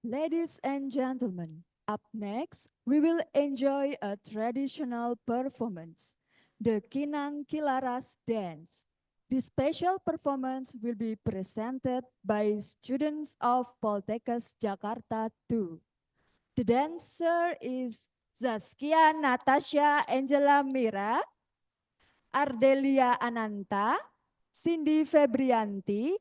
Ladies and gentlemen, up next, we will enjoy a traditional performance, the Kinang Kilaras Dance. This special performance will be presented by students of Poltekkes Jakarta 2. The dancer is Zaskia Natasha Angela Mira, Ardelia Ananta, Cindy Febrianti,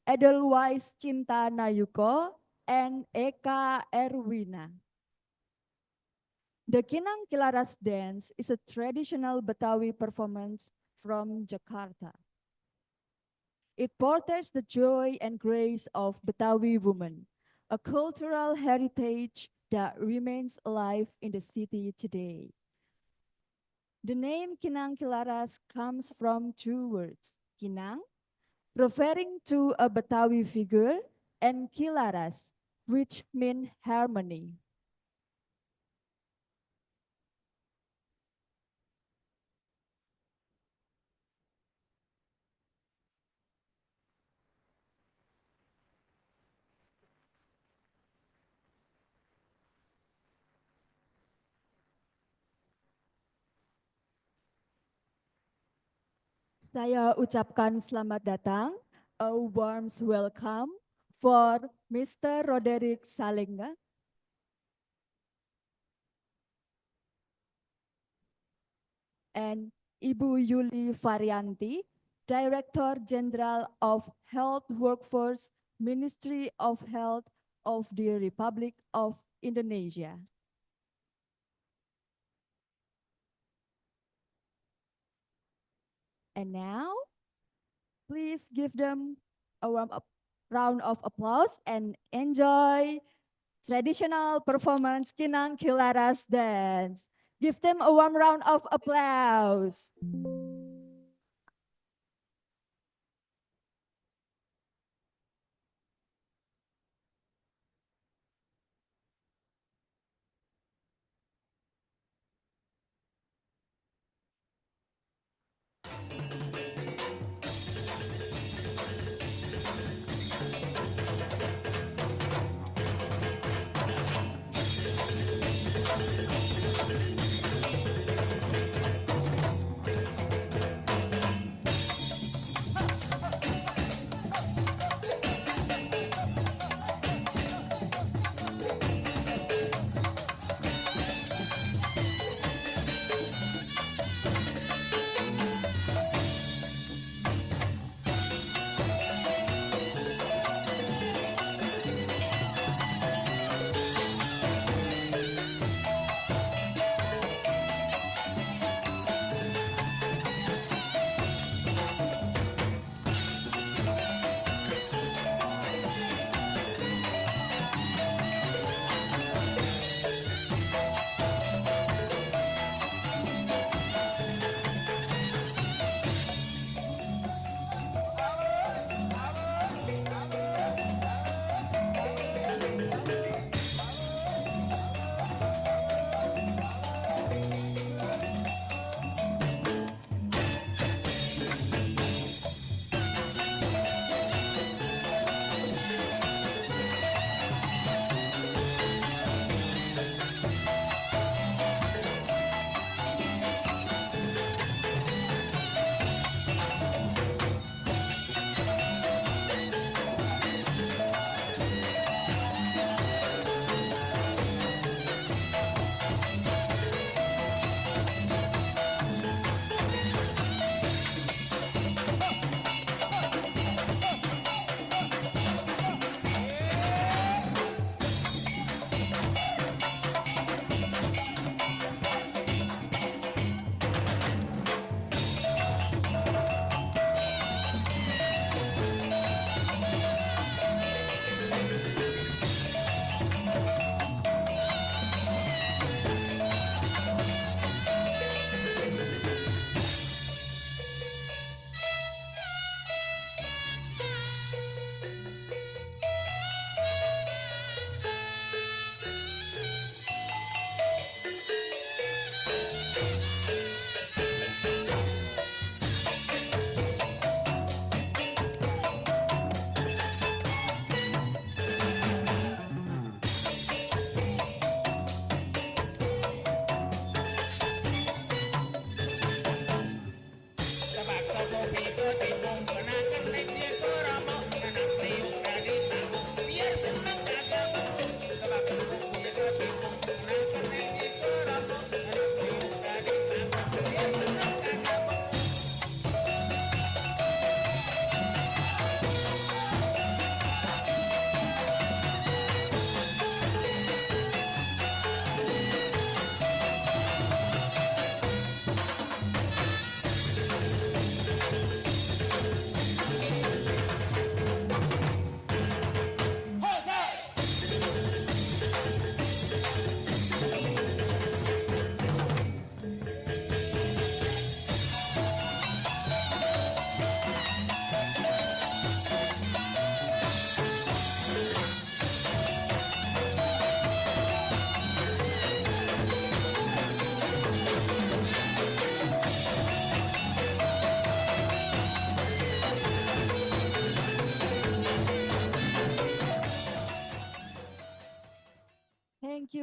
Edelweiss Cinta Nayuko, and Eka Erwina. The Kinang Kilaras dance is a traditional Betawi performance from Jakarta. It portrays the joy and grace of Betawi women, a cultural heritage that remains alive in the city today. The name Kinang Kilaras comes from two words, Kinang, referring to a Betawi figure, and Kilaras, which mean harmony. Saya ucapkan selamat datang, a warm welcome for Mr. Roderick Salenga and Ibu Yuli Varianti, Director General of Health Workforce, Ministry of Health of the Republic of Indonesia. And now, please give them a round of applause and enjoy traditional performance Kinang Kilaras dance. Give them a warm round of applause.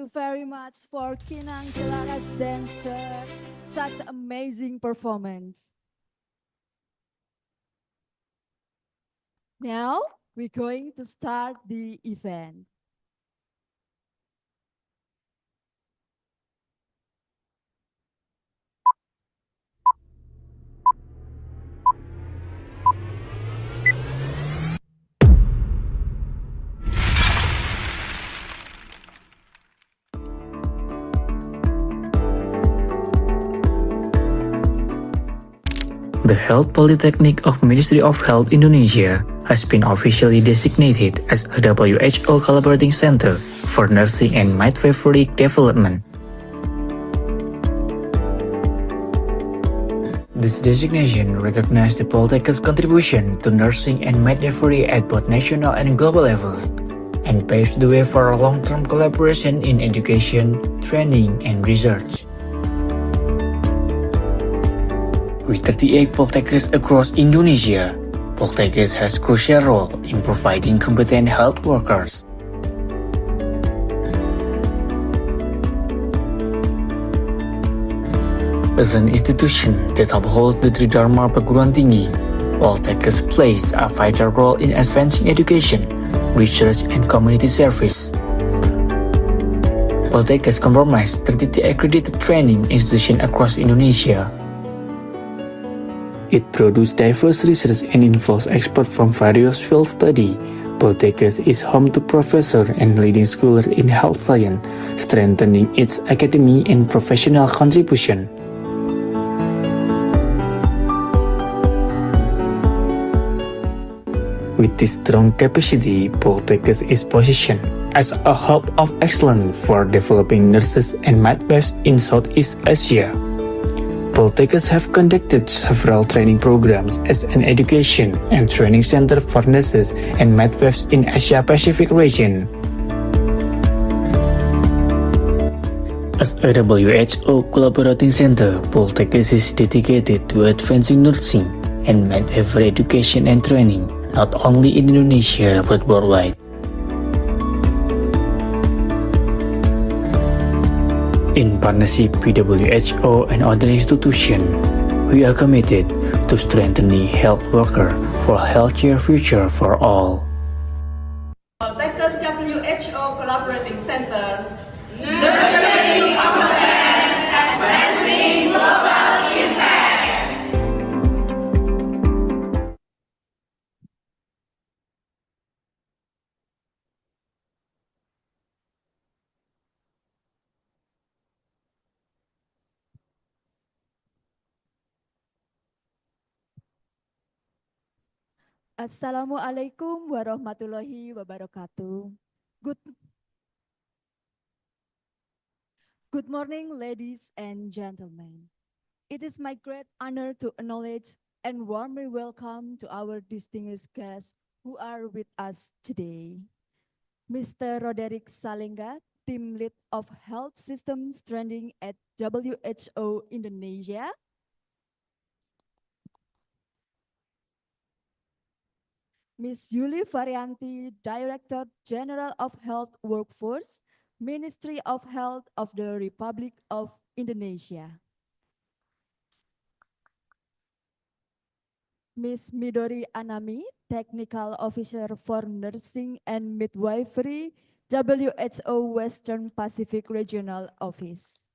you very much for Kinang Kilara's dancer. Such amazing performance. Now we're going to start the event. The Health Polytechnic of Ministry of Health Indonesia has been officially designated as a WHO collaborating center for nursing and midwifery development. This designation recognizes the Poltekkes' contribution to nursing and midwifery at both national and global levels, and paves the way for a long-term collaboration in education, training, and research. With 38 Poltekkes across Indonesia, Poltekkes has a crucial role in providing competent health workers. As an institution that upholds the Tridharma Perguruan Tinggi, Poltekkes plays a vital role in advancing education, research, and community service. Poltekkes comprises 33 accredited training institutions across Indonesia. It produces diverse research and involves experts from various field study. Poltekkes is home to professors and leading scholars in health science, strengthening its academic and professional contribution. With this strong capacity, Poltekkes is positioned as a hub of excellence for developing nurses and midwives in Southeast Asia. Poltekkes have conducted several training programs as an education and training center for nurses and midwives in Asia-Pacific region. As a WHO collaborating center, Poltekkes is dedicated to advancing nursing and midwifery education and training, not only in Indonesia but worldwide. In partnership with WHO and other institutions, we are committed to strengthening health workers for a healthier future for all. Poltekkes WHO Collaborating Center, nurturing competence, advancing global impact. Assalamualaikum warahmatullahi wabarakatuh. Good morning, ladies and gentlemen. It is my great honor to acknowledge and warmly welcome to our distinguished guests who are with us today. Mr. Roderick Salenga, Team Lead of Health Systems Training at WHO Indonesia. Ms. Yuli Varianti, Director General of Health Workforce, Ministry of Health of the Republic of Indonesia. Ms. Midori Anami, Technical Officer for Nursing and Midwifery, WHO Western Pacific Regional Office.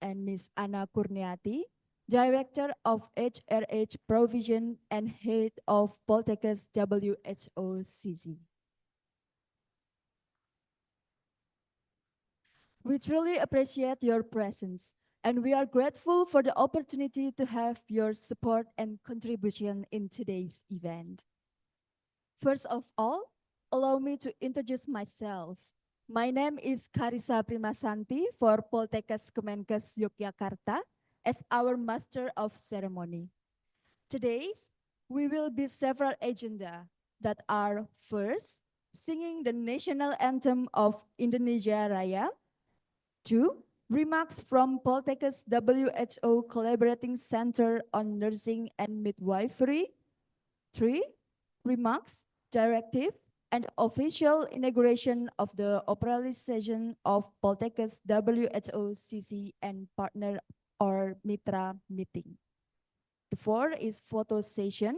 And Ms. Anna Kurniati, Director of HRH Provision and Head of Poltekkes WHO CZ. We truly appreciate your presence, and we are grateful for the opportunity to have your support and contribution in today's event. First of all, allow me to introduce myself. My name is Karisa Primasanti for Poltekkes Kemenkes Yogyakarta as our Master of Ceremony. Today, we will be several agenda that are first, singing the national anthem of Indonesia Raya. 2. Remarks from Poltekkes WHO Collaborating Center on Nursing and Midwifery. 3. Remarks, directive, and official inauguration of the operationalization of Poltekkes WHOCC and partner or Mitra meeting. The 4 is photo session.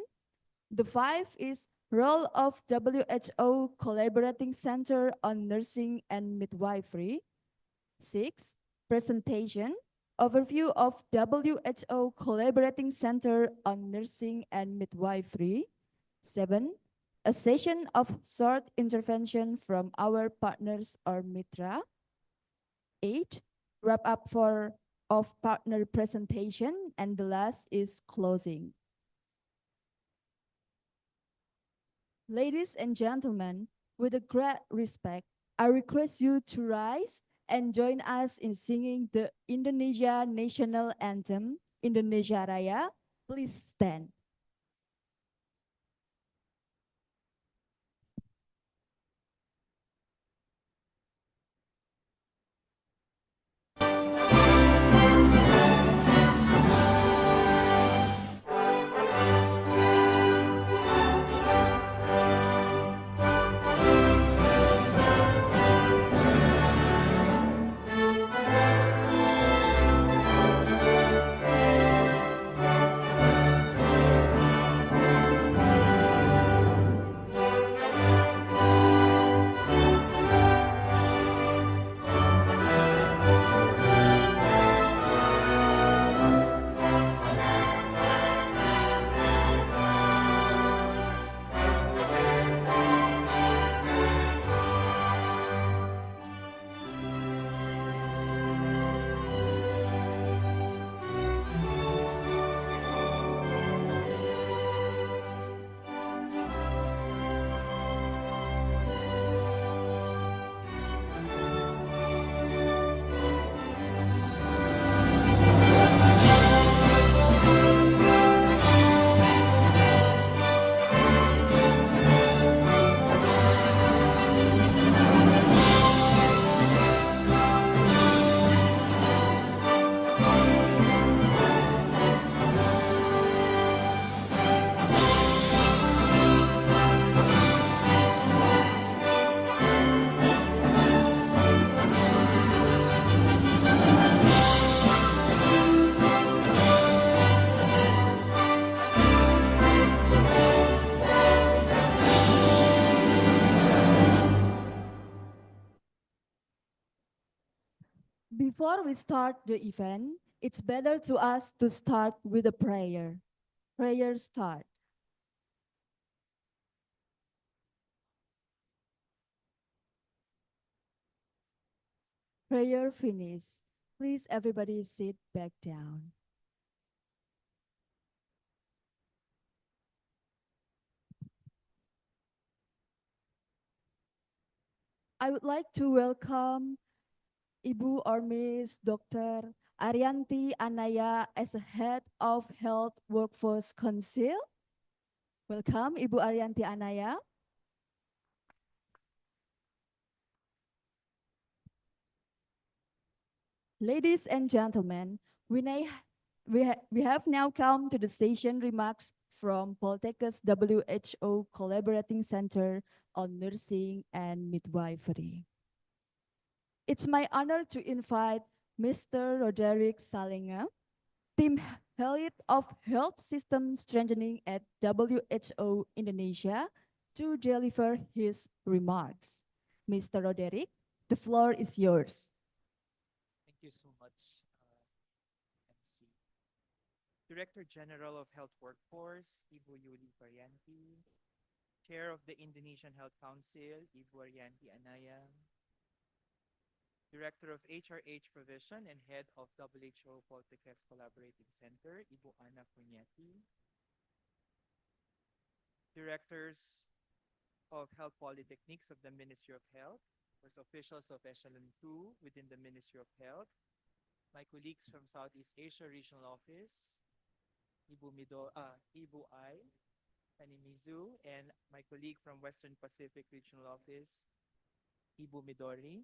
The 5 is role of WHO Collaborating Center on Nursing and Midwifery. 6. Presentation. Overview of WHO Collaborating Center on Nursing and Midwifery. 7. A session of short intervention from our partners or Mitra. 8. Wrap up for of partner presentation, and the last is closing. Ladies and gentlemen, with a great respect, I request you to rise and join us in singing the Indonesia National Anthem, Indonesia Raya. Please stand. Before we start the event, it's better to us to start with a prayer. Prayer start. Prayer finish. Please everybody sit back down. I would like to welcome Ibu or Miss Dr. Arianti Anaya as a head of Health Workforce Council. Welcome, Ibu Arianti Anaya. Ladies and gentlemen, we have now come to the session remarks from Poltekkes WHO Collaborating Center on Nursing and Midwifery. It's my honor to invite Mr. Roderick Salinga, Team Head of Health System Strengthening at WHO Indonesia, to deliver his remarks. Mr. Roderick, the floor is yours. Thank you so much, MC. Director General of Health Workforce, Ibu Yuli Varianti. Chair of the Indonesian Health Council, Ibu Arianti Anaya. Director of HRH Provision and Head of WHO Poltekkes Collaborating Center, Ibu Ana Punyeti. Directors of Health Polytechnics of the Ministry of Health, was officials of Echelon 2 within the Ministry of Health, my colleagues from Southeast Asia Regional Office, Ibu Ai Tanimizu, and my colleague from Western Pacific Regional Office, Ibu Midori.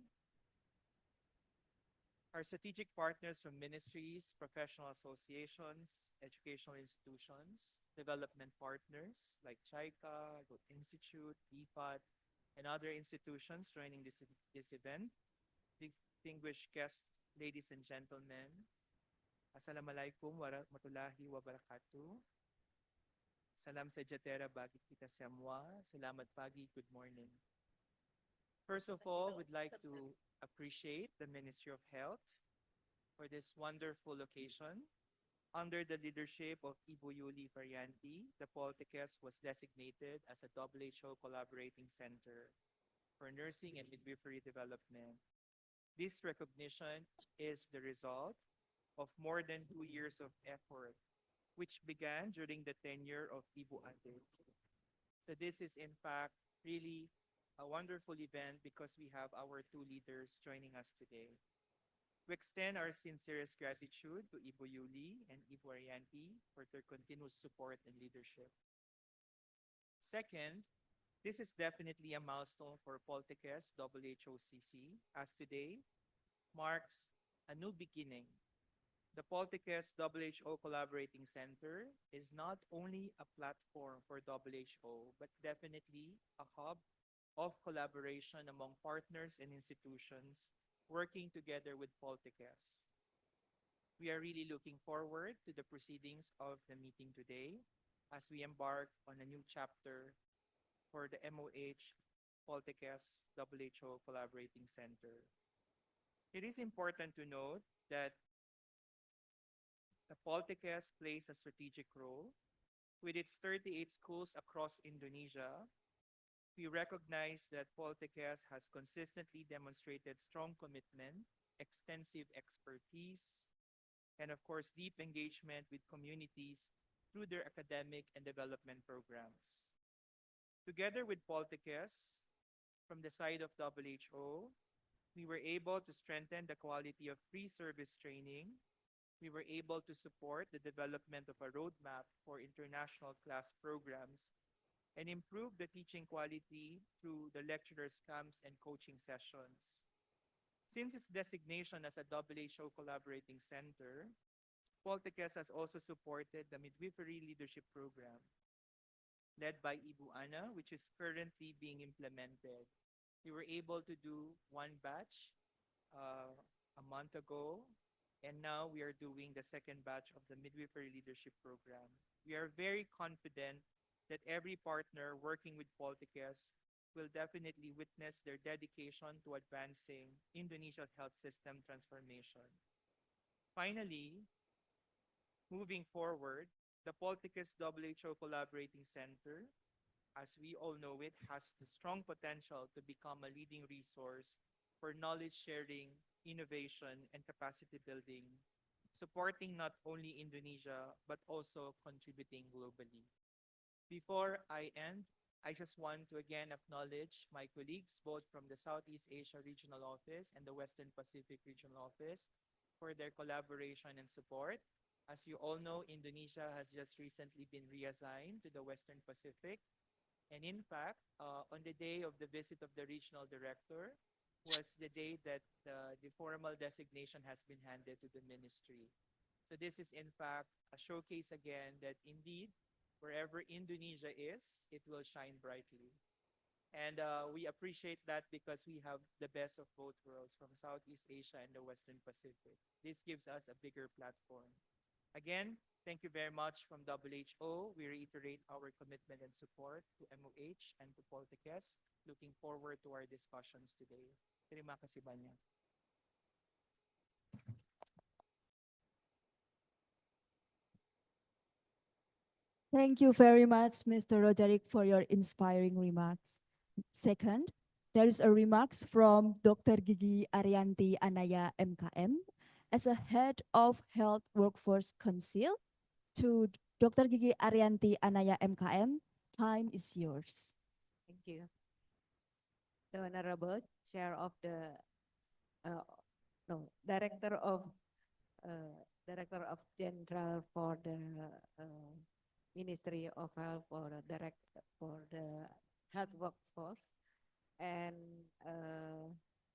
Our strategic partners from ministries, professional associations, educational institutions, development partners like JICA, Goethe Institute, IFAD, and other institutions joining this event, distinguished guests, ladies and gentlemen, Assalamualaikum warahmatullahi wabarakatuh. Salam sejahtera bagi kita semua. Selamat pagi, good morning. First of all, we'd like to appreciate the Ministry of Health for this wonderful occasion. Under the leadership of Ibu Yuli Varianti, the Poltekkes was designated as a WHO Collaborating Center for Nursing and Midwifery Development. This recognition is the result of more than 2 years of effort, which began during the tenure of Ibu Ate. So this is in fact really a wonderful event because we have our two leaders joining us today. We extend our sincerest gratitude to Ibu Yuli and Ibu Arianti for their continuous support and leadership. Second, this is definitely a milestone for Poltekkes WHOCC, as today marks a new beginning. The Poltekkes WHO Collaborating Center is not only a platform for WHO, but definitely a hub of collaboration among partners and institutions working together with Poltekkes. We are really looking forward to the proceedings of the meeting today as we embark on a new chapter for the MOH Poltekkes WHO Collaborating Center. It is important to note that the Poltekkes plays a strategic role. With its 38 schools across Indonesia, we recognize that Poltekkes has consistently demonstrated strong commitment, extensive expertise, and of course, deep engagement with communities through their academic and development programs. Together with Poltekkes, from the side of WHO, we were able to strengthen the quality of pre-service training. We were able to support the development of a roadmap for international class programs and improve the teaching quality through the lecturers' camps and coaching sessions. Since its designation as a WHO Collaborating Center, Poltekkes has also supported the Midwifery Leadership Program, led by Ibu Ana, which is currently being implemented. We were able to do one batch a month ago, and now we are doing the second batch of the Midwifery Leadership Program. We are very confident that every partner working with Poltekkes will definitely witness their dedication to advancing Indonesia's health system transformation. Finally, moving forward, the Poltekkes WHO Collaborating Center, as we all know it, has the strong potential to become a leading resource for knowledge sharing, innovation, and capacity building, supporting not only Indonesia, but also contributing globally. Before I end, I just want to again acknowledge my colleagues, both from the Southeast Asia Regional Office and the Western Pacific Regional Office, for their collaboration and support. As you all know, Indonesia has just recently been reassigned to the Western Pacific. And in fact, on the day of the visit of the regional director was the day that the formal designation has been handed to the ministry. So this is in fact a showcase again that indeed, wherever Indonesia is, it will shine brightly. And we appreciate that because we have the best of both worlds from Southeast Asia and the Western Pacific. This gives us a bigger platform. Again, thank you very much from WHO. We reiterate our commitment and support to MOH and to Poltekkes. Looking forward to our discussions today. Terima kasih banyak. Thank you very much, Mr. Roderick, for your inspiring remarks. Second, there is a remarks from Dr. Gigi Arianti Anaya MKM as a head of Health Workforce Council. To Dr. Gigi Arianti Anaya MKM, time is yours. Thank you. The Honorable Chair of the, uh, no, Director of General for the Ministry of Health for the health workforce, and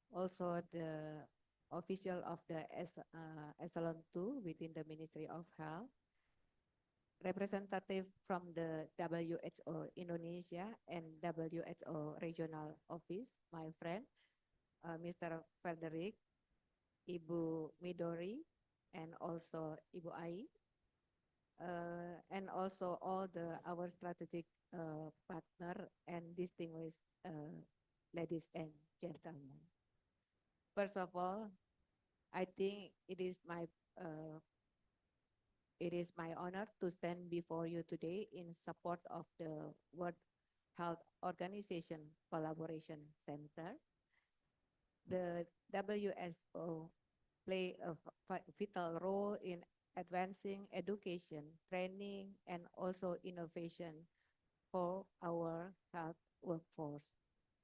also the official of the Echelon 2 within the Ministry of Health, representative from the WHO Indonesia and WHO Regional Office, my friend, Mr. Frederick, Ibu Midori, and also Ibu Ai, and also all our strategic partner and distinguished ladies and gentlemen. First of all, I think uh, it is my honor to stand before you today in support of the World Health Organization Collaboration Center. The WHO play a vital role in advancing education, training, and also innovation for our health workforce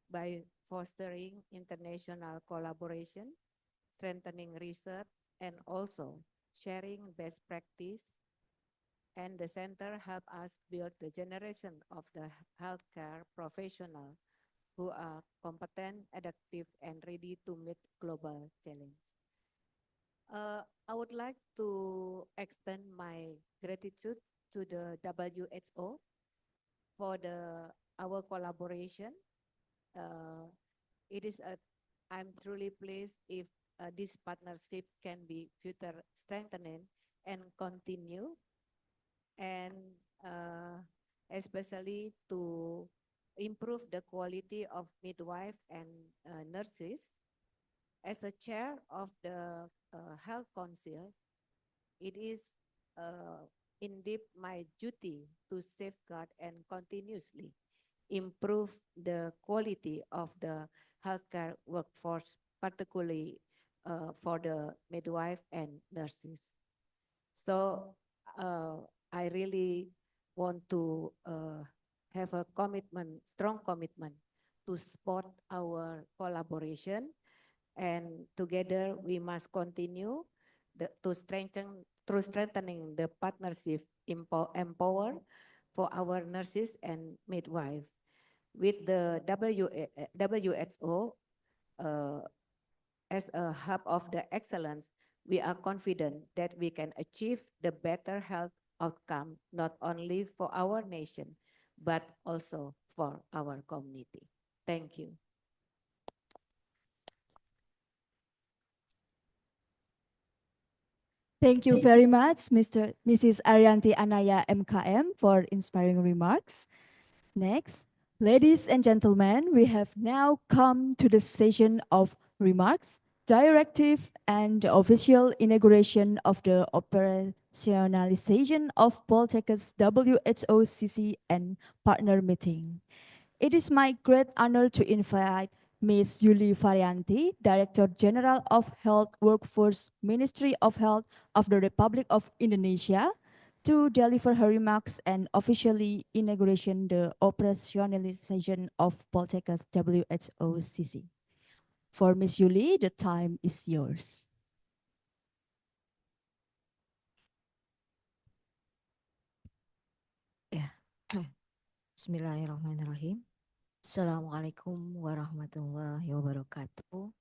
by fostering international collaboration, strengthening research, and also sharing best practice. And the center help us build the generation of the healthcare professional who are competent, adaptive, and ready to meet global challenge. I would like to extend my gratitude to the WHO for our collaboration. Uh, it is a I'm truly pleased if this partnership can be further strengthened and continue, and uh, especially to improve the quality of midwife and nurses. As a chair of the Health Council, it is indeed my duty to safeguard and continuously improve the quality of the healthcare workforce, particularly for the midwife and nurses. So I really want to have a commitment, strong commitment to support our collaboration, and together we must continue to strengthen through strengthening the partnership empower for our nurses and midwife with the WHO uh, as a hub of the excellence. We are confident that we can achieve the better health outcome not only for our nation but also for our community. Thank you. Thank you very much, Mrs. Arianti Anaya MKM, for inspiring remarks. Next, ladies and gentlemen, we have now come to the session of remarks, directive, and the official inauguration of the operationalization of Poltekkes WHOCC and partner meeting. It is my great honor to invite Ms. Yuli Varianti, Director General of Health Workforce Ministry of Health of the Republic of Indonesia, to deliver her remarks and officially inauguration the operationalization of Poltekkes WHOCC. For Ms. Yuli, the time is yours. Ya. Bismillahirrahmanirrahim. Assalamualaikum warahmatullahi wabarakatuh.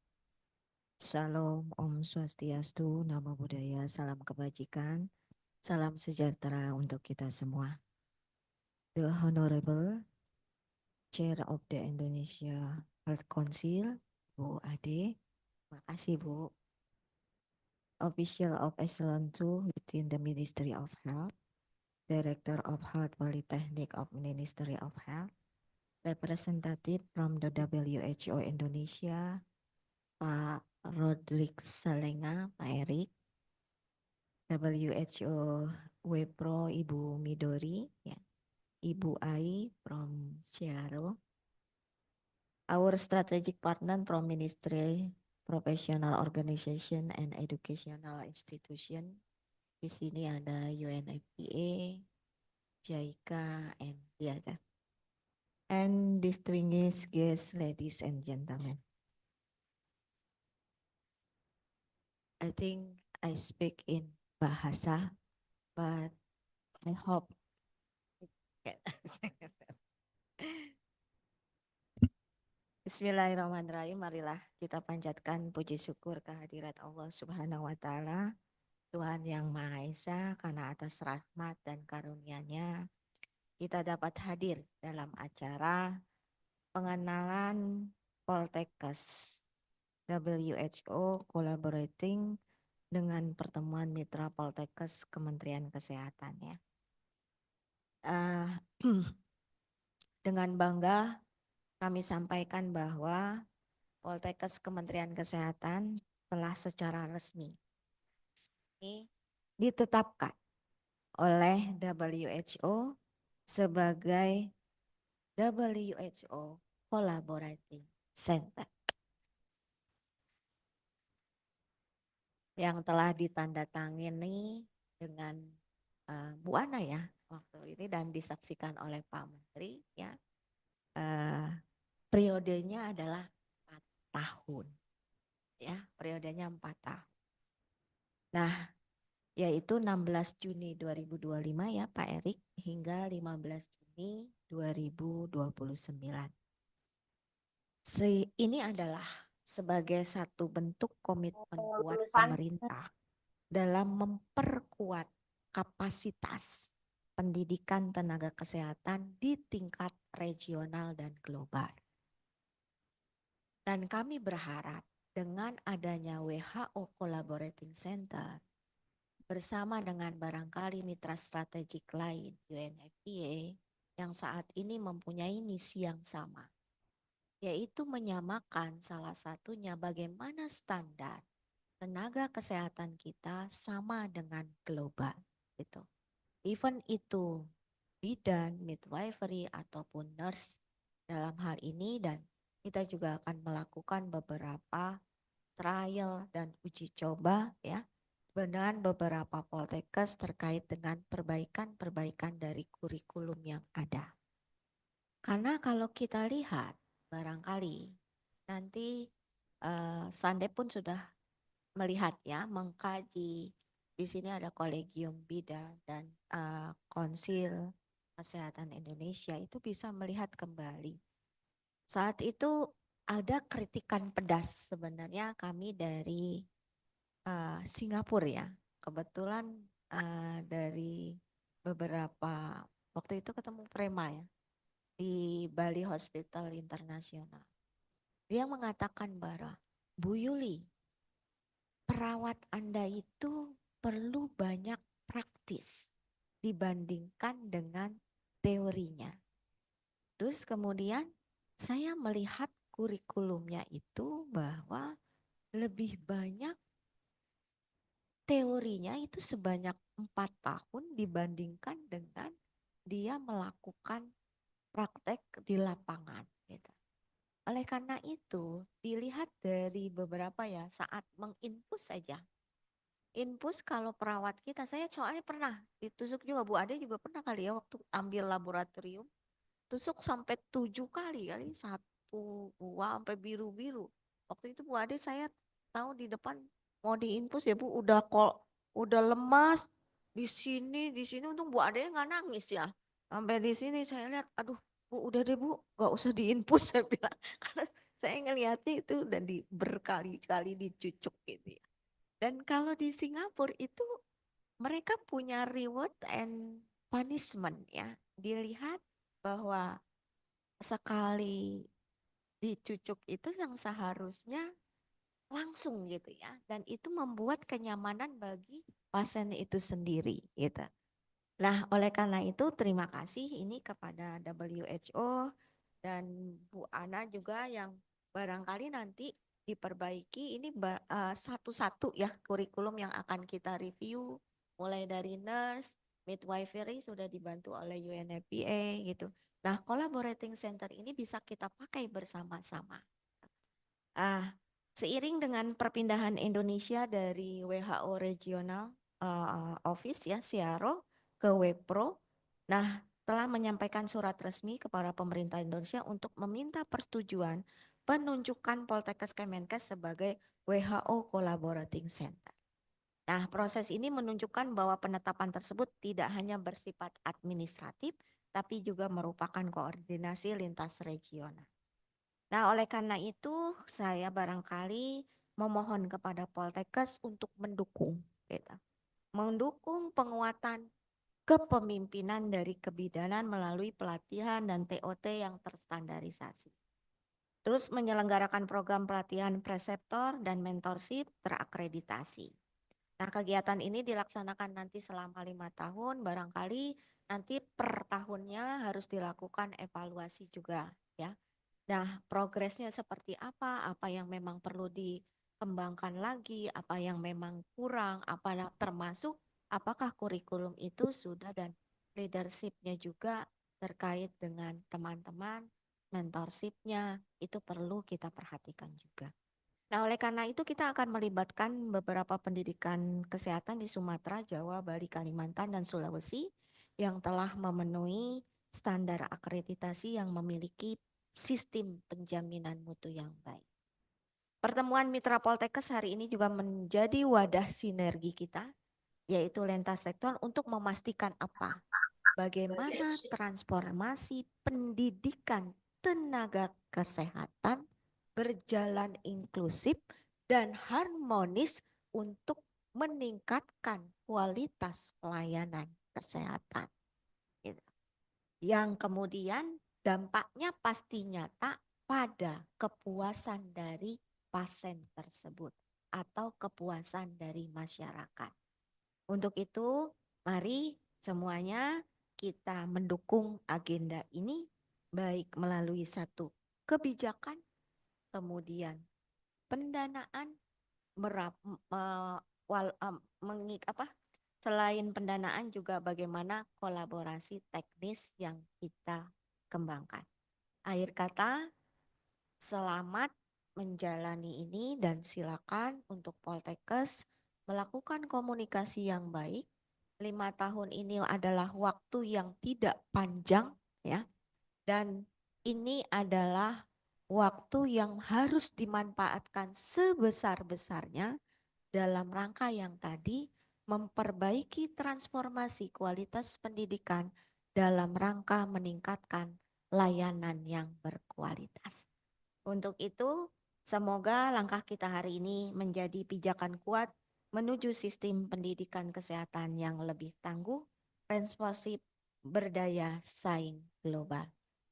Salam, Om Swastiastu, Namo Buddhaya, salam kebajikan, salam sejahtera untuk kita semua. The Honorable Chair of the Indonesia Health Council, Bu Ade, makasih Bu. Official of Echelon 2 within the Ministry of Health, Director of Health Polytechnic of Ministry of Health, representative from the WHO Indonesia, Pak Rodrik Salenga, Pak Erik, WHO Wepro, Ibu Midori, ya, Ibu Ai from Siaro, our strategic partner from Ministry, Professional Organization and Educational Institution. Di sini ada UNFPA, JICA, and the other. And distinguished guests, ladies and gentlemen. I think I speak in bahasa, but I hope Bismillahirrahmanirrahim. Marilah kita panjatkan puji syukur kehadirat Allah Subhanahu wa taala Tuhan Yang Maha Esa, karena atas rahmat dan karunia-Nya kita dapat hadir dalam acara pengenalan Poltekkes WHO collaborating dengan pertemuan mitra Poltekkes Kementerian Kesehatan ya. Dengan bangga kami sampaikan bahwa Poltekkes Kementerian Kesehatan telah secara resmi ini ditetapkan oleh WHO sebagai WHO Collaborating Center yang telah ditandatangani dengan Bu Ana ya waktu ini dan disaksikan oleh Pak Menteri ya. Periodenya adalah 4 tahun ya, periodenya 4 tahun. Nah, yaitu 16 Juni 2025 ya Pak Erik hingga 15 Juni 2029. Ini adalah sebagai satu bentuk komitmen kuat pemerintah dalam memperkuat kapasitas pendidikan tenaga kesehatan di tingkat regional dan global. Dan kami berharap dengan adanya WHO Collaborating Center bersama dengan barangkali mitra strategik lain UNFPA yang saat ini mempunyai misi yang sama, yaitu menyamakan salah satunya bagaimana standar tenaga kesehatan kita sama dengan global gitu. Even itu bidan, midwifery ataupun nurse dalam hal ini, dan kita juga akan melakukan beberapa trial dan uji coba ya dengan beberapa poltekkes terkait dengan perbaikan-perbaikan dari kurikulum yang ada. Karena kalau kita lihat barangkali nanti Sande pun sudah melihat ya, mengkaji. Di sini ada kolegium bidan dan konsil kesehatan Indonesia itu bisa melihat kembali. Saat itu ada kritikan pedas sebenarnya kami dari Singapura ya. Kebetulan dari beberapa waktu itu ketemu Prema ya di Bali Hospital Internasional. Dia mengatakan bahwa Bu Yuli, perawat Anda itu perlu banyak praktis dibandingkan dengan teorinya. Terus kemudian saya melihat kurikulumnya itu bahwa lebih banyak teorinya itu sebanyak 4 tahun dibandingkan dengan dia melakukan praktek di lapangan gitu. Oleh karena itu dilihat dari beberapa ya saat menginpus saja. Infus kalau perawat kita, saya soalnya pernah ditusuk juga, Bu Ade juga pernah kali ya waktu ambil laboratorium. Tusuk sampai 7 kali, 1, 2 sampai biru-biru. Waktu itu Bu Ade saya tahu di depan mau diinfus ya Bu, udah lemas di sini untung Bu Ade nggak nangis ya. Sampai di sini saya lihat, aduh Bu udah deh Bu, nggak usah diinfus saya bilang. Karena saya ngelihatnya itu udah berkali-kali dicucuk gitu ya. Dan kalau di Singapura itu mereka punya reward and punishment ya. Dilihat bahwa sekali dicucuk itu yang seharusnya langsung gitu ya. Dan itu membuat kenyamanan bagi pasien itu sendiri gitu. Nah, oleh karena itu terima kasih ini kepada WHO dan Bu Ana juga yang barangkali nanti diperbaiki ini satu-satu ya kurikulum yang akan kita review mulai dari nurse, midwifery sudah dibantu oleh UNFPA gitu. Nah, collaborating center ini bisa kita pakai bersama-sama. Seiring dengan perpindahan Indonesia dari WHO Regional Office ya, CRO ke WPRO, nah telah menyampaikan surat resmi kepada pemerintah Indonesia untuk meminta persetujuan penunjukan Poltekkes Kemenkes sebagai WHO Collaborating Center. Nah, proses ini menunjukkan bahwa penetapan tersebut tidak hanya bersifat administratif, tapi juga merupakan koordinasi lintas regional. Nah, oleh karena itu saya barangkali memohon kepada Poltekkes untuk mendukung gitu. mendukung penguatan kepemimpinan dari kebidanan melalui pelatihan dan TOT yang terstandarisasi. Terus menyelenggarakan program pelatihan preseptor dan mentorship terakreditasi. Nah, kegiatan ini dilaksanakan nanti selama 5 tahun, barangkali nanti per tahunnya harus dilakukan evaluasi juga ya. Nah, progresnya seperti apa yang memang perlu dikembangkan lagi, apa yang memang kurang, termasuk apakah kurikulum itu sudah dan leadership-nya juga terkait dengan teman-teman, mentorship-nya itu perlu kita perhatikan juga. Nah, oleh karena itu kita akan melibatkan beberapa pendidikan kesehatan di Sumatera, Jawa, Bali, Kalimantan, dan Sulawesi yang telah memenuhi standar akreditasi yang memiliki sistem penjaminan mutu yang baik. Pertemuan Mitra Poltekkes hari ini juga menjadi wadah sinergi kita, yaitu lintas sektor untuk memastikan bagaimana transformasi pendidikan tenaga kesehatan berjalan inklusif dan harmonis untuk meningkatkan kualitas pelayanan kesehatan. Gitu. Yang kemudian dampaknya pasti nyata pada kepuasan dari pasien tersebut atau kepuasan dari masyarakat. Untuk itu, mari semuanya kita mendukung agenda ini baik melalui satu kebijakan, kemudian pendanaan, selain pendanaan juga bagaimana kolaborasi teknis yang kita kembangkan. Akhir kata, selamat menjalani ini dan silakan untuk Poltekkes melakukan komunikasi yang baik. 5 tahun ini adalah waktu yang tidak panjang ya. Dan ini adalah waktu yang harus dimanfaatkan sebesar-besarnya dalam rangka yang tadi memperbaiki transformasi kualitas pendidikan dalam rangka meningkatkan layanan yang berkualitas. Untuk itu, semoga langkah kita hari ini menjadi pijakan kuat menuju sistem pendidikan kesehatan yang lebih tangguh, responsif, berdaya saing global.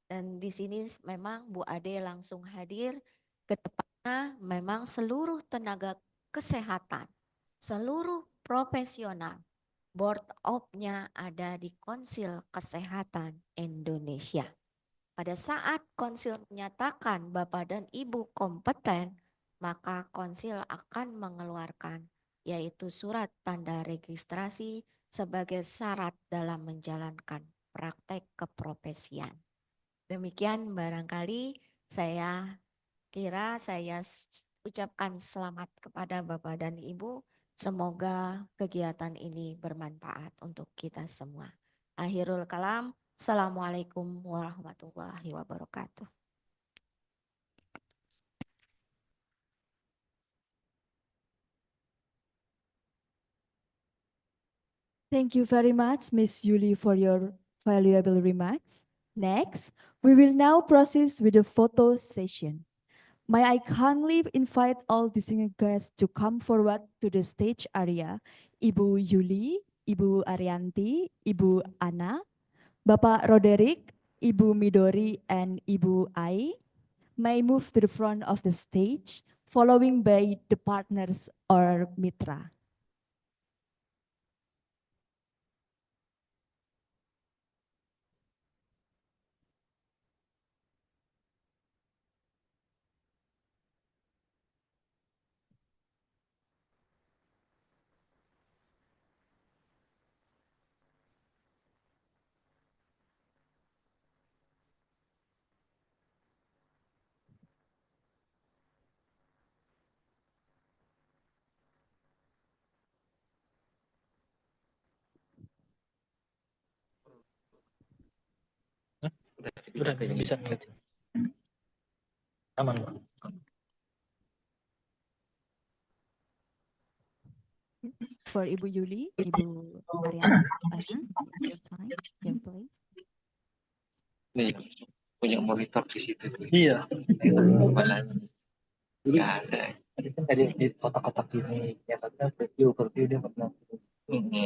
Dan di sini memang Bu Ade langsung hadir, ke depannya memang seluruh tenaga kesehatan, seluruh profesional, board of-nya ada di Konsil Kesehatan Indonesia. Pada saat konsil menyatakan Bapak dan Ibu kompeten, maka konsil akan mengeluarkan yaitu surat tanda registrasi sebagai syarat dalam menjalankan praktek keprofesian. Demikian barangkali saya kira saya ucapkan selamat kepada Bapak dan Ibu. Semoga kegiatan ini bermanfaat untuk kita semua. Akhirul kalam, Assalamualaikum warahmatullahi wabarakatuh. Thank you very much, Ms. Yuli, for your valuable remarks. Next, we will now proceed with the photo session. May I kindly invite all distinguished guests to come forward to the stage area. Ibu Yuli, Ibu Arianti, Ibu Ana, Bapak Roderick, Ibu Midori, and Ibu Ai may move to the front of the stage, following by the partners or mitra. Udah bisa ngeliat. Aman, Bang. For Ibu Yuli, Ibu Arianti, Ana, it's your time, your place. Nih, punya monitor di situ. Iya. Malah nggak ada. Tadi kan tadi di kotak-kotak ini, yang satunya overview dia pernah.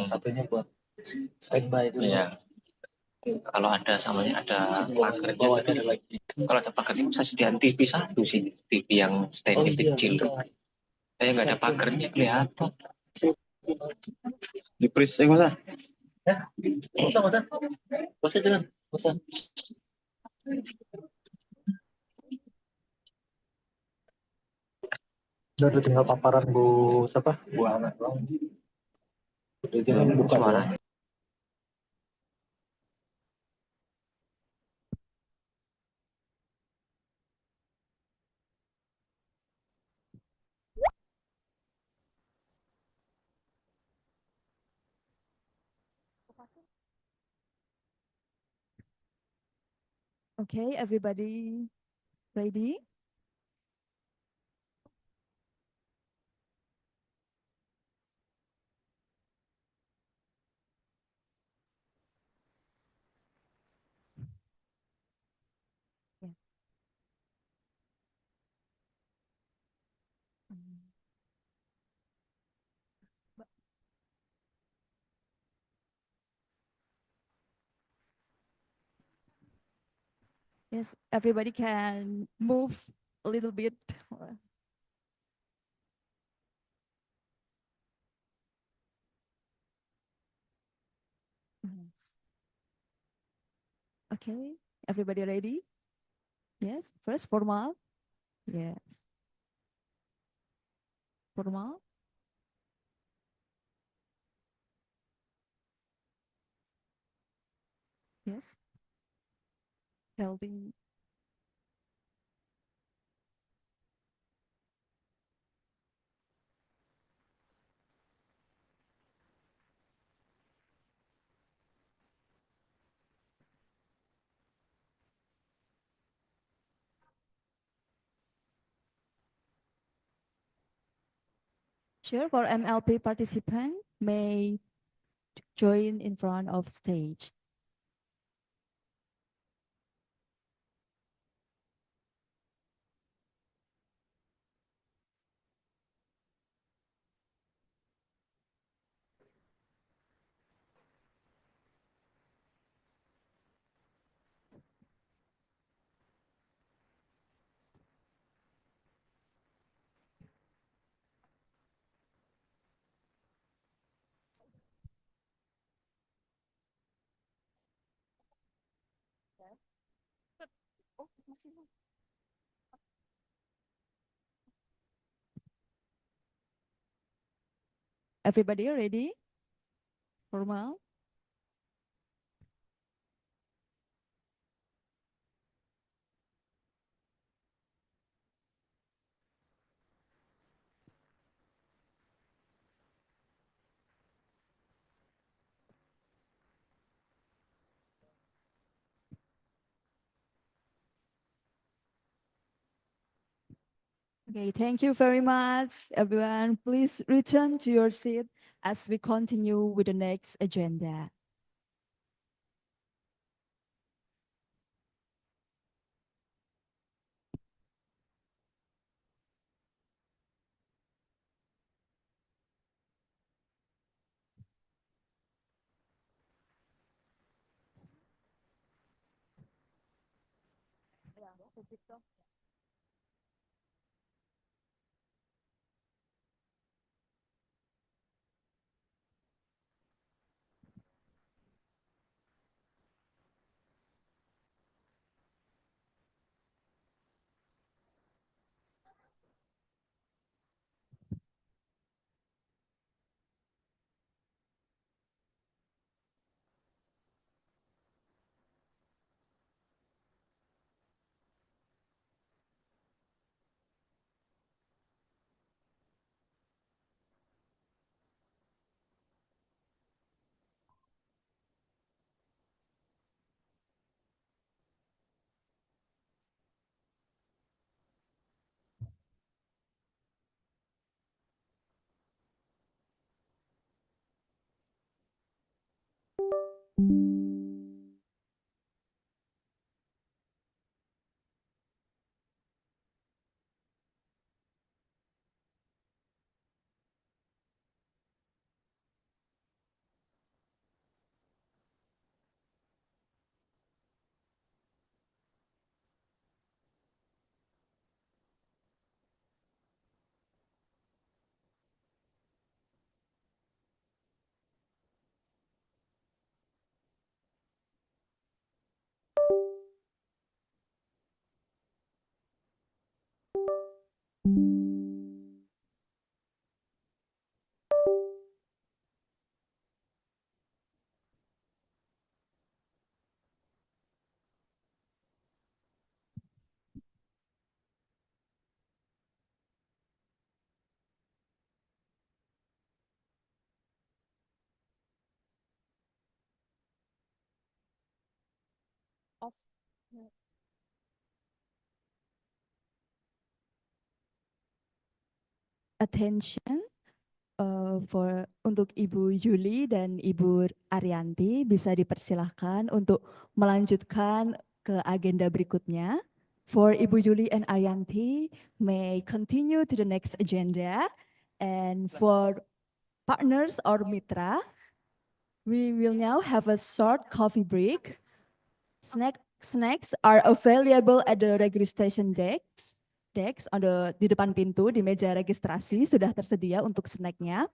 Satunya buat standby dulu. Iya. Kalau ada samanya ada pagarnya. Oh, ada lagi. Kalau ada pagarnya bisa sediaan TV satu sih, TV yang standnya kecil. Saya nggak ada pagarnya kelihatan. Di pris saya nggak usah. Ya, nggak usah, nggak usah. Nggak usah jalan, nggak usah. Udah tinggal paparan Bu siapa? Bu anak doang. Udah jangan buka doang. Okay, everybody ready? Yeah. Yes, everybody can move a little bit. Mhm. Okay, everybody ready? Yes, first formal. Yes, formal. Yes, healthy. Sure, for MLP participant may join in front of stage. Everybody ready? Formal. Okay, thank you very much, everyone. Please return to your seat as we continue with the next agenda. Attention untuk Ibu Yuli dan Ibu Arianti bisa dipersilahkan untuk melanjutkan ke agenda berikutnya. For Ibu Yuli and Arianti may continue to the next agenda, and for partners or mitra, we will now have a short coffee break. Snacks are available at the registration desk di depan pintu di meja registrasi sudah tersedia untuk snacknya.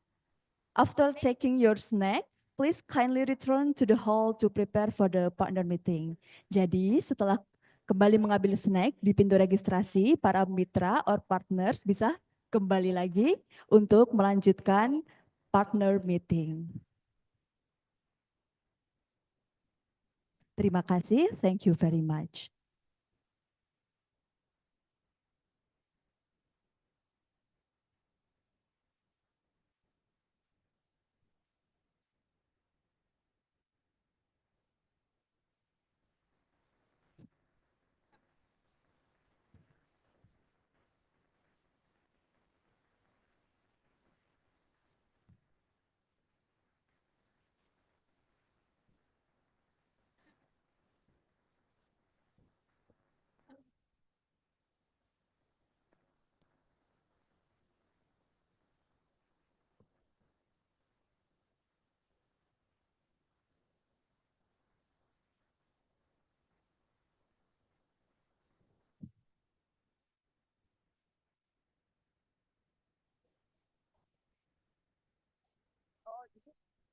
After taking your snack, please kindly return to the hall to prepare for the partner meeting. Jadi setelah kembali mengambil snack di pintu registrasi, para mitra or partners bisa kembali lagi untuk melanjutkan partner meeting. Terima kasih, thank you very much.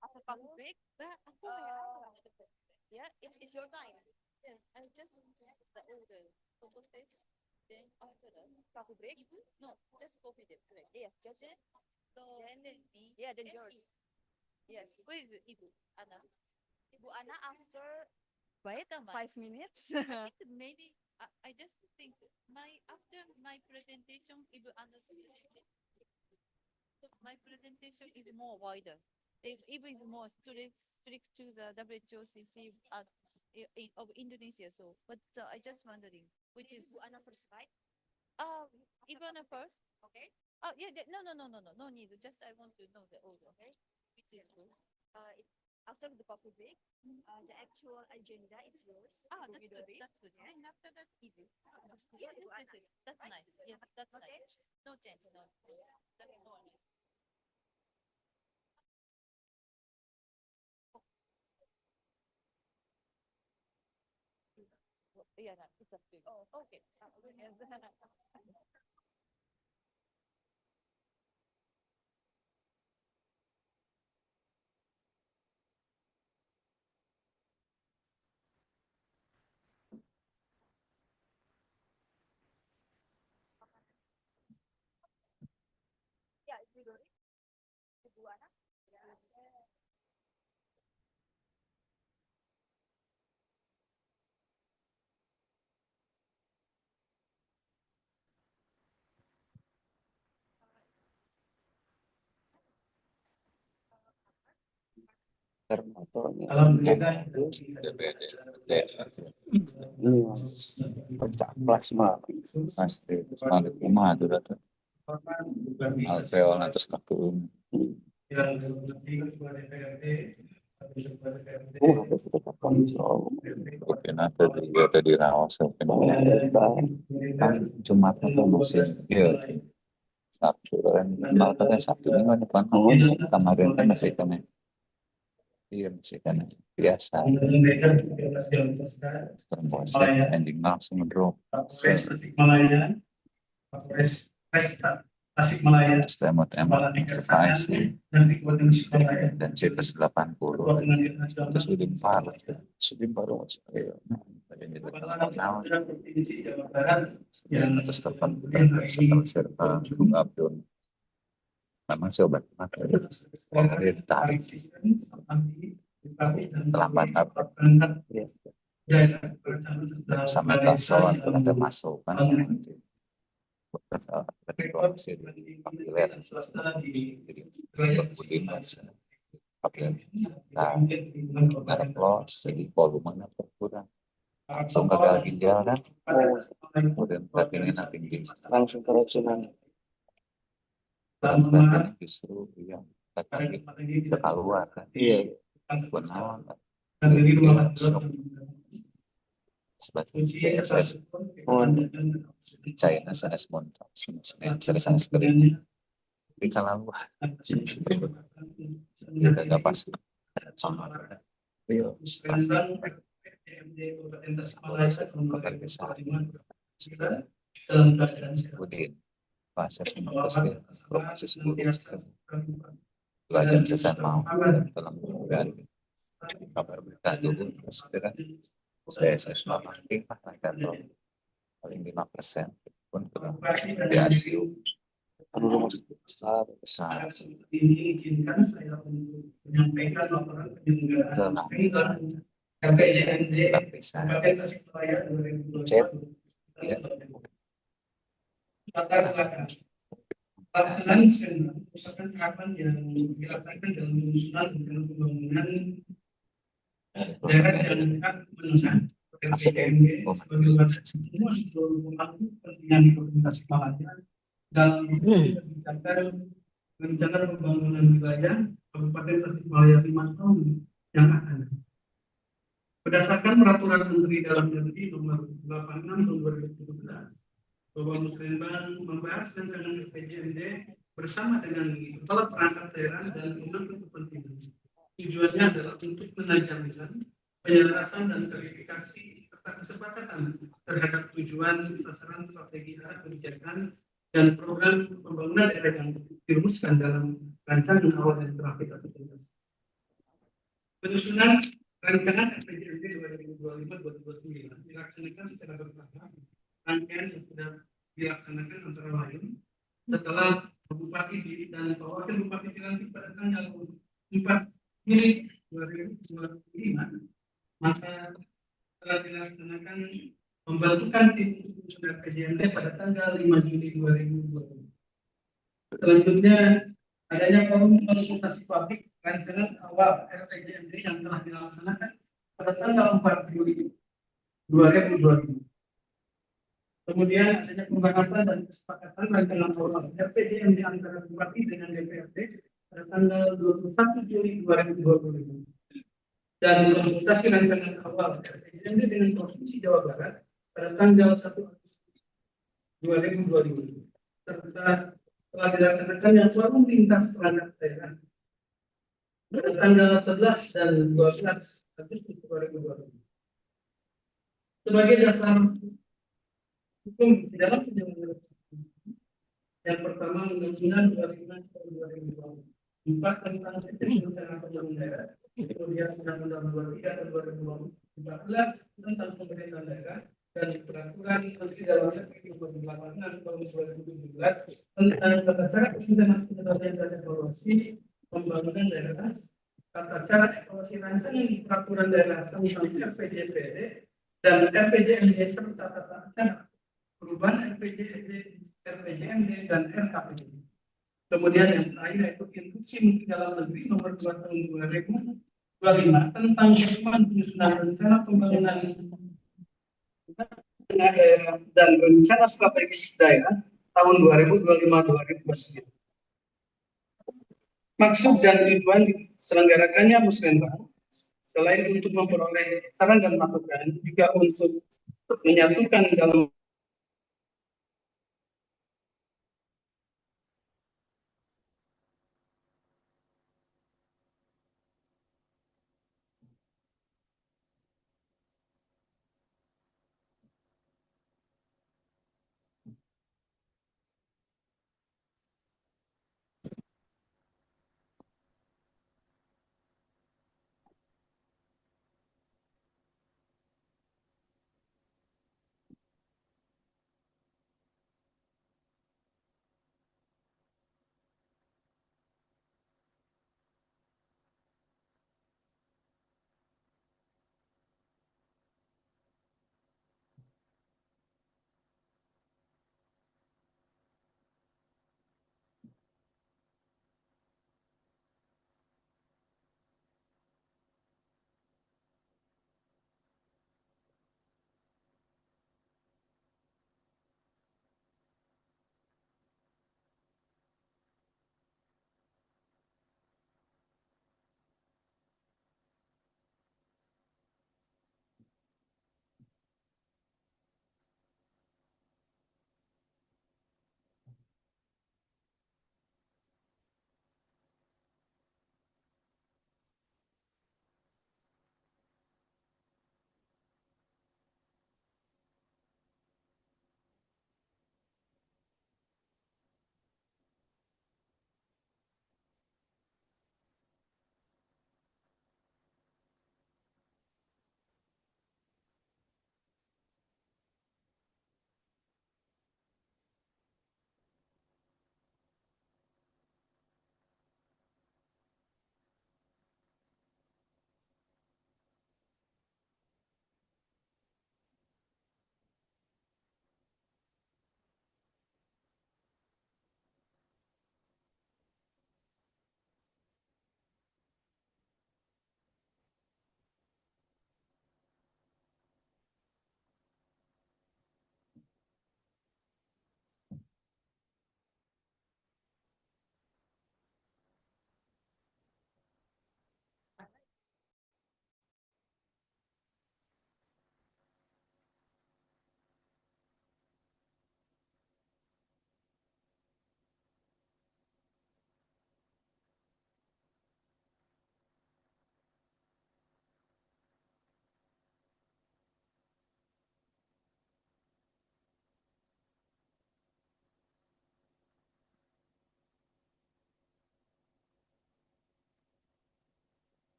After coffee break, yeah, it's your time. Yeah, I just want to the order. Poltekkes, then after that, Coffee break? no, just coffee the break. Yeah, just Then, so then me, yeah, then and yours. Yes. Where is Ibu? Anna. Ibu Ana after wait 5 minutes. I think maybe I just think after my presentation, Ibu Anna. So my presentation is more wider. Ibu is more strict to the WHOCC of Indonesia. So, but I just wondering which is Ibu Ana first, right? Ibu Anna first. Okay. Oh yeah, no need. Just I want to know the order. Okay. Which is good. After the coffee break, the actual agenda is yours. That's Ibu good. Midori. That's good. Yes. Then after that, Ibu. Yeah, Yes, Ibu Ana. that's Right? nice. Yes, that's No nice. change? No change. No. That's normal. Yeah, no, it's up to you. Oh, okay. Yes. Yeah, Ibu Midori. Ibu Ana. Plasma pasti balik rumah itu tuh alveol atas kaki mungkin ada di rawas kan Jumatnya tuh masih ya Sabtu kan kalau katanya Sabtu ini kan depan kemarin kan masih kan iya masih kan biasa terbosan ending langsung drop Tasikmalaya, tembak sih dan situs 80 terus udah baru terus telepon setelah Abdul memang sobat mata dari ditarik terlambat sampai kasawan pun ada masuk kan jadi pakai ngarep los jadi volumenya berkurang langsung gagal ginjal kan, kemudian berat badannya tinggi, langsung korupsional. Berat badannya justru yang tadi keluar kan, iya benar, jadi shock sebagai TSS China assessment sana sekali di kalau kita nggak pas sama iya kembali ke saat kemudian proses proses buruk 2 jam selesai mau dalam kemudian kabar berita dulu segera saya aktif akan paling 5% pun di ICU besar besar menyampaikan laporan penyelenggaraan KPJND Kabupaten Tasikmalaya 2020. Latar belakang pelaksanaan musrenbang merupakan tahapan yang dilaksanakan dalam penyusunan rencana pembangunan daerah yang dekat menengah KPJND sebagai wadah semua seluruh pemangku kepentingan di Kabupaten Tasikmalaya dalam kebijakan rencana pembangunan wilayah Kabupaten Tasikmalaya 5 tahun yang akan datang. Berdasarkan peraturan Menteri Dalam Negeri nomor 86 tahun 2017 bahwa Musrenbang membahas rancangan RPJMD bersama dengan kepala perangkat daerah dan pemangku kepentingan. Tujuannya adalah untuk menajamkan penyelarasan dan verifikasi serta kesepakatan terhadap tujuan, sasaran, strategi, arah kebijakan dan program pembangunan daerah yang dirumuskan dalam rancangan awal yang telah kita sebutkan. Penyusunan rancangan RPJMD 2025-2029 dilaksanakan secara bertahap. Rangkaian yang sudah dilaksanakan antara lain setelah Bupati dan Wakil Bupati dilantik pada tanggal 4 Juli 2025, maka telah dilaksanakan pembentukan tim untuk RPJMD pada tanggal 5 Juli 2020. Selanjutnya adanya forum konsultasi publik rancangan awal RPJMD yang telah dilaksanakan pada tanggal 4 Juli 2020. Kemudian adanya pembahasan dan kesepakatan rancangan awal RPJMD antara Bupati dengan DPRD pada tanggal 21 Juli 2025. Dan konsultasi rancangan awal RPJMD dengan Provinsi Jawa Barat pada tanggal 1 Agustus 2020. Serta telah dilaksanakan yang forum lintas perangkat daerah pada tanggal 11 dan 12 Agustus 2020. Sebagai dasar hukum di dalam penyelenggaraan yang pertama Undang-Undang 25 tahun 2004 tentang rencana pembangunan daerah, kemudian Undang-Undang 23 tahun 2014 tentang pemerintahan daerah, dan peraturan Menteri Dalam Negeri nomor 86 tahun 2017 tentang tata cara perencanaan pengendalian dan evaluasi pembangunan daerah, tata cara evaluasi rancangan peraturan daerah tentang RPJMD dan RPJMD serta tata cara perubahan RPJMD dan RKPD. Kemudian yang terakhir yaitu Instruksi Menteri Dalam Negeri nomor 2 tahun 2025 tentang penyusunan rencana pembangunan daerah dan rencana strategis daerah tahun 2025-2029. Maksud dan tujuan diselenggarakannya musrenbang selain untuk memperoleh saran dan masukan, juga untuk menyatukan dalam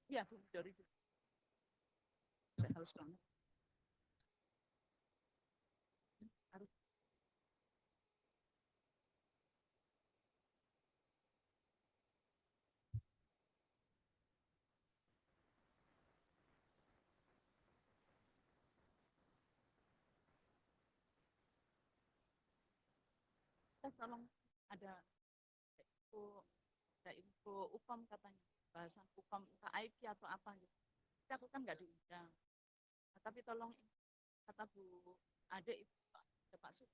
Ya, Bu, dari haus banget. Harus tolong ada info, ada info UPAM katanya, bahasan UPAM entah IP atau apa gitu. Tapi aku kan nggak diundang. Nah, tapi tolong kata Bu Ade itu Pak Su.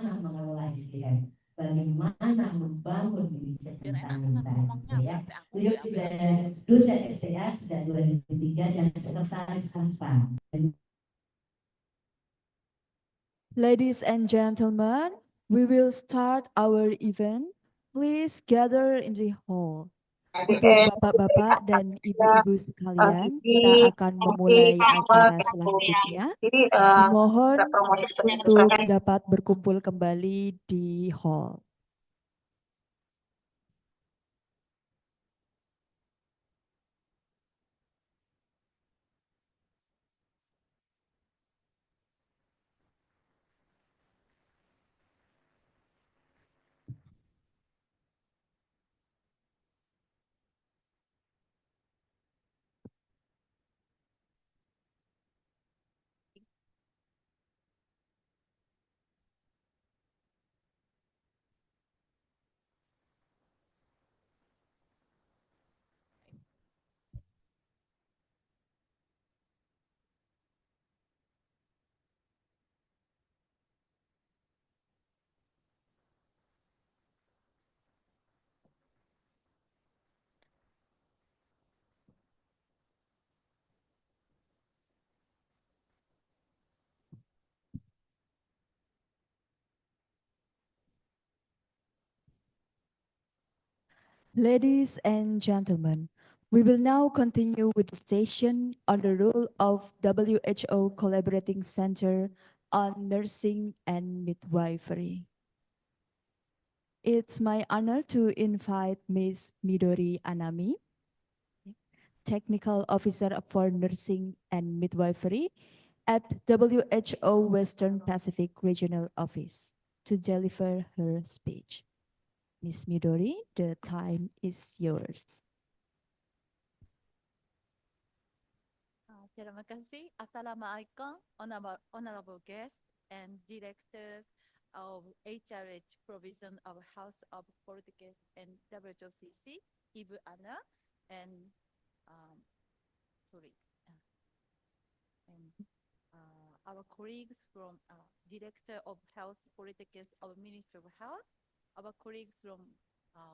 mengelola SDM, bagaimana membangun Biar kebijakan enak dengar talenta ngomongnya, gitu ya. sampai aku Beliau WA juga WA. dosen STA sejak 2003 dan sekretaris ASPA. Ladies and gentlemen, we will start our event. Please gather in the hall. Untuk bapak-bapak dan ibu-ibu sekalian, kita akan memulai acara selanjutnya. Dimohon untuk dapat berkumpul kembali di hall. Ladies and gentlemen, we will now continue with the session on the role of WHO Collaborating Center on Nursing and Midwifery. It's my honor to invite Ms. Midori Anami, Technical Officer for Nursing and Midwifery at WHO Western Pacific Regional Office, to deliver her speech. Ms. Midori, the time is yours. Terima kasih. Assalamualaikum, honorable guests and directors of HRH Provision of House of Poltekkes and WHOCC, Ibu Anna, and um, sorry, and our colleagues from Director of Health Poltekkes of Ministry of Health, our colleagues from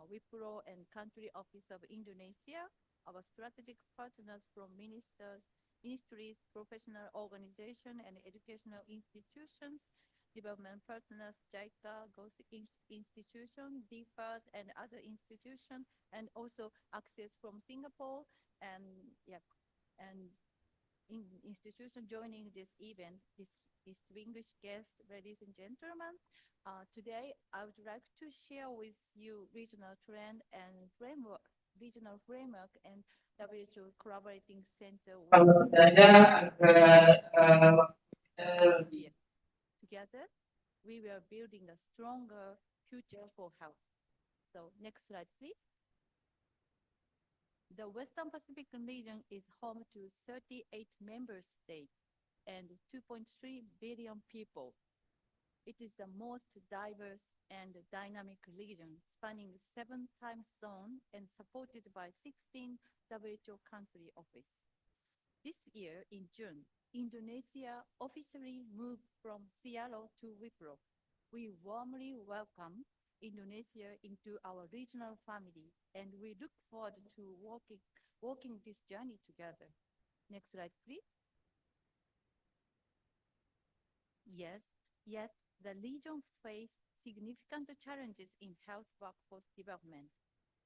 WIPRO and Country Office of Indonesia, our strategic partners from ministries, professional organization and educational institutions, development partners, JICA, GOSI institution, DFAT, and other institutions, and also access from Singapore, and institution joining this event, distinguished guests, ladies and gentlemen. Today, I would like to share with you regional trend and regional framework and WHO Collaborating Center. Together, we were building a stronger future for health. So next slide, please. The Western Pacific region is home to 38 member states and 2.3 billion people. It is the most diverse and dynamic region, spanning 7 time zones and supported by 16 WHO country offices. This year, in June, Indonesia officially moved from Seattle to WIPRO. We warmly welcome Indonesia into our regional family, and we look forward to walking this journey together. Next slide, please. Yes, yet the region faced significant challenges in health workforce development,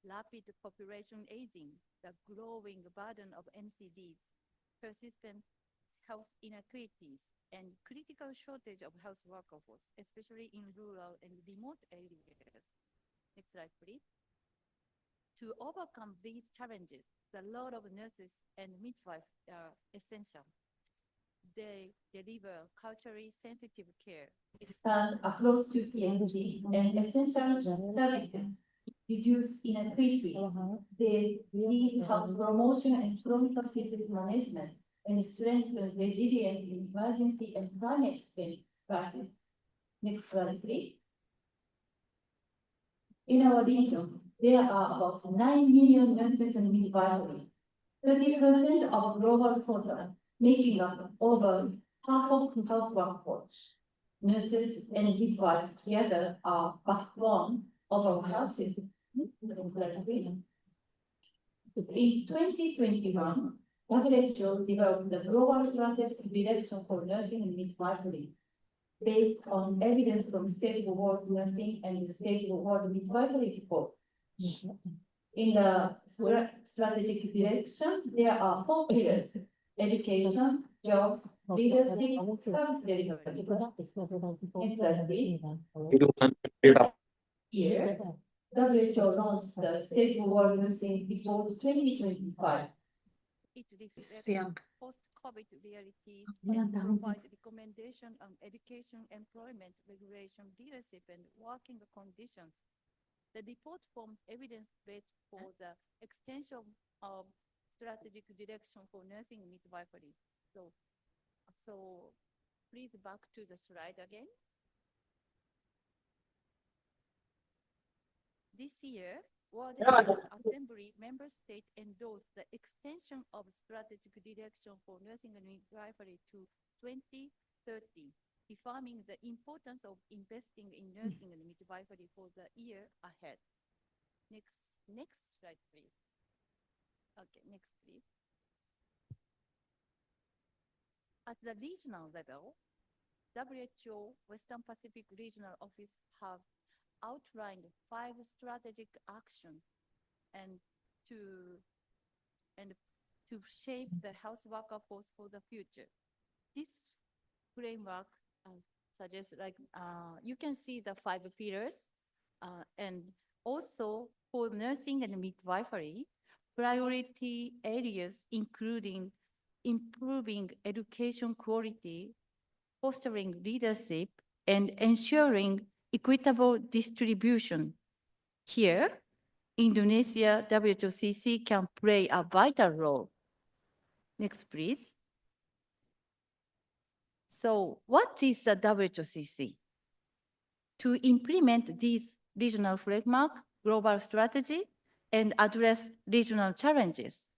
rapid population aging, the growing burden of NCDs, persistent health inequities, and critical shortage of health workforce, especially in rural and remote areas. Next slide, please. To overcome these challenges, the role of nurses and midwives are essential. They deliver culturally sensitive care, expand across to PNC and essential services, reduce inequity. They lead health promotion and chronic disease management, and strengthen resilience in emergency and climate change crisis. Next slide, please. In our region, there are about 9 million nurses and midwifery, 30% of global total, making up over half of the health workforce. Nurses and midwives together are backbone of our health system. In 2021, WHO developed the global strategic direction for nursing and midwifery, based on evidence from State of World Nursing and the State of World Midwifery report. In the strategic direction, there are 4 pillars: education, jobs, leadership, service delivery. Next slide, please. Here, WHO launched the State of World Nursing Report 2025. It reflects post-COVID realities and provides recommendation on education, employment, regulation, leadership, and working conditions. The report forms evidence base for the extension of strategic direction for nursing and midwifery. So please back to the slide again. This year, World Health Assembly member states endorsed the extension of strategic direction for nursing and midwifery to 2030, affirming the importance of investing in nursing and midwifery for the year ahead. Next slide, please. Okay, next, please. At the regional level, WHO Western Pacific Regional Office have outlined 5 strategic actions and to and to shape the health workforce for the future. This framework suggests you can see the 5 pillars and also for nursing and midwifery, priority areas including improving education quality, fostering leadership, and ensuring equitable distribution. Here, Indonesia WHOCC can play a vital role. Next, please. So what is the WHOCC? To implement this regional framework, global strategy, and address regional challenges,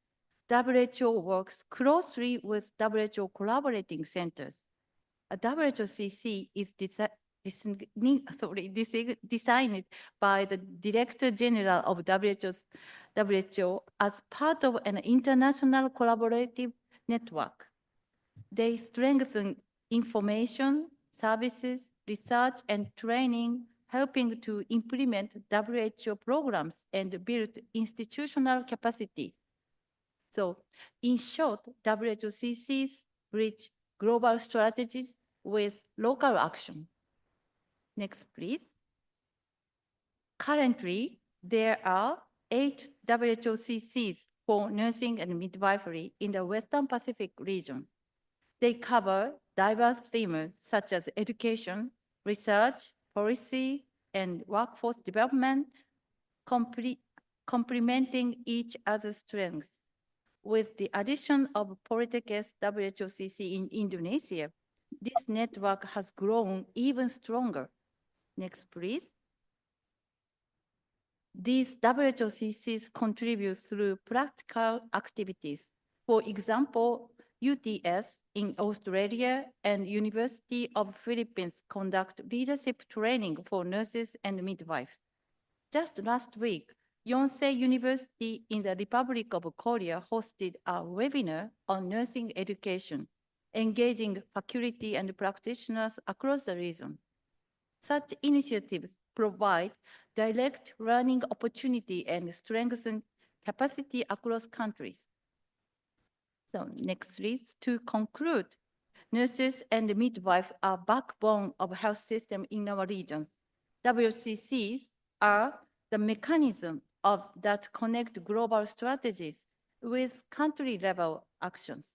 WHO works closely with WHO collaborating centers. A WHOCC is designed by the Director General of WHO as part of an international collaborative network. They strengthen information, services, research, and training, helping to implement WHO programs and build institutional capacity. So, in short, WHOCCs bridge global strategies with local action. Next, please. Currently, there are 8 WHOCCs for nursing and midwifery in the Western Pacific region. They cover diverse themes such as education, research, policy, and workforce development, complementing each other's strengths. With the addition of Poltekkes WHOCC in Indonesia, this network has grown even stronger. Next, please. These WHOCCs contribute through practical activities. For example, UTS in Australia and University of Philippines conduct leadership training for nurses and midwives. Just last week, Yonsei University in the Republic of Korea hosted a webinar on nursing education, engaging faculty and practitioners across the region. Such initiatives provide direct learning opportunity and strengthen capacity across countries. So next, please, to conclude, nurses and midwives are backbone of health system in our regions. WCCs are the mechanism that connect global strategies with country-level actions.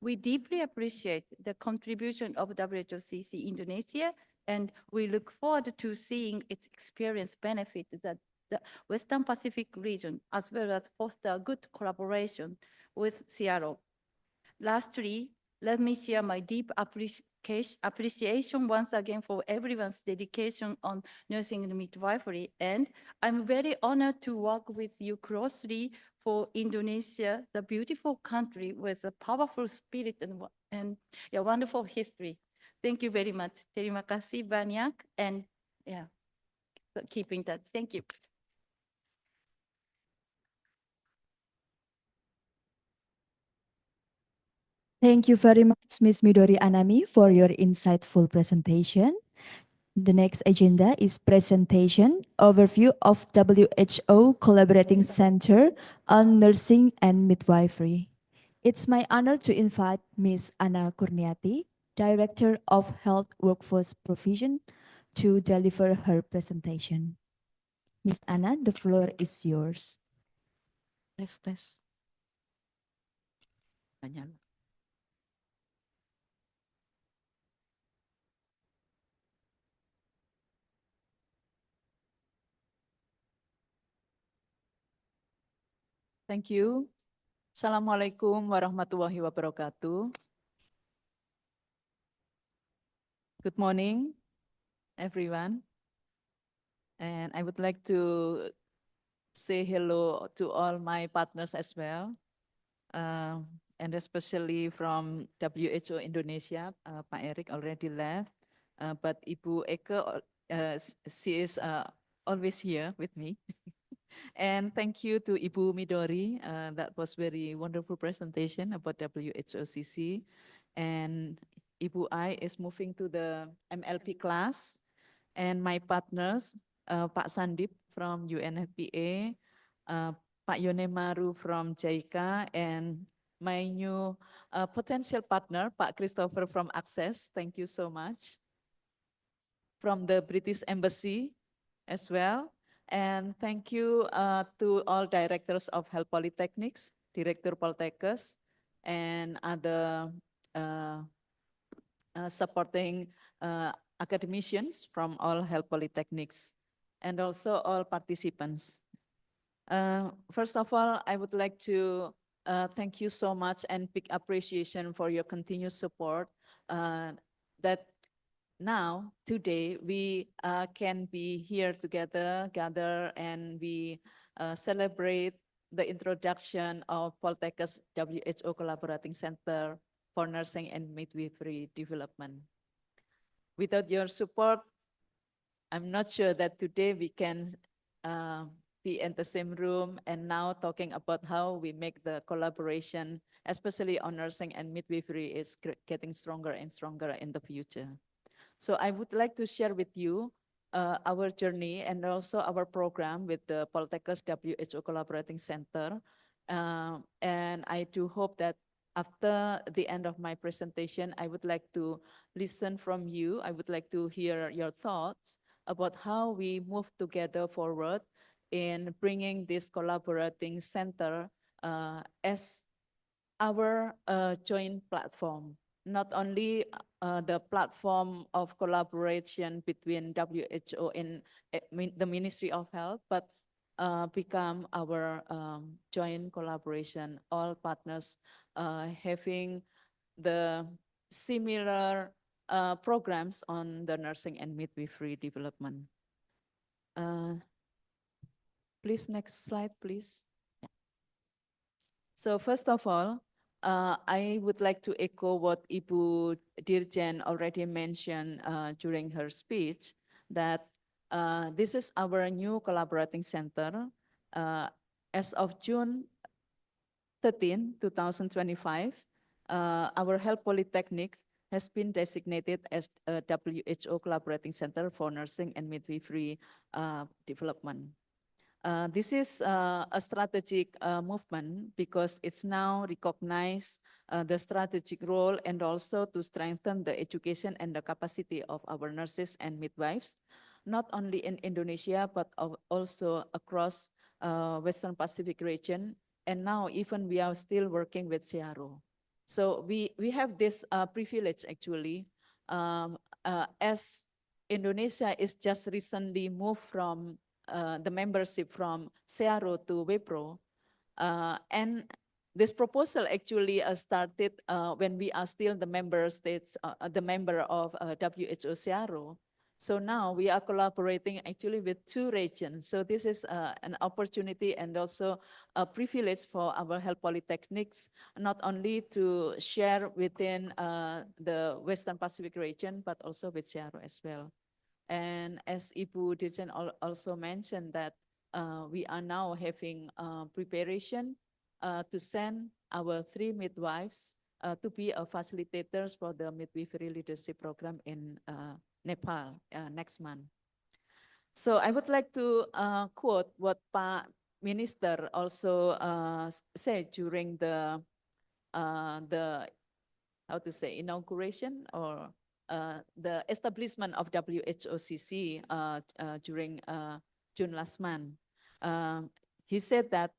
We deeply appreciate the contribution of WHOCC Indonesia, and we look forward to seeing its experience benefit the Western Pacific region, as well as foster good collaboration with Seattle. Lastly, let me share my deep appreciation once again for everyone's dedication on nursing and midwifery. And I'm very honored to work with you closely for Indonesia, the beautiful country with a powerful spirit and a wonderful history. Thank you very much. Terima kasih banyak. And yeah, keep in touch. Thank you. Thank you very much, Ms. Midori Anami, for your insightful presentation. The next agenda is presentation overview of WHO Collaborating Center on Nursing and Midwifery. It's my honor to invite Ms. Anna Kurniati, Director of Health Workforce Provision, to deliver her presentation. Ms. Anna, the floor is yours. Tes. Nyala. Thank you. Assalamualaikum warahmatullahi wabarakatuh. Good morning, everyone. And I would like to say hello to all my partners as well. And especially from WHO Indonesia, Pak Eric already left, but Ibu Eke, she is always here with me. And thank you to Ibu Midori. That was very wonderful presentation about WHOCC. And Ibu I is moving to the MLP class. And my partners, Pak Sandip from UNFPA, Pak Yonemaru from JICA, and my new potential partner, Pak Christopher from Access. Thank you so much. From the British Embassy as well. And thank you to all directors of Health Polytechnics, Director Poltekkes, and other supporting academicians from all health polytechnics, and also all participants. First of all, I would like to thank you so much and big appreciation for your continued support that now, today, we can be here together, gather, and we celebrate the introduction of Poltekkes WHO Collaborating Center for Nursing and Midwifery Development. Without your support, I'm not sure that today we can be in the same room and now talking about how we make the collaboration, especially on nursing and midwifery, is getting stronger and stronger in the future. So I would like to share with you our journey and also our program with the Poltekkes WHO Collaborating Center. And I do hope that after the end of my presentation, I would like to listen from you. I would like to hear your thoughts about how we move together forward in bringing this collaborating center as our joint platform, not only the platform of collaboration between WHO and the Ministry of Health, but become our joint collaboration, all partners having the similar programs on the nursing and midwifery development. Please, next slide, please. So first of all, I would like to echo what Ibu Dirjen already mentioned during her speech, that this is our new collaborating center. As of June 13, 2025, our Health Polytechnics has been designated as a WHO Collaborating Center for Nursing and Midwifery Development. This is a strategic movement because it's now recognized the strategic role and also to strengthen the education and the capacity of our nurses and midwives, not only in Indonesia, but also across Western Pacific region. And now even we are still working with CRO. So we have this privilege actually, as Indonesia is just recently moved from the membership from CRO to WIPRO. And this proposal actually started when we are still the member states, the member of WHO CRO. So now we are collaborating actually with 2 regions. So this is an opportunity and also a privilege for our health polytechnics, not only to share within the Western Pacific region, but also with CRO as well. And as Ibu Dirjen also mentioned that we are now having preparation to send our 3 midwives to be facilitators for the midwifery leadership program in Nepal next month. So I would like to quote what Pak Minister also said during the how to say inauguration or the establishment of WHOCC during June last month. He said that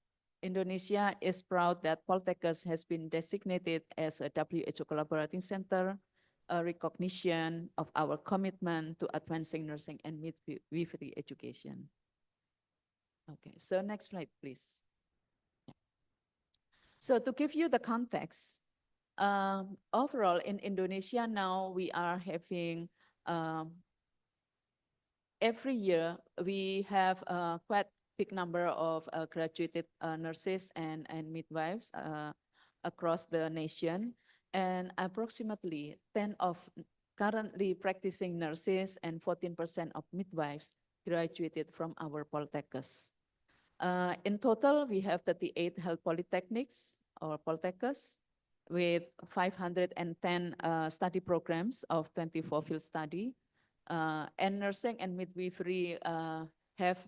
Indonesia is proud that Poltekkes has been designated as a WHO collaborating center, a recognition of our commitment to advancing nursing and midwifery education. Okay, so next slide, please. So to give you the context, overall in Indonesia now we are having every year we have quite big number of graduated nurses and midwives across the nation, and approximately 10 of currently practicing nurses and 14% of midwives graduated from our Poltekkes. In total, we have 38 health polytechnics or Poltekkes with 510 study programs of 24 field study. And nursing and midwifery have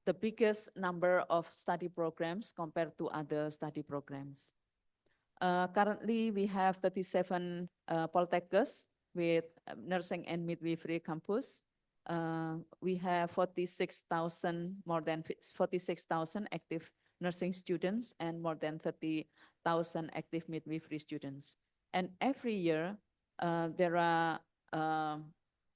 the biggest number of study programs compared to other study programs. Currently, we have 37 Poltekkes with nursing and midwifery campus. We have 46,000, more than 46,000 active nursing students and more than 30,000 active midwifery students. And every year, there are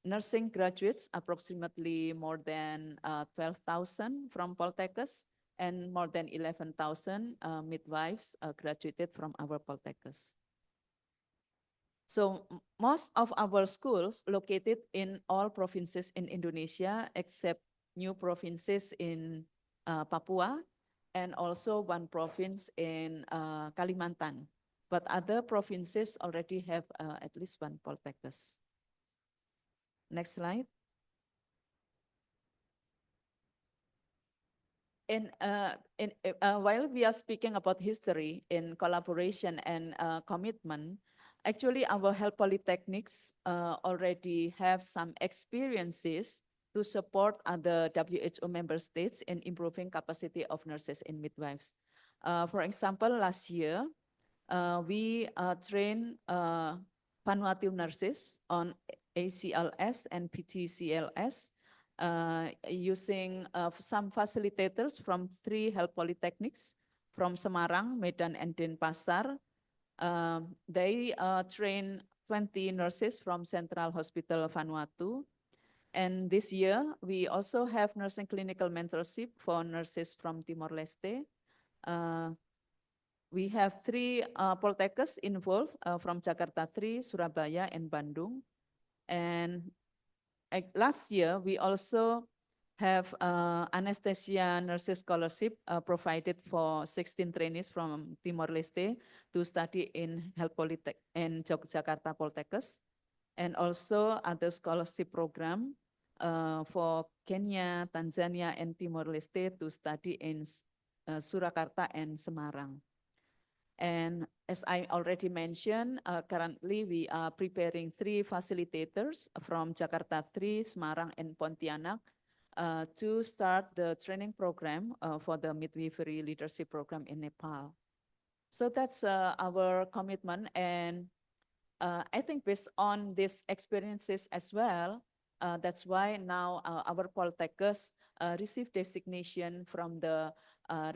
nursing graduates, approximately more than 12,000 from Poltekkes, and more than 11,000 midwives graduated from our Poltekkes. So most of our schools located in all provinces in Indonesia, except new provinces in Papua, and also one province in Kalimantan. But other provinces already have at least one Poltekkes. Next slide. While we are speaking about history in collaboration and commitment, actually our health polytechnics already have some experiences to support other WHO member states in improving capacity of nurses and midwives. For example, last year, we trained Vanuatu nurses on ACLS and PTCLS using some facilitators from 3 health polytechnics from Semarang, Medan, and Denpasar. They train 20 nurses from Central Hospital Vanuatu. And this year, we also have nursing clinical mentorship for nurses from Timor-Leste. We have 3 Poltekkes involved from Jakarta 3, Surabaya, and Bandung. And last year, we also have anesthesia nurses scholarship provided for 16 trainees from Timor-Leste to study in Health Polytech and Jakarta Poltekkes, and also other scholarship program for Kenya, Tanzania, and Timor-Leste to study in Surakarta and Semarang. And as I already mentioned, currently we are preparing 3 facilitators from Jakarta 3, Semarang, and Pontianak to start the training program for the midwifery leadership program in Nepal. So that's our commitment, and I think based on these experiences as well, that's why now our Poltekkes received designation from the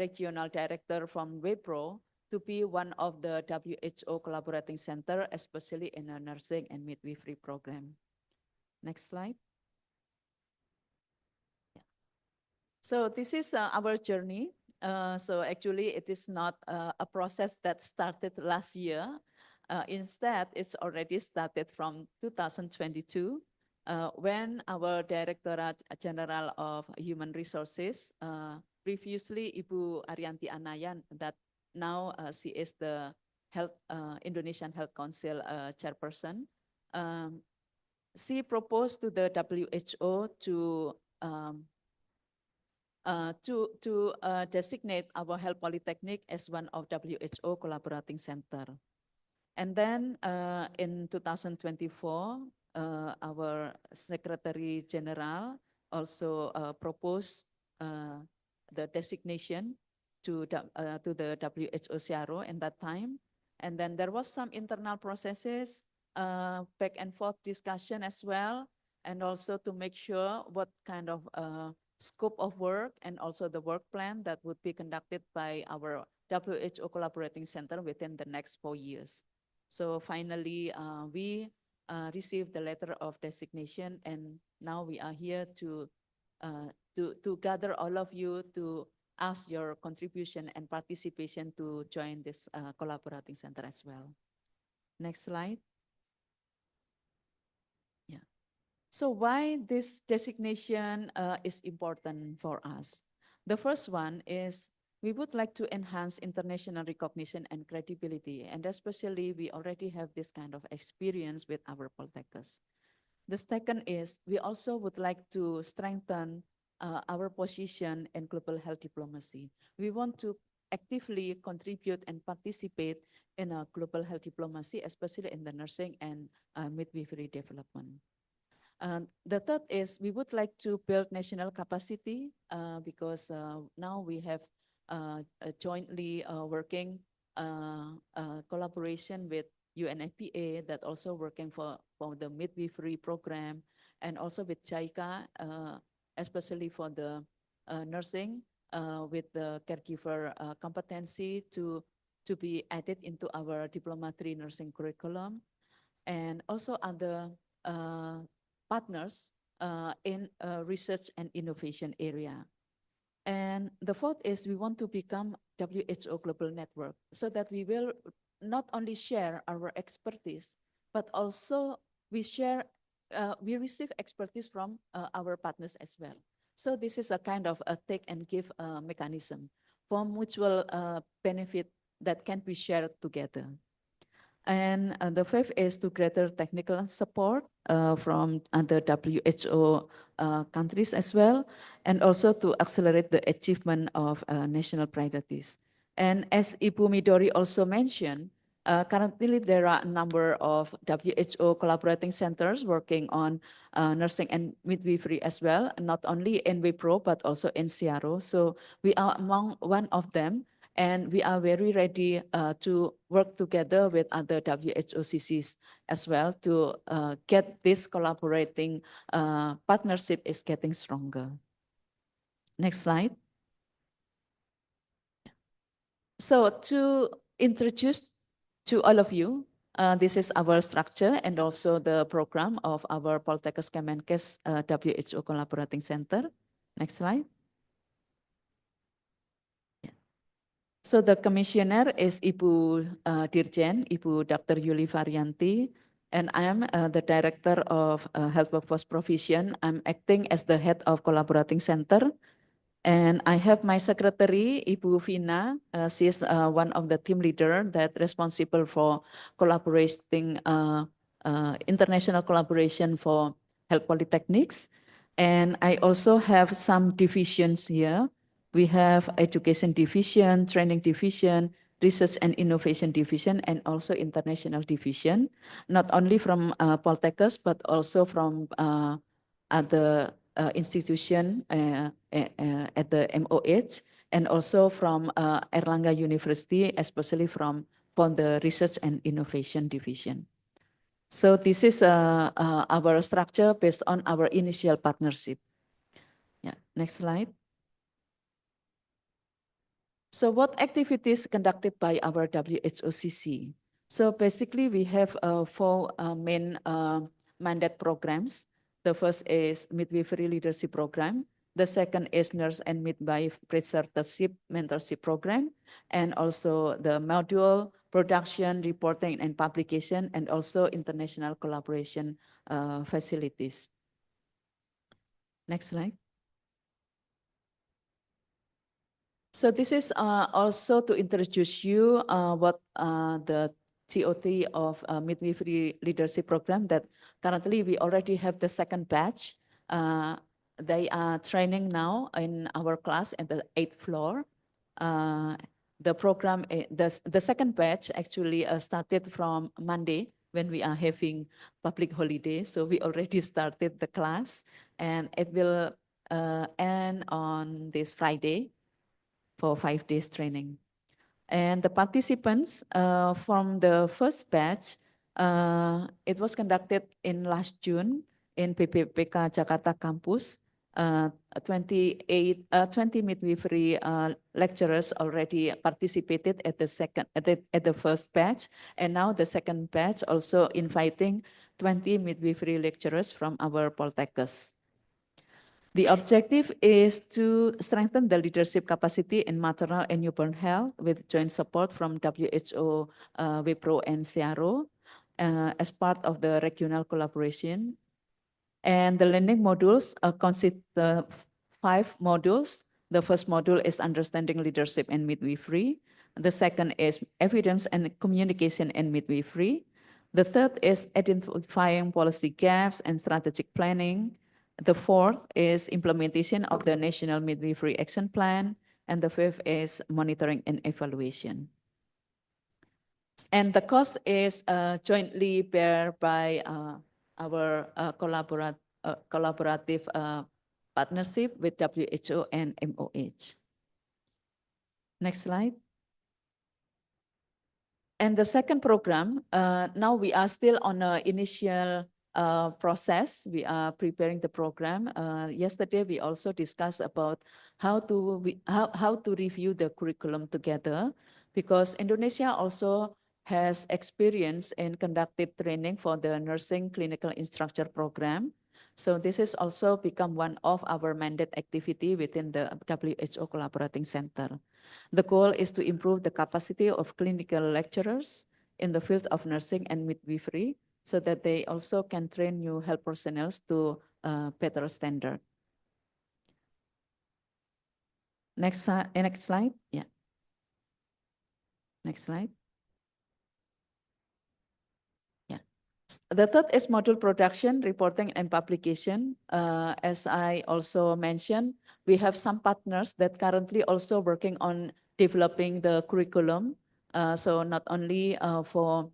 regional director from WIPRO to be one of the WHO collaborating center, especially in a nursing and midwifery program. Next slide. Yeah. So this is our journey. So actually it is not a process that started last year. Instead, it's already started from 2022 when our Directorate General of Human Resources, previously Ibu Arianti Anayan, that now she is the Indonesian Health Council chairperson. She proposed to the WHO to designate our health polytechnic as one of WHO collaborating center. And then in 2024, our Secretary General also proposed the designation to the WHO CRO in that time. And then there was some internal processes, back and forth discussion as well, and also to make sure what kind of scope of work and also the work plan that would be conducted by our WHO Collaborating Center within the next 4 years. So finally, we received the letter of designation, and now we are here to gather all of you to ask your contribution and participation to join this collaborating center as well. Next slide. Yeah. So why this designation is important for us? The first one is we would like to enhance international recognition and credibility, and especially we already have this kind of experience with our Poltekkes. The second is we also would like to strengthen our position in global health diplomacy. We want to actively contribute and participate in a global health diplomacy, especially in the nursing and midwifery development. The third is we would like to build national capacity because now we have jointly working collaboration with UNFPA that also working for the midwifery program, and also with JICA, especially for the nursing with the caregiver competency to be added into our Diploma 3 nursing curriculum, and also other partners in research and innovation area. And the fourth is we want to become WHO Global Network so that we will not only share our expertise, but also we receive expertise from our partners as well. So this is a kind of a take and give mechanism for mutual benefit that can be shared together. And the fifth is to greater technical support from other WHO countries as well, and also to accelerate the achievement of national priorities. And as Ibu Midori also mentioned, currently there are a number of WHO collaborating centers working on nursing and midwifery as well, not only in WIPRO, but also in CRO. So we are among one of them, and we are very ready to work together with other WHOCCs as well to get this collaborating partnership is getting stronger. Next slide. So to introduce to all of you, this is our structure and also the program of our Poltekkes Kemenkes WHO Collaborating Center. Next slide. So the commissioner is Ibu Dirjen, Ibu Dr. Yuli Varianti, and I am the director of Health Workforce Provision. I'm acting as the head of Collaborating Center. And I have my secretary, Ibu Vina. She is one of the team leader that responsible for collaborating international collaboration for health polytechnics. And I also have some divisions here. We have education division, training division, research and innovation division, and also international division, not only from Poltekkes, but also from other institution at the MOH, and also from Erlangga University, especially from the research and innovation division. So this is our structure based on our initial partnership. Yeah, next slide. So what activities conducted by our WHOCC? So basically we have four main mandate programs. The first is midwifery leadership program. The second is nurse and midwife preceptorship mentorship program, and also the module production, reporting, and publication, and also international collaboration facilities. Next slide. So this is also to introduce you what the TOT of midwifery leadership program that currently we already have the second batch. They are training now in our class at the 8th floor. The program, the second batch actually started from Monday when we are having public holiday. So we already started the class, and it will end on this Friday for 5 days training. And the participants from the first batch, it was conducted in last June in PPPK Jakarta campus. 20 midwifery lecturers already participated at the first batch, and now the second batch also inviting 20 midwifery lecturers from our Poltekkes. The objective is to strengthen the leadership capacity in maternal and newborn health with joint support from WHO, WIPRO, and CRO as part of the regional collaboration. And the learning modules consist of 5 modules. The first module is understanding leadership and midwifery. The second is evidence and communication and midwifery. The third is identifying policy gaps and strategic planning. The fourth is implementation of the National Midwifery Action Plan. And the fifth is monitoring and evaluation. And the cost is jointly bear by our collaborative partnership with WHO and MOH. Next slide. And the second program, now we are still on an initial process. We are preparing the program. Yesterday, we also discussed about how to review the curriculum together, because Indonesia also has experience in conducted training for the nursing clinical instructor program. So this has also become one of our mandate activity within the WHO Collaborating Center. The goal is to improve the capacity of clinical lecturers in the field of nursing and midwifery so that they also can train new health personnel to better standard. Next slide. Yeah. Next slide. Yeah. The third is module production, reporting, and publication. As I also mentioned, we have some partners that currently also working on developing the curriculum. So not only for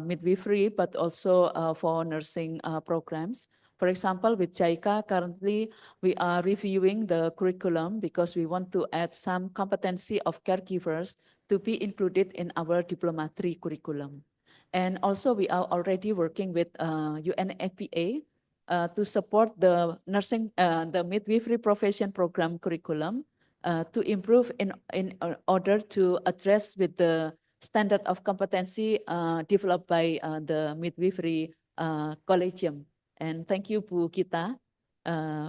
midwifery, but also for nursing programs. For example, with JICA, currently we are reviewing the curriculum because we want to add some competency of caregivers to be included in our Diploma 3 curriculum. And also we are already working with UNFPA to support the nursing, the midwifery profession program curriculum to improve in order to address with the standard of competency developed by the midwifery collegium. And thank you, Bu Gita.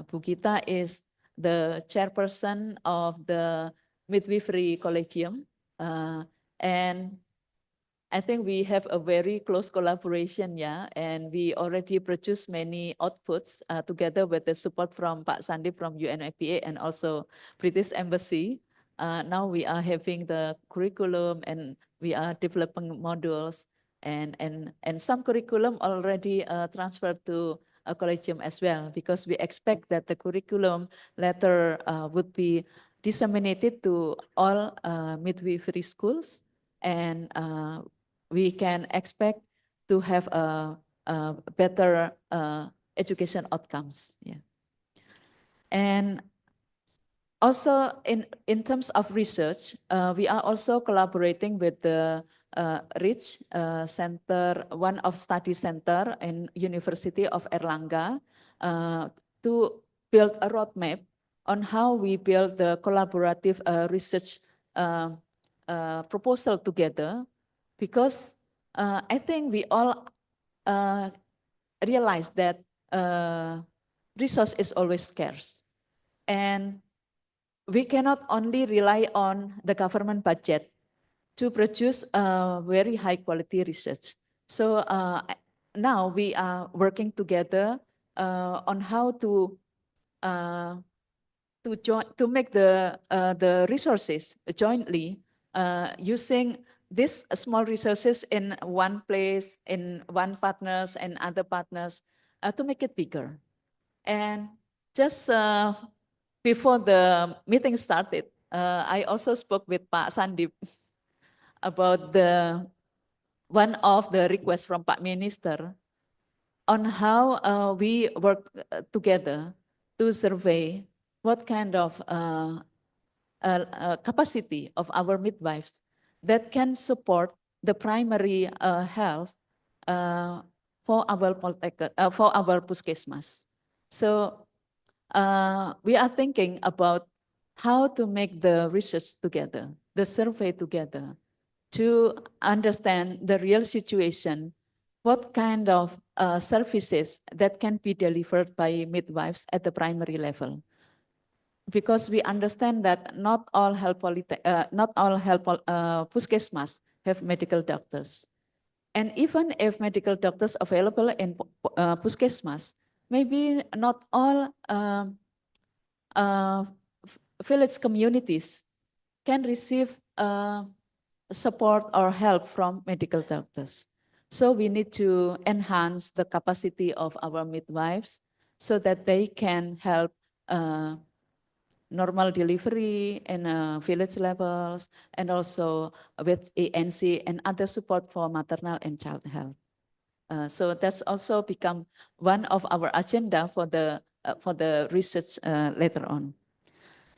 Bu Gita is the chairperson of the midwifery collegium. And I think we have a very close collaboration, yeah, and we already produce many outputs together with the support from Pak Sandi from UNFPA and also British Embassy. Now we are having the curriculum and we are developing modules, and some curriculum already transferred to a collegium as well, because we expect that the curriculum later would be disseminated to all midwifery schools, and we can expect to have a better education outcomes. Yeah. And also in terms of research, we are also collaborating with the RICH Center, one of study center in University of Erlangga, to build a roadmap on how we build the collaborative research proposal together, because I think we all realize that resource is always scarce, and we cannot only rely on the government budget to produce very high quality research. So now we are working together on how to make the resources jointly, using these small resources in one place, in one partners and other partners, to make it bigger. And just before the meeting started, I also spoke with Pak Sandip about one of the requests from Pak Minister on how we work together to survey what kind of capacity of our midwives that can support the primary health for our Poltekkes. So we are thinking about how to make the research together, the survey together, to understand the real situation, what kind of services that can be delivered by midwives at the primary level. Because we understand that not all health puskesmas have medical doctors. And even if medical doctors available in puskesmas, maybe not all village communities can receive support or help from medical doctors. So we need to enhance the capacity of our midwives so that they can help normal delivery in village levels, and also with ANC and other support for maternal and child health. So that's also become one of our agenda for the research later on.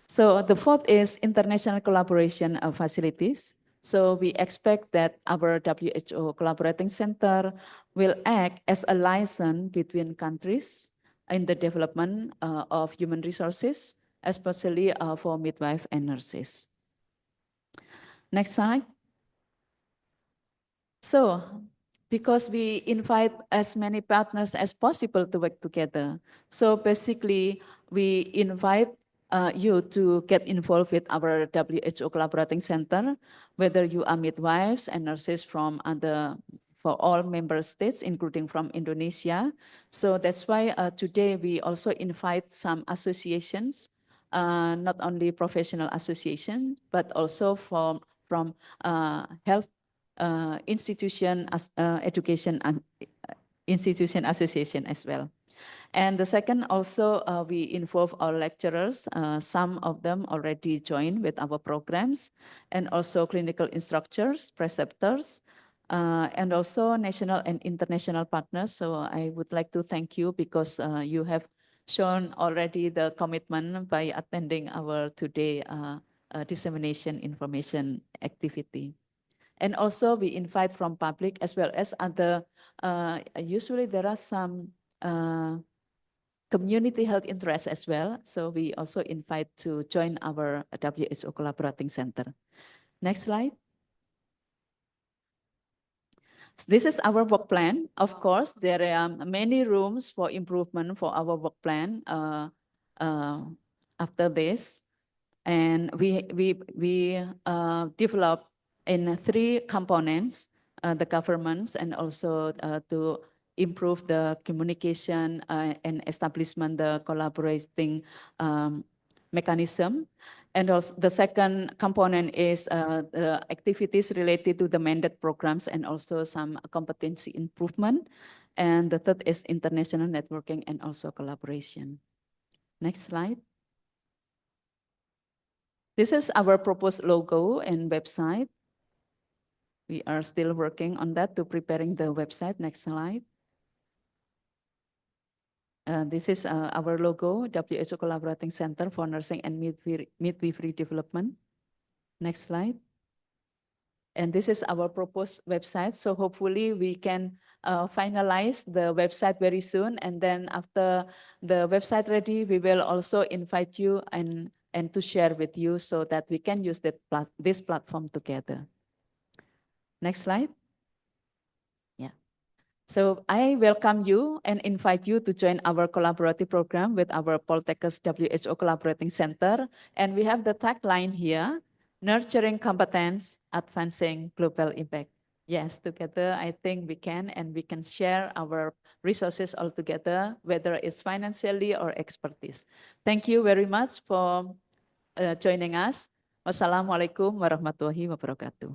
So the fourth is international collaboration facilities. So we expect that our WHO Collaborating Center will act as a liaison between countries in the development of human resources, especially for midwife and nurses. Next slide. So, because we invite as many partners as possible to work together. So basically, we invite you to get involved with our WHO Collaborating Center, whether you are midwives and nurses from for all member states, including from Indonesia. So that's why today we also invite some associations, not only professional association, but also from health institution, education and institution association as well. And the second also, we involve our lecturers. Some of them already joined with our programs, and also clinical instructors, preceptors, and also national and international partners. So I would like to thank you because you have shown already the commitment by attending our today dissemination information activity. And also we invite from public as well as other, usually there are some community health interests as well. So we also invite to join our WHO Collaborating Center. Next slide. This is our work plan. Of course, there are many rooms for improvement for our work plan after this. And we develop in three components, the governments and also to improve the communication and establishment the collaborating mechanism. And also the second component is the activities related to the mandate programs and also some competency improvement. And the third is international networking and also collaboration. Next slide. This is our proposed logo and website. We are still working on that to preparing the website. Next slide. This is our logo, WHO Collaborating Center for Nursing and Midwifery Development. Next slide. And this is our proposed website. So hopefully we can finalize the website very soon. And then after the website ready, we will also invite you and to share with you so that we can use this platform together. Next slide. Yeah. So I welcome you and invite you to join our collaborative program with our Poltekkes WHO Collaborating Center. And we have the tagline here, nurturing competence, advancing global impact. Yes, together I think we can, and we can share our resources all together, whether it's financially or expertise. Thank you very much for joining us. Wassalamualaikum warahmatullahi wabarakatuh.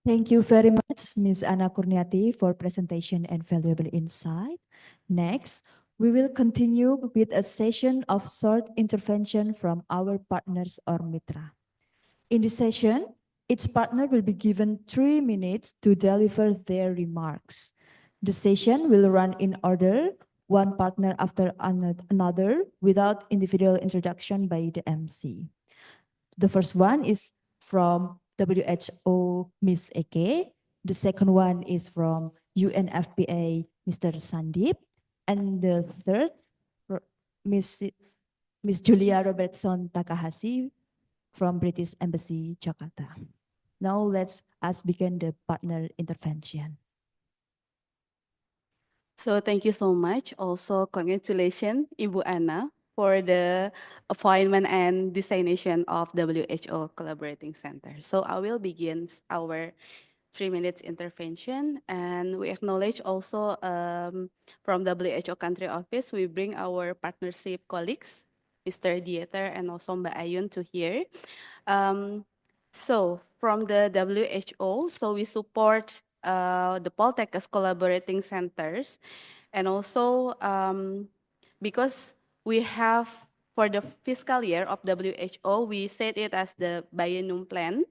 Thank you very much, Ms. Anna Kurniati, for presentation and valuable insight. Next, we will continue with a session of short intervention from our partners or mitra. In this session, each partner will be given 3 minutes to deliver their remarks. The session will run in order, one partner after another, without individual introduction by the MC. The first one is from WHO, Ms. Eke. The second one is from UNFPA, Mr. Sandip. And the third, Ms. Julia Robertson Takahashi from British Embassy, Jakarta. Now let's begin the partner intervention. So thank you so much. Also, congratulations, Ibu Anna, for the appointment and designation of WHO Collaborating Center. So I will begin our 3 minutes intervention, and we acknowledge also from WHO Country Office, we bring our partnership colleagues, Mr. Dieter and also Mbak Ayun to here. So from the WHO, so we support the Poltekkes collaborating centers, and also because we have for the fiscal year of WHO, we set it as the biennium plan.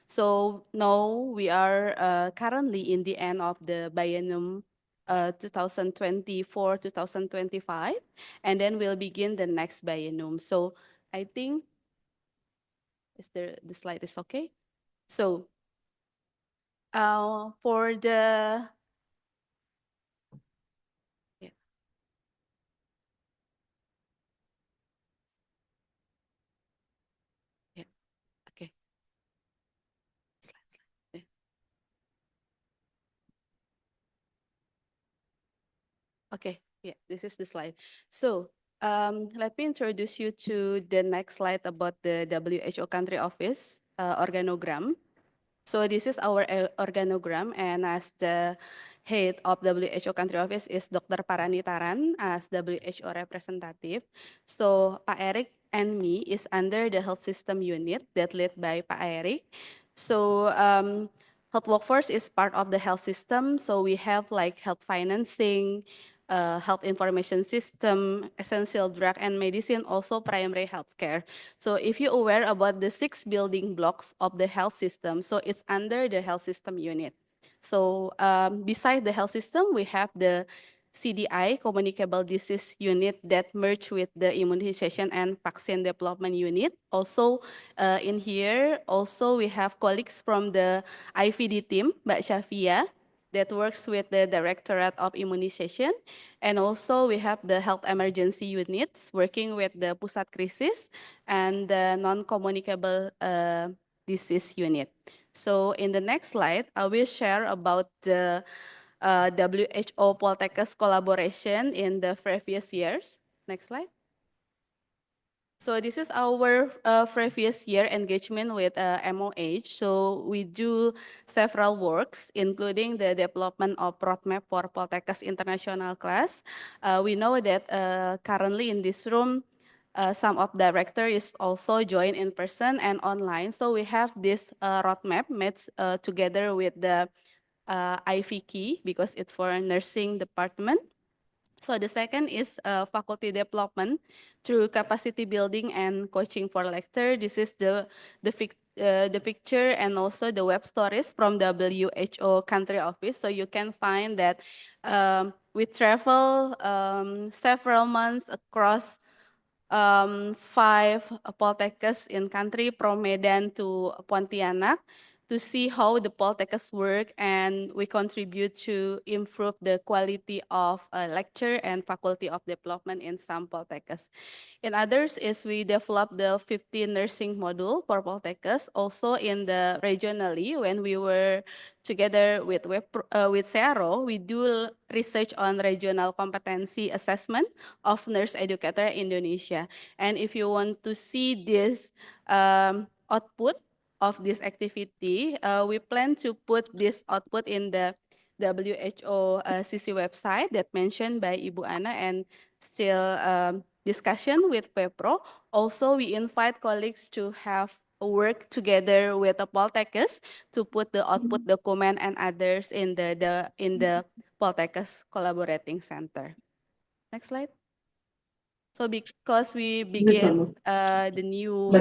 So now we are currently in the end of the biennium 2024-2025, and then we'll begin the next biennium. So I think, is the slide is okay? So for the, yeah. Yeah, okay. Slide. Yeah. Okay, yeah, this is the slide. So let me introduce you to the next slide about the WHO country office organogram. So this is our organogram, and as the head of WHO country office is Dr. Paranitaran as WHO representative. So Pak Eric and me is under the health system unit that led by Pak Eric. So health workforce is part of the health system. So we have like health financing, health information system, essential drug and medicine, also primary healthcare. So if you're aware about the 6 building blocks of the health system, so it's under the health system unit. So beside the health system, we have the CDI, Communicable Disease Unit, that merged with the Immunization and Vaccine Development Unit. Also in here, also we have colleagues from the IVD team, Mbak Shafia, that works with the Directorate of Immunization. And also we have the health emergency units working with the Pusat Krisis and the non-communicable disease unit. So in the next slide, I will share about the WHO Poltekkes collaboration in the previous years. Next slide. So this is our previous year engagement with MOH. So we do several works, including the development of roadmap for Poltekkes International Class. We know that currently in this room, some of director is also joined in person and online. So we have this roadmap made together with the IV key because it's for nursing department. So the second is faculty development through capacity building and coaching for lecture. This is the picture and also the web stories from WHO country office. So you can find that we travel several months across 5 Poltekkes in country from Medan to Pontianak to see how the Poltekkes work, and we contribute to improve the quality of lecture and faculty of development in some Poltekkes. In others is we develop the 15 nursing module for Poltekkes. Also in the regionally, when we were together with CRO, we do research on regional competency assessment of nurse educator Indonesia. And if you want to see this output of this activity, we plan to put this output in the WHO CC website that mentioned by Ibu Ana, and still discussion with PEPRO. Also, we invite colleagues to have work together with the Poltekkes to put the output document and others in the Poltekkes Collaborating Center. Next slide. So because we begin the new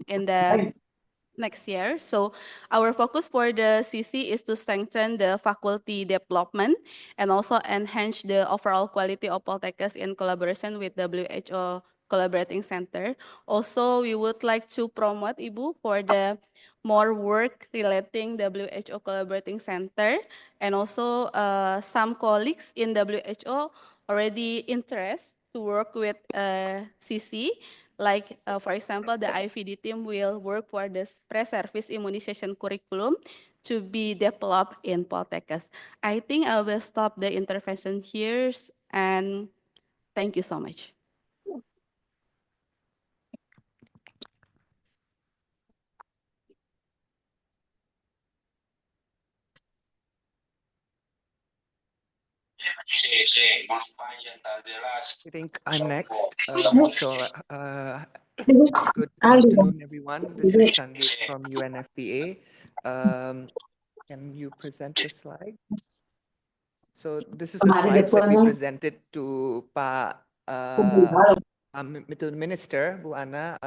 in the next year. So our focus for the CC is to strengthen the faculty development and also enhance the overall quality of Poltekkes in collaboration with WHO Collaborating Center. Also, we would like to promote Ibu for the more work relating WHO Collaborating Center, and also some colleagues in WHO already interest to work with CC. Like, for example, the IVD team will work for the pre-service immunization curriculum to be developed in Poltekkes. I think I will stop the intervention here, and thank you so much. I think I'm next. Good afternoon, everyone. This is Sandeep from UNFPA. Can you present the slide? So this is the slides that we presented to Pa to the Minister, Bu Ana,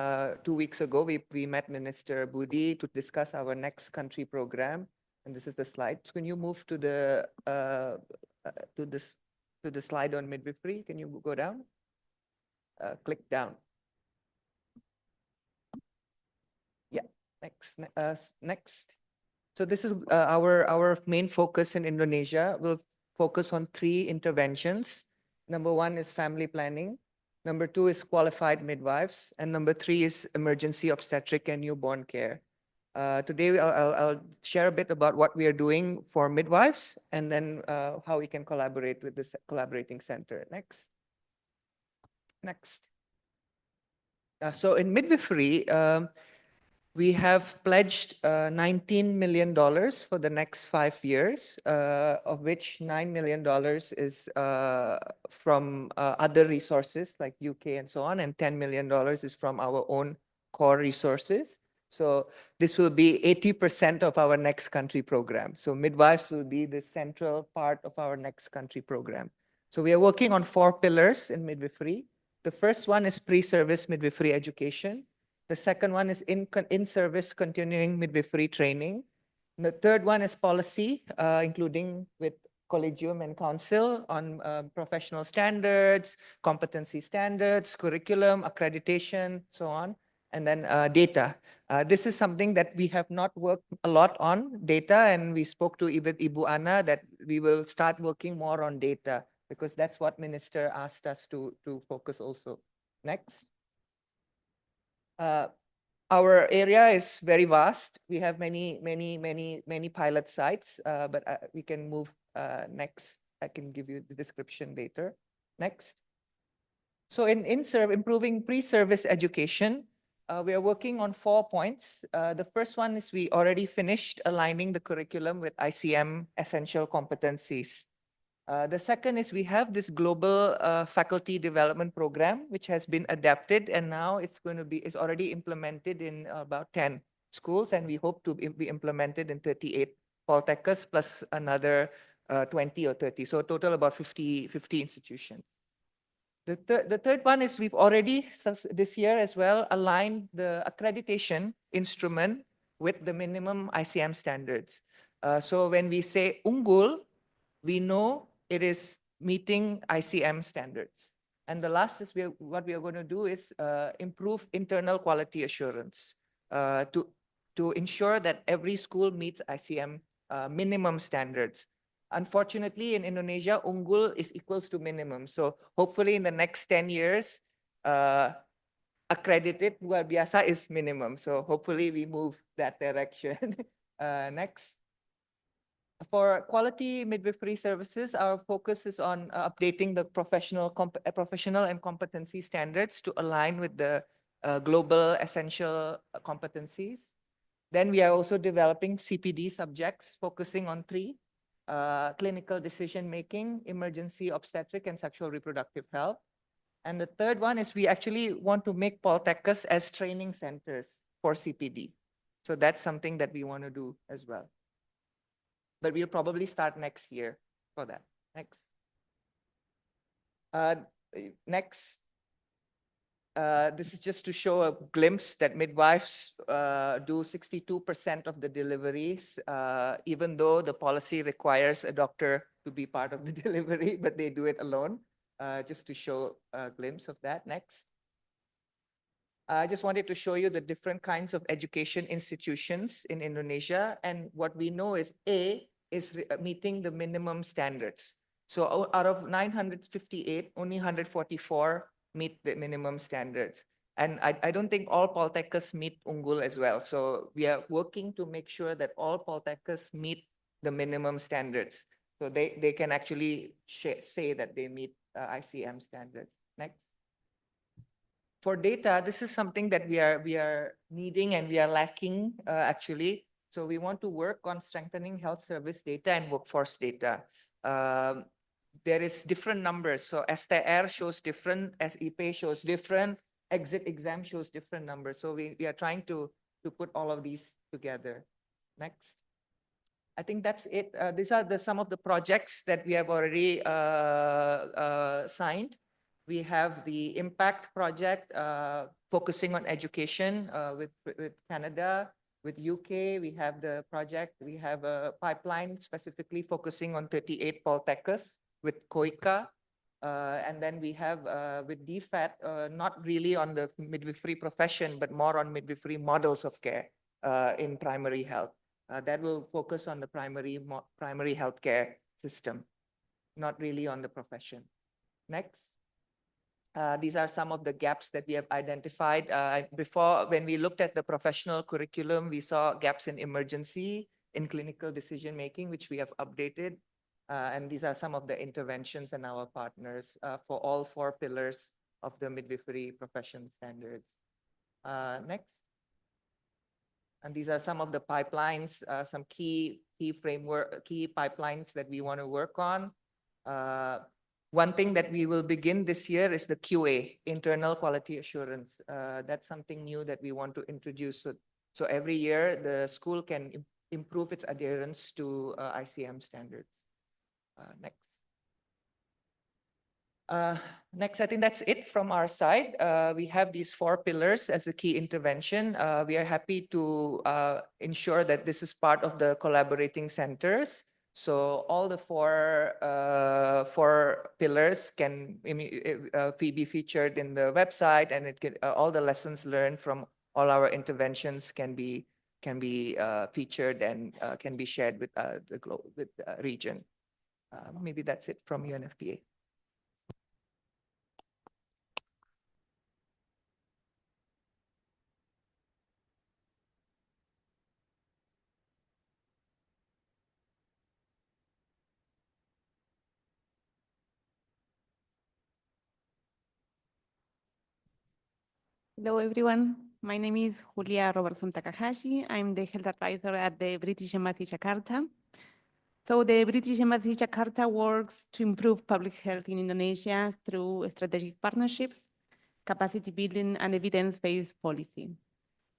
2 weeks ago, we met Minister Budi to discuss our next country program. And this is the slide. Can you move to the slide on midwifery? Can you go down? Click down. Yeah, next. So this is our main focus in Indonesia. We'll focus on 3 interventions. Number 1 is family planning. Number 2 is qualified midwives. And number 3 is emergency obstetric and newborn care. Today, I'll share a bit about what we are doing for midwives and then how we can collaborate with this collaborating center. Next. So in midwifery, we have pledged $19 million for the next 5 years, of which $9 million is from other resources like UK and so on, and $10 million is from our own core resources. So this will be 80% of our next country program. So midwives will be the central part of our next country program. So we are working on 4 pillars in midwifery. The first one is pre-service midwifery education. The second one is in-service continuing midwifery training. The third one is policy, including with Collegium and Council on professional standards, competency standards, curriculum, accreditation, so on. And then data. This is something that we have not worked a lot on, data, and we spoke to Ibu Ana that we will start working more on data because that's what Minister asked us to focus also. Next. Our area is very vast. We have many pilot sites, but we can move next. I can give you the description later. Next. So in improving pre-service education, we are working on 4 points. The first one is we already finished aligning the curriculum with ICM essential competencies. The second is we have this global faculty development program, which has been adapted and now it's already implemented in about 10 schools, and we hope to be implemented in 38 Poltekkes plus another 20 or 30. So total about 50 institutions. The third one is we've already this year as well aligned the accreditation instrument with the minimum ICM standards. So when we say unggul, we know it is meeting ICM standards. And the last is what we are going to do is improve internal quality assurance to ensure that every school meets ICM minimum standards. Unfortunately, in Indonesia, unggul is equals to minimum. So hopefully in the next 10 years, accredited luar biasa is minimum. So hopefully we move that direction. Next. For quality midwifery services, our focus is on updating the professional and competency standards to align with the global essential competencies. Then we are also developing CPD subjects, focusing on 3, clinical decision-making, emergency obstetric, and sexual reproductive health. And the third one is we actually want to make Poltekkes as training centers for CPD. So that's something that we want to do as well. But we'll probably start next year for that. Next. Next. This is just to show a glimpse that midwives do 62% of the deliveries, even though the policy requires a doctor to be part of the delivery, but they do it alone, just to show a glimpse of that. Next. I just wanted to show you the different kinds of education institutions in Indonesia. And what we know is A is meeting the minimum standards. So out of 958, only 144 meet the minimum standards. And I don't think all Poltekkes meet unggul as well. So we are working to make sure that all Poltekkes meet the minimum standards. So they can actually say that they meet ICM standards. Next. For data, this is something that we are needing and we are lacking actually. So we want to work on strengthening health service data and workforce data. There is different numbers. So STR shows different, SEP shows different, exit exam shows different numbers. So we are trying to put all of these together. Next. I think that's it. These are some of the projects that we have already signed. We have the impact project focusing on education with Canada, with UK. We have the project, we have a pipeline specifically focusing on 38 Poltekkes with COICA. And then we have with DFAT, not really on the midwifery profession, but more on midwifery models of care in primary health. That will focus on the primary healthcare system, not really on the profession. Next. These are some of the gaps that we have identified. Before, when we looked at the professional curriculum, we saw gaps in emergency, in clinical decision-making, which we have updated. And these are some of the interventions and our partners for all 4 pillars of the midwifery profession standards. Next. And these are some of the pipelines, some key pipelines that we want to work on. One thing that we will begin this year is the QA, internal quality assurance. That's something new that we want to introduce. So every year the school can improve its adherence to ICM standards. Next. Next, I think that's it from our side. We have these 4 pillars as a key intervention. We are happy to ensure that this is part of the collaborating centers. So all the 4 pillars can be featured in the website, and it can, all the lessons learned from all our interventions can be featured and can be shared with the region. Maybe that's it from UNFPA. Hello, everyone. My name is Julia Robertson Takahashi. I'm the health advisor at the British Embassy Jakarta. So the British Embassy Jakarta works to improve public health in Indonesia through strategic partnerships, capacity building, and evidence-based policy.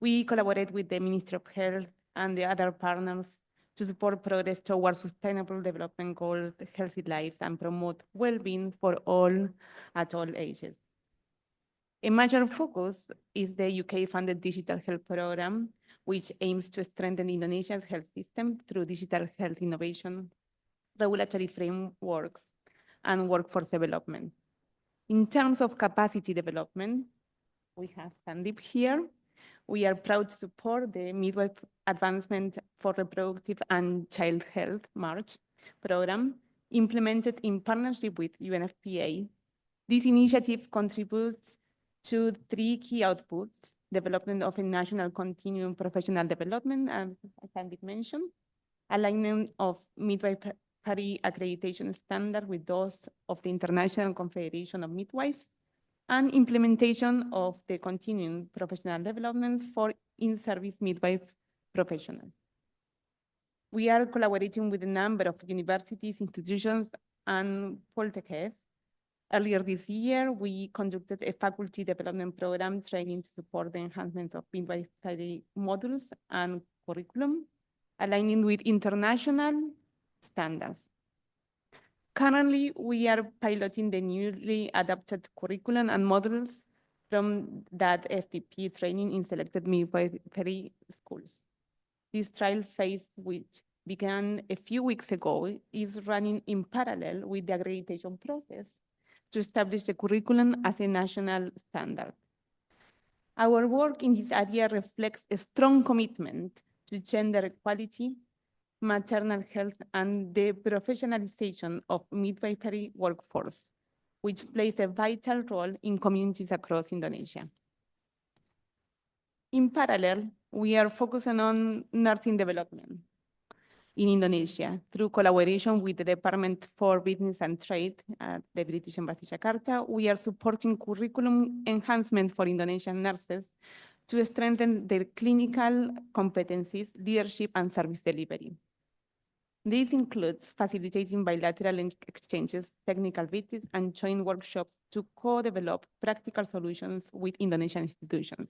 We collaborate with the Ministry of Health and the other partners to support progress towards sustainable development goals, healthy lives, and promote well-being for all at all ages. A major focus is the UK-funded Digital Health Program, which aims to strengthen Indonesia's health system through digital health innovation, regulatory frameworks, and workforce development. In terms of capacity development, we have Sandeep here. We are proud to support the Midwife Advancement for Reproductive and Child Health March program, implemented in partnership with UNFPA. This initiative contributes to 3 key outputs: development of a national continuum professional development, as Sandeep mentioned, alignment of midwifery accreditation standard with those of the International Confederation of Midwives, and implementation of the continuing professional development for in-service midwife professionals. We are collaborating with a number of universities, institutions, and Poltekkes. Earlier this year, we conducted a faculty development program training to support the enhancements of midwifery modules and curriculum, aligning with international standards. Currently, we are piloting the newly adapted curriculum and modules from that FDP training in selected midwifery schools. This trial phase, which began a few weeks ago, is running in parallel with the accreditation process to establish the curriculum as a national standard. Our work in this area reflects a strong commitment to gender equality, maternal health, and the professionalization of midwifery workforce, which plays a vital role in communities across Indonesia. In parallel, we are focusing on nursing development in Indonesia through collaboration with the Department for Business and Trade at the British Embassy Jakarta. We are supporting curriculum enhancement for Indonesian nurses to strengthen their clinical competencies, leadership, and service delivery. This includes facilitating bilateral exchanges, technical visits, and joint workshops to co-develop practical solutions with Indonesian institutions.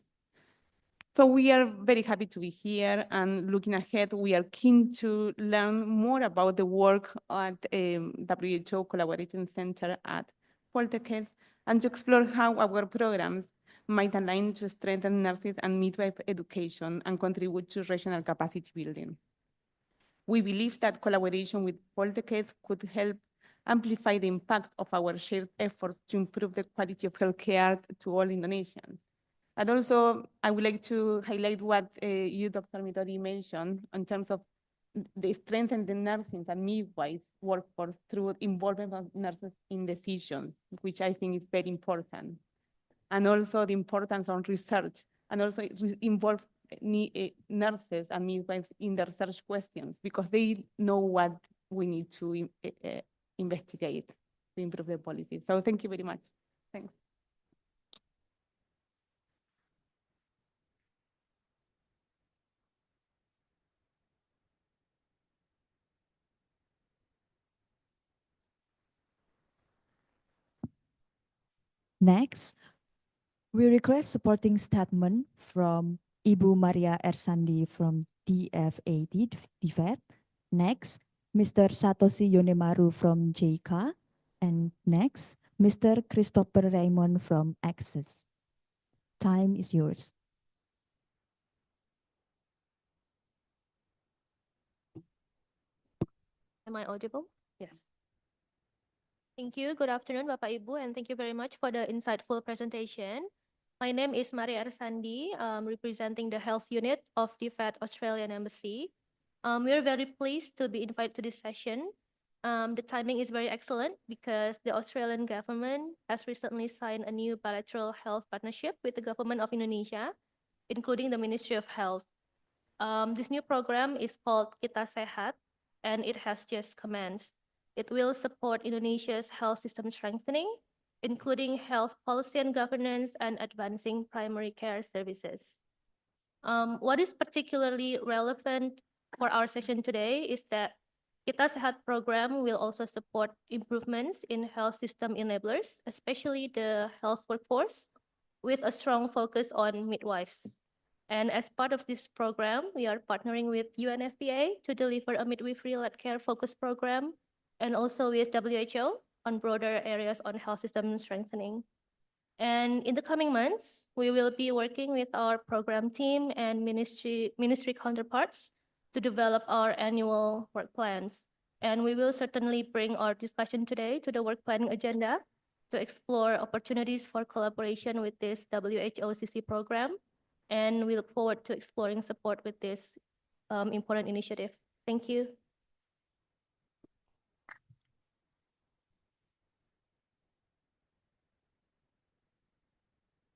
So we are very happy to be here, and looking ahead, we are keen to learn more about the work at WHO Collaborating Center at Poltekkes and to explore how our programs might align to strengthen nurses and midwife education and contribute to regional capacity building. We believe that collaboration with Poltekkes could help amplify the impact of our shared efforts to improve the quality of healthcare to all Indonesians. And also, I would like to highlight what you, Dr. Midori, mentioned in terms of the strengthen the nursing and midwives workforce through involvement of nurses in decisions, which I think is very important. And also the importance on research, and also involve nurses and midwives in the research questions, because they know what we need to investigate to improve the policy. So thank you very much. Thanks. Next, we request supporting statement from Ibu Maria Ersandi from DFAD, DFAT. Next, Mr. Satoshi Yonemaru from JK. And next, Mr. Christopher Raymond from Access. Time is yours. Am I audible? Yes. Thank you. Good afternoon, Bapak Ibu, and thank you very much for the insightful presentation. My name is Maria Arsandi, representing the health unit of the FED Australian Embassy. We are very pleased to be invited to this session. The timing is very excellent because the Australian government has recently signed a new bilateral health partnership with the government of Indonesia, including the Ministry of Health. This new program is called Kita Sehat, and it has just commenced. It will support Indonesia's health system strengthening, including health policy and governance and advancing primary care services. What is particularly relevant for our session today is that Kita Sehat program will also support improvements in health system enablers, especially the health workforce, with a strong focus on midwives. And as part of this program, we are partnering with UNFPA to deliver a midwifery-led care focus program, and also with WHO on broader areas on health system strengthening. And in the coming months, we will be working with our program team and ministry counterparts to develop our annual work plans. And we will certainly bring our discussion today to the work planning agenda to explore opportunities for collaboration with this WHO-CC program. And we look forward to exploring support with this important initiative. Thank you.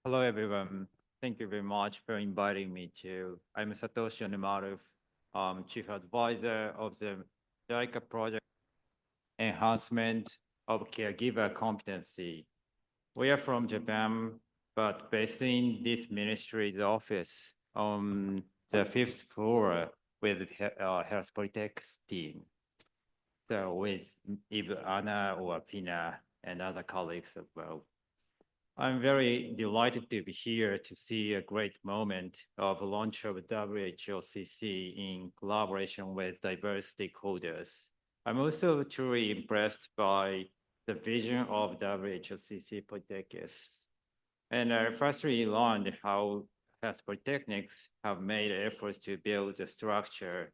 Hello, everyone. Thank you very much for inviting me to. I'm Satoshi Yonemaru, Chief Advisor of the JICA project Enhancement of Caregiver Competency. We are from Japan, but based in this ministry's office on the 5th floor with Health Poltekkes team. So with either Anna or Pina and other colleagues as well. I'm very delighted to be here to see a great moment of launch of WHOCC in collaboration with diverse stakeholders. I'm also truly impressed by the vision of WHOCC Poltekkes. And I firstly learned how health polytechnics have made efforts to build a structure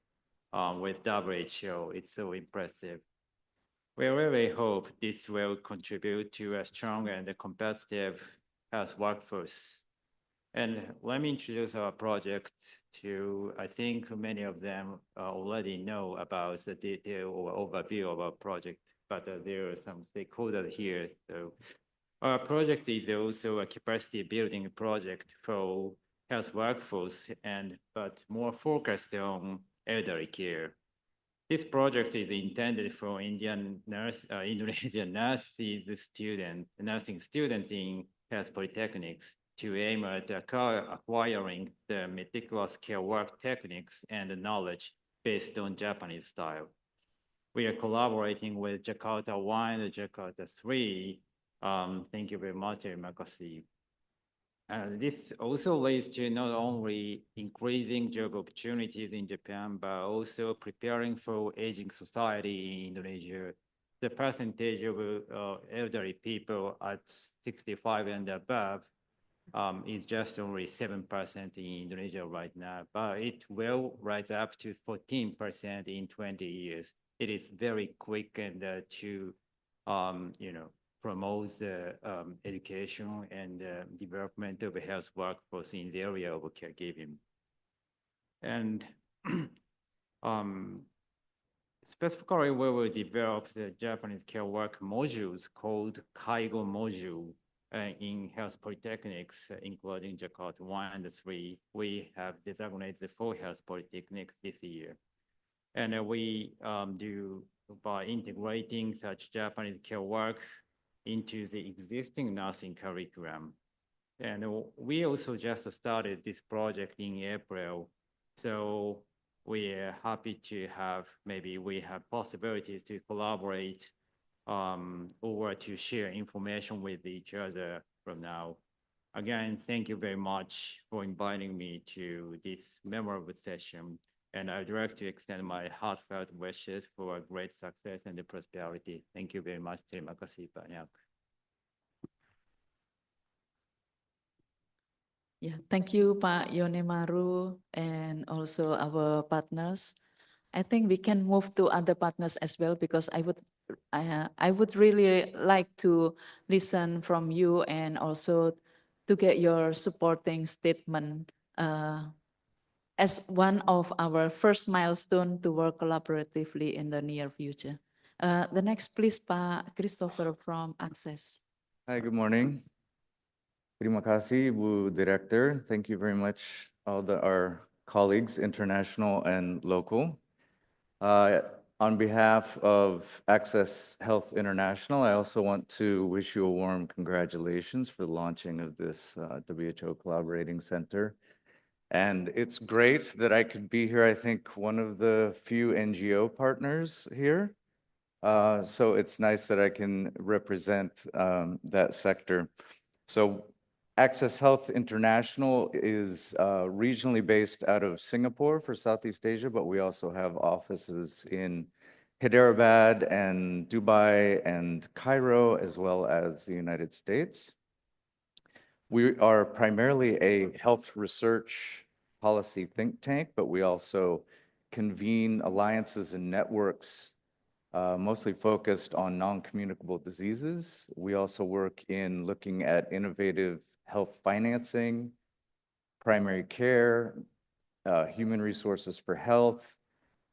with WHO. It's so impressive. We really hope this will contribute to a strong and competitive health workforce. And let me introduce our project to, I think many of them already know about the detail or overview of our project, but there are some stakeholders here. So our project is also a capacity building project for health workforce, but more focused on elderly care. This project is intended for Indonesian nursing students in health polytechnics to aim at acquiring the meticulous care work techniques and knowledge based on Japanese style. We are collaborating with Jakarta 1 and Jakarta 3. Thank you very much, Makasi. This also leads to not only increasing job opportunities in Japan, but also preparing for aging society in Indonesia the percentage of elderly people at 65 and above is just only 7% in Indonesia right now, but it will rise up to 14% in 20 years. It is very quick and to, promote the education and development of a health workforce in the area of caregiving. And specifically, we will develop the Japanese care work modules called Kaigo module in health polytechnics, including Jakarta 1 and 3. We have designated 4 health polytechnics this year. And we do by integrating such Japanese care work into the existing nursing curriculum. And we also just started this project in April. So we are happy to have, maybe we have possibilities to collaborate or to share information with each other from now. Again, thank you very much for inviting me to this memorable session. And I'd like to extend my heartfelt wishes for great success and prosperity. Thank you very much. Terima kasih banyak. Yeah, thank you, Pak Yonemaru, and also our partners. I think we can move to other partners as well, because I would really like to listen from you and also to get your supporting statement as one of our first milestone to work collaboratively in the near future. The next, please, Pak Christopher from Access. Hi, good morning. Terima kasih, Bu Director. Thank you very much, all our colleagues, international and local. On behalf of Access Health International, I also want to wish you a warm congratulations for the launching of this WHO Collaborating Center. And it's great that I could be here, I think, one of the few NGO partners here. So it's nice that I can represent that sector. So Access Health International is regionally based out of Singapore for Southeast Asia, but we also have offices in Hyderabad and Dubai and Cairo, as well as the United States. We are primarily a health research policy think tank, but we also convene alliances and networks mostly focused on non-communicable diseases. We also work in looking at innovative health financing, primary care, human resources for health,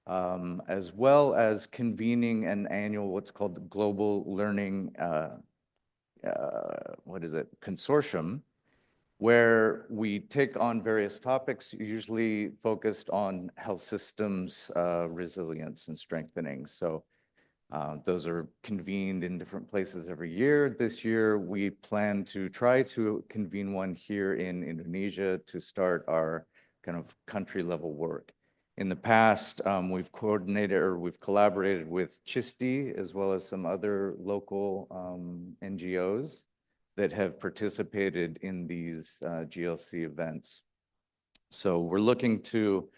as well as convening an annual what's called the Global Learning Consortium, where we take on various topics, usually focused on health systems resilience and strengthening. So those are convened in different places every year. This year, we plan to try to convene one here in Indonesia to start our kind of country level work. In the past, we've collaborated with CHISTI, as well as some other local NGOs that have participated in these GLC events. So we're looking to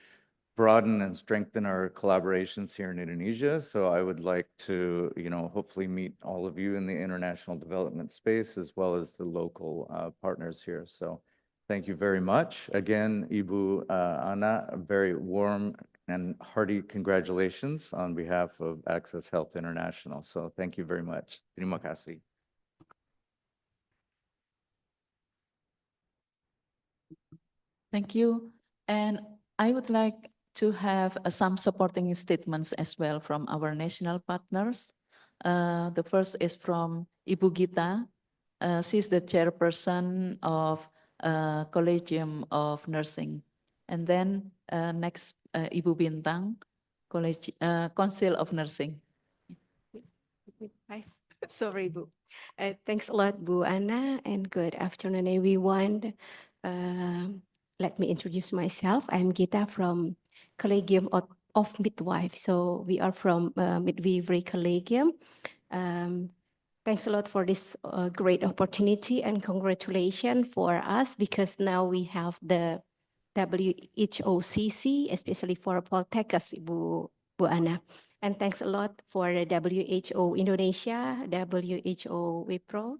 broaden and strengthen our collaborations here in Indonesia. So I would like to, hopefully meet all of you in the international development space, as well as the local partners here. So thank you very much. Again, Ibu Ana, a very warm and hearty congratulations on behalf of Access Health International. So thank you very much. Terima kasih. Thank you. And I would like to have some supporting statements as well from our national partners. The first is from Ibu Gita. She's the chairperson of Collegium of Nursing. And then next, Ibu Bintang, Council of Nursing. Hi. Sorry, Bu. Thanks a lot, Bu Ana, and good afternoon, everyone. Let me introduce myself. I'm Gita from Collegium of Midwives. So we are from Midwifery Collegium. Thanks a lot for this great opportunity, and congratulations for us, because now we have the WHOCC, especially for Poltekkes, Bu Ana. And thanks a lot for the WHO Indonesia, WHO Wipro,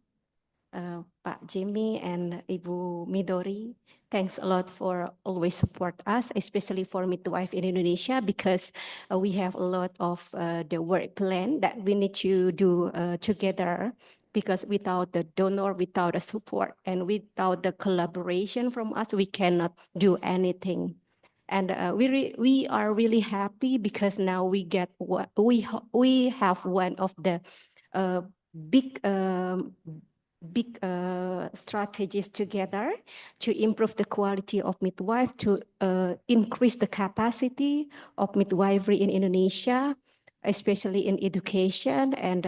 Pak Jimmy and Ibu Midori. Thanks a lot for always support us, especially for midwife in Indonesia, because we have a lot of the work plan that we need to do together. Because without the donor, without the support, and without the collaboration from us, we cannot do anything. And we are really happy because now we get what we have one of the big big strategies together to improve the quality of midwife, to increase the capacity of midwifery in Indonesia, especially in education and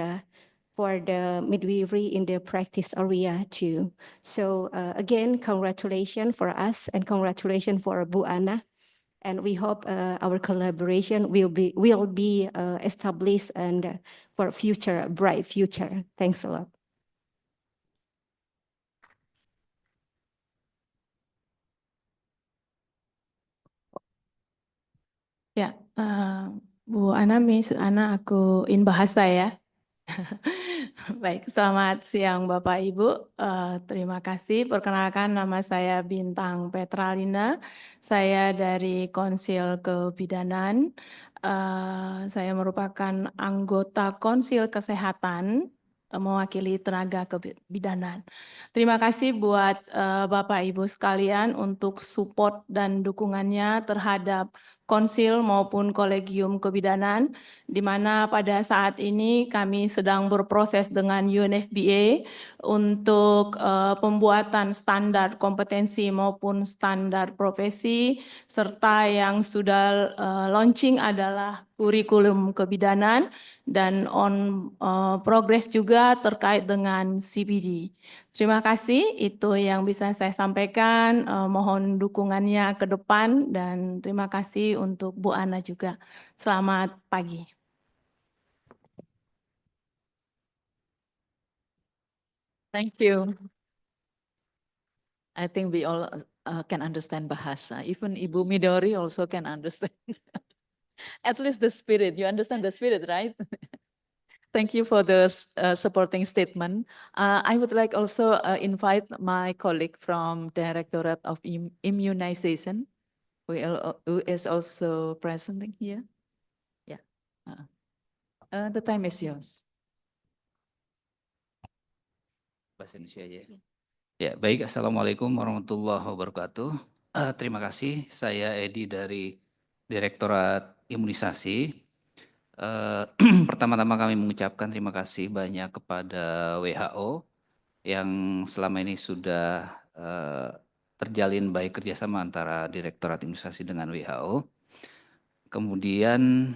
for the midwifery in the practice area too. So again, congratulations for us and congratulations for Bu Ana. And we hope our collaboration will be established and for future, bright future. Thanks a lot. Ya, Bu Ana, Miss Ana, aku in bahasa ya. Baik, selamat siang Bapak Ibu. Terima kasih. Perkenalkan, nama saya Bintang Petralina. Saya dari Konsil Kebidanan. Saya merupakan anggota Konsil Kesehatan mewakili tenaga kebidanan. Terima kasih buat Bapak Ibu sekalian untuk support dan dukungannya terhadap konsil maupun kolegium kebidanan, di mana pada saat ini kami sedang berproses dengan UNFPA untuk pembuatan standar kompetensi maupun standar profesi, serta yang sudah launching adalah kurikulum kebidanan dan on progress juga terkait dengan CPD. Terima kasih, itu yang bisa saya sampaikan. Mohon dukungannya ke depan dan terima kasih untuk Bu Ana juga. Selamat pagi. Thank you. I think we all can understand bahasa. Even Ibu Midori also can understand. At least the spirit. You understand the spirit, right? Thank you for the supporting statement. I would like also invite my colleague from Directorate of Immunization, who is also present here. Yeah. The time is yours. Bahasa Indonesia ya. Ya, baik. Assalamualaikum warahmatullahi wabarakatuh. Terima kasih. Saya Edi dari Direktorat Imunisasi. Pertama-tama kami mengucapkan terima kasih banyak kepada WHO yang selama ini sudah terjalin baik kerjasama antara Direktorat Imunisasi dengan WHO. Kemudian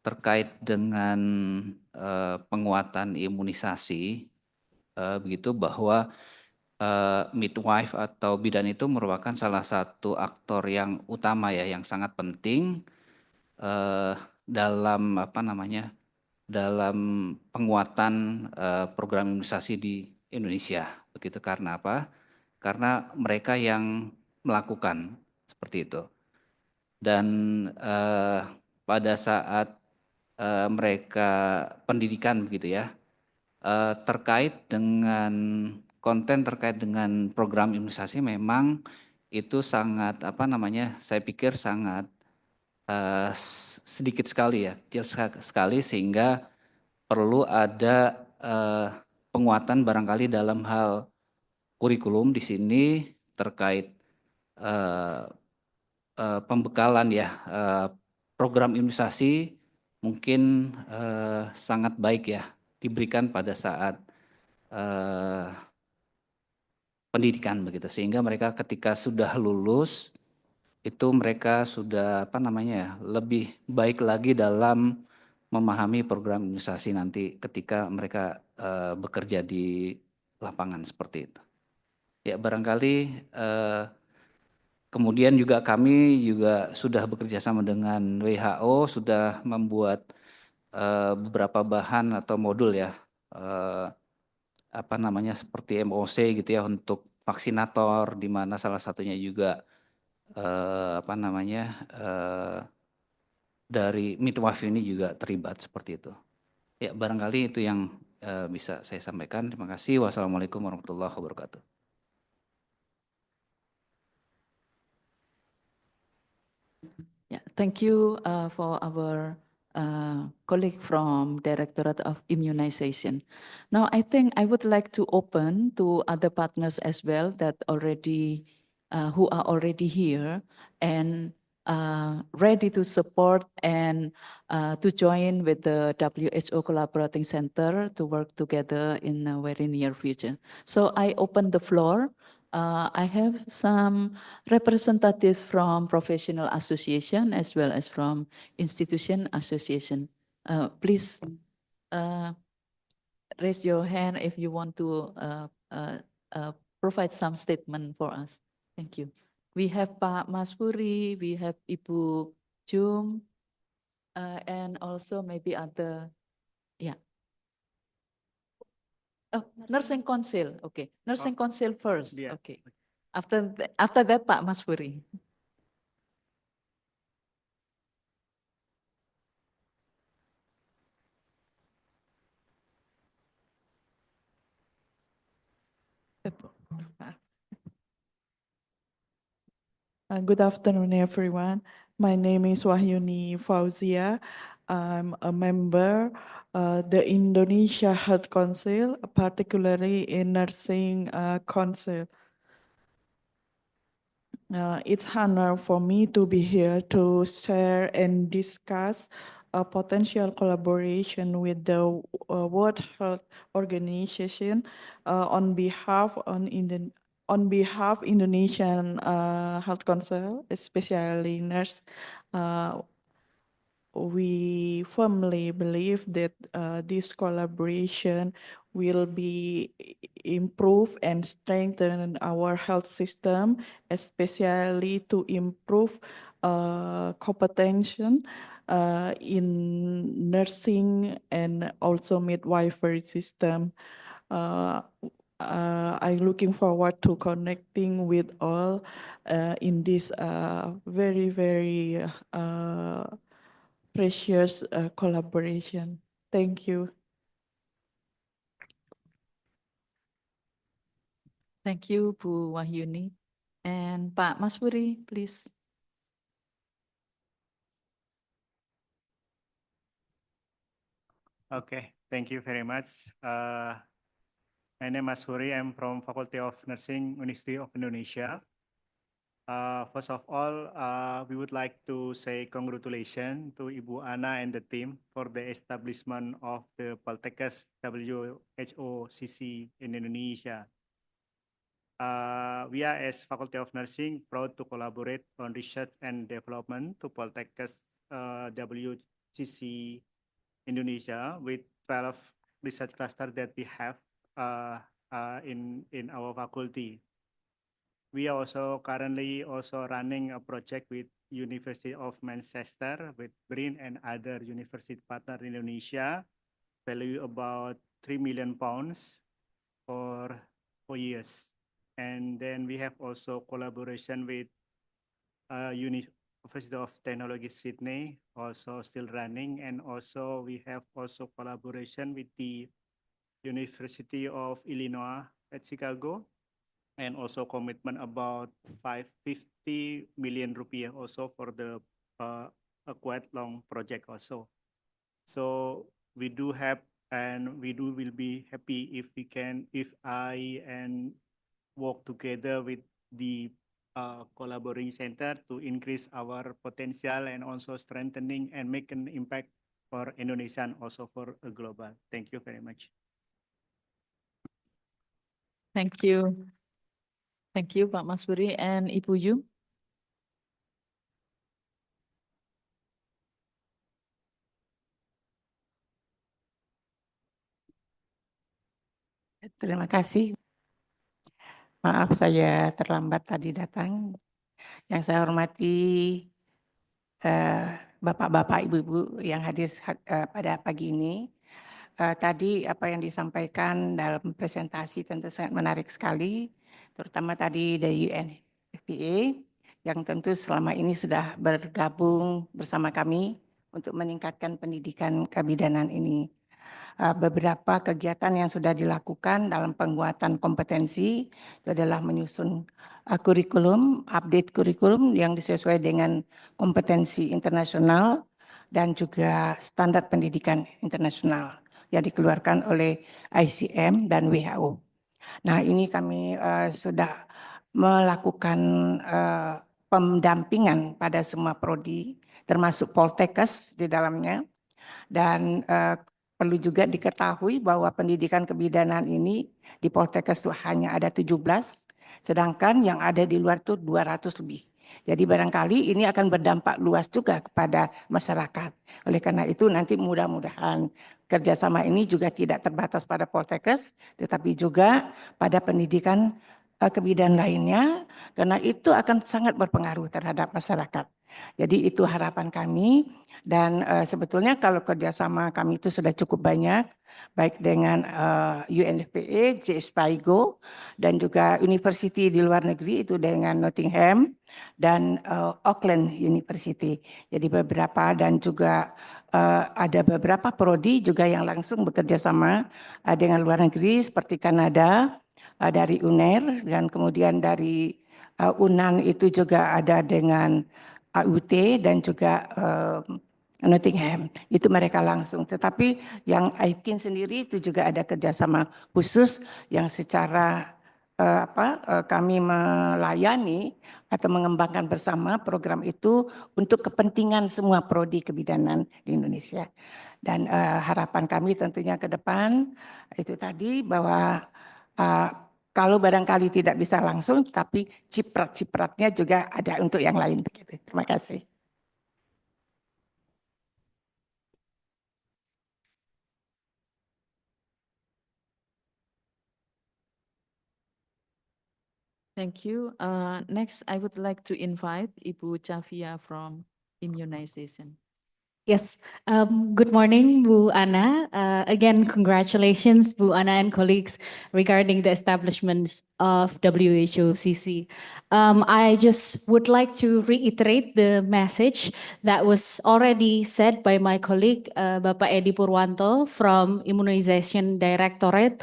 terkait dengan penguatan imunisasi, begitu bahwa midwife atau bidan itu merupakan salah satu aktor yang utama ya, yang sangat penting dalam dalam penguatan program imunisasi di Indonesia. Begitu karena apa? Karena mereka yang melakukan seperti itu. Dan pada saat mereka pendidikan begitu ya, terkait dengan konten terkait dengan program imunisasi memang itu sangat saya pikir sangat sedikit sekali ya, kecil sekali, sehingga perlu ada penguatan barangkali dalam hal kurikulum di sini terkait pembekalan ya, program imunisasi mungkin sangat baik ya diberikan pada saat pendidikan begitu, sehingga mereka ketika sudah lulus itu mereka sudah lebih baik lagi dalam memahami program imunisasi nanti ketika mereka bekerja di lapangan seperti itu. Ya, barangkali kemudian juga kami juga sudah bekerja sama dengan WHO, sudah membuat beberapa bahan atau modul ya, seperti MOC gitu ya untuk vaksinator, di mana salah satunya juga dari midwife ini juga terlibat seperti itu. Ya, barangkali itu yang bisa saya sampaikan. Terima kasih. Wassalamualaikum warahmatullahi wabarakatuh. Yeah, thank you for our colleague from Directorate of Immunization. Now, I think I would like to open to other partners as well that already, who are already here and ready to support and to join with the WHO Collaborating Center to work together in a very near future. So I open the floor. I have some representatives from professional association as well as from institution association. Please raise your hand if you want to provide some statement for us. Thank you. We have Pak Masfuri, we have Ibu Jum, and also maybe other, yeah. Oh, Nursing Council, okay. Nursing Council first, Yeah. okay. After that, Pak Masfuri. Good afternoon, everyone. My name is Wahyuni Fauzia. I'm a member the Indonesia Health Council, particularly in Nursing Council. It's honor for me to be here to share and discuss a potential collaboration with the World Health Organization on behalf Indonesian Health Council, especially nurse. We firmly believe that this collaboration will be improve and strengthen our health system, especially to improve competence in nursing and also midwifery system. I'm looking forward to connecting with all in this very, very precious collaboration. Thank you. Thank you, Bu Wahyuni. And Pak Masfuri, please. Okay, thank you very much. My name is Masfuri. I'm from Faculty of Nursing, University of Indonesia. First of all, we would like to say congratulations to Ibu Ana and the team for the establishment of the Poltekkes WHO CC in Indonesia. We are, as Faculty of Nursing, proud to collaborate on research and development to Poltekkes WCC Indonesia with 12 research clusters that we have in our faculty. We are also currently also running a project with University of Manchester with BRIN and other university partner in Indonesia, value about £3 million for 4 years. And then we have also collaboration with University of Technology Sydney, also still running, and also we have also collaboration with the University of Illinois at Chicago, and also commitment about 550 million rupiah also for the a quite long project also. So we do have, and we will be happy if I and work together with the collaborating center to increase our potential and also strengthening and make an impact for Indonesia and also for a global. Thank you very much. Thank you. Thank you, Pak Masfuri and Ibu Yu. Terima kasih. Maaf saya terlambat tadi datang. Yang saya hormati Bapak-bapak, Ibu-ibu yang hadir pada pagi ini. Tadi apa yang disampaikan dalam presentasi tentu sangat menarik sekali, terutama tadi dari UNFPA yang tentu selama ini sudah bergabung bersama kami untuk meningkatkan pendidikan kebidanan ini. Beberapa kegiatan yang sudah dilakukan dalam penguatan kompetensi itu adalah menyusun kurikulum, update kurikulum yang disesuaikan dengan kompetensi internasional dan juga standar pendidikan internasional yang dikeluarkan oleh ICM dan WHO. Nah, ini kami sudah melakukan pendampingan pada semua prodi, termasuk Poltekkes di dalamnya. Dan perlu juga diketahui bahwa pendidikan kebidanan ini di Poltekkes itu hanya ada 17, sedangkan yang ada di luar itu 200 lebih. Jadi barangkali ini akan berdampak luas juga kepada masyarakat. Oleh karena itu nanti mudah-mudahan kerjasama ini juga tidak terbatas pada Poltekkes, tetapi juga pada pendidikan kebidanan lainnya, karena itu akan sangat berpengaruh terhadap masyarakat. Jadi itu harapan kami. Dan sebetulnya kalau kerjasama kami itu sudah cukup banyak, baik dengan UNFPA, JSPIGO, dan juga university di luar negeri itu dengan Nottingham dan Auckland University. Jadi beberapa dan juga ada beberapa prodi juga yang langsung bekerja sama dengan luar negeri seperti Kanada, dari UNER, dan kemudian dari UNAN itu juga ada dengan AUT dan juga Nottingham, itu mereka langsung. Tetapi yang IPKIN sendiri itu juga ada kerjasama khusus yang secara kami melayani atau mengembangkan bersama program itu untuk kepentingan semua prodi kebidanan di Indonesia. Dan harapan kami tentunya ke depan itu tadi bahwa kalau barangkali tidak bisa langsung, tapi ciprat-cipratnya juga ada untuk yang lain begitu. Terima kasih. Thank you. Next, I would like to invite Ibu Chavia from immunization. Yes, good morning, Bu Ana. Again, congratulations, Bu Ana and colleagues, regarding the establishment of WHO CC. I just would like to reiterate the message that was already said by my colleague, Bapak Edi Purwanto from Immunization Directorate.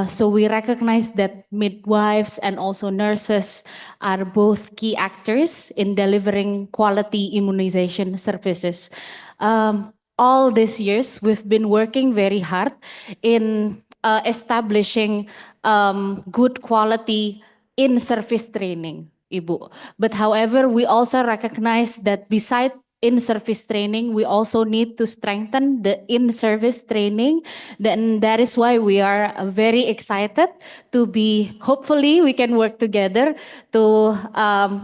So we recognize that midwives and also nurses are both key actors in delivering quality immunization services. All these years, we've been working very hard in establishing good quality in-service training, Ibu. But however, we also recognize that beside in-service training, we also need to strengthen the in-service training. Then that is why we are very excited to be, hopefully we can work together to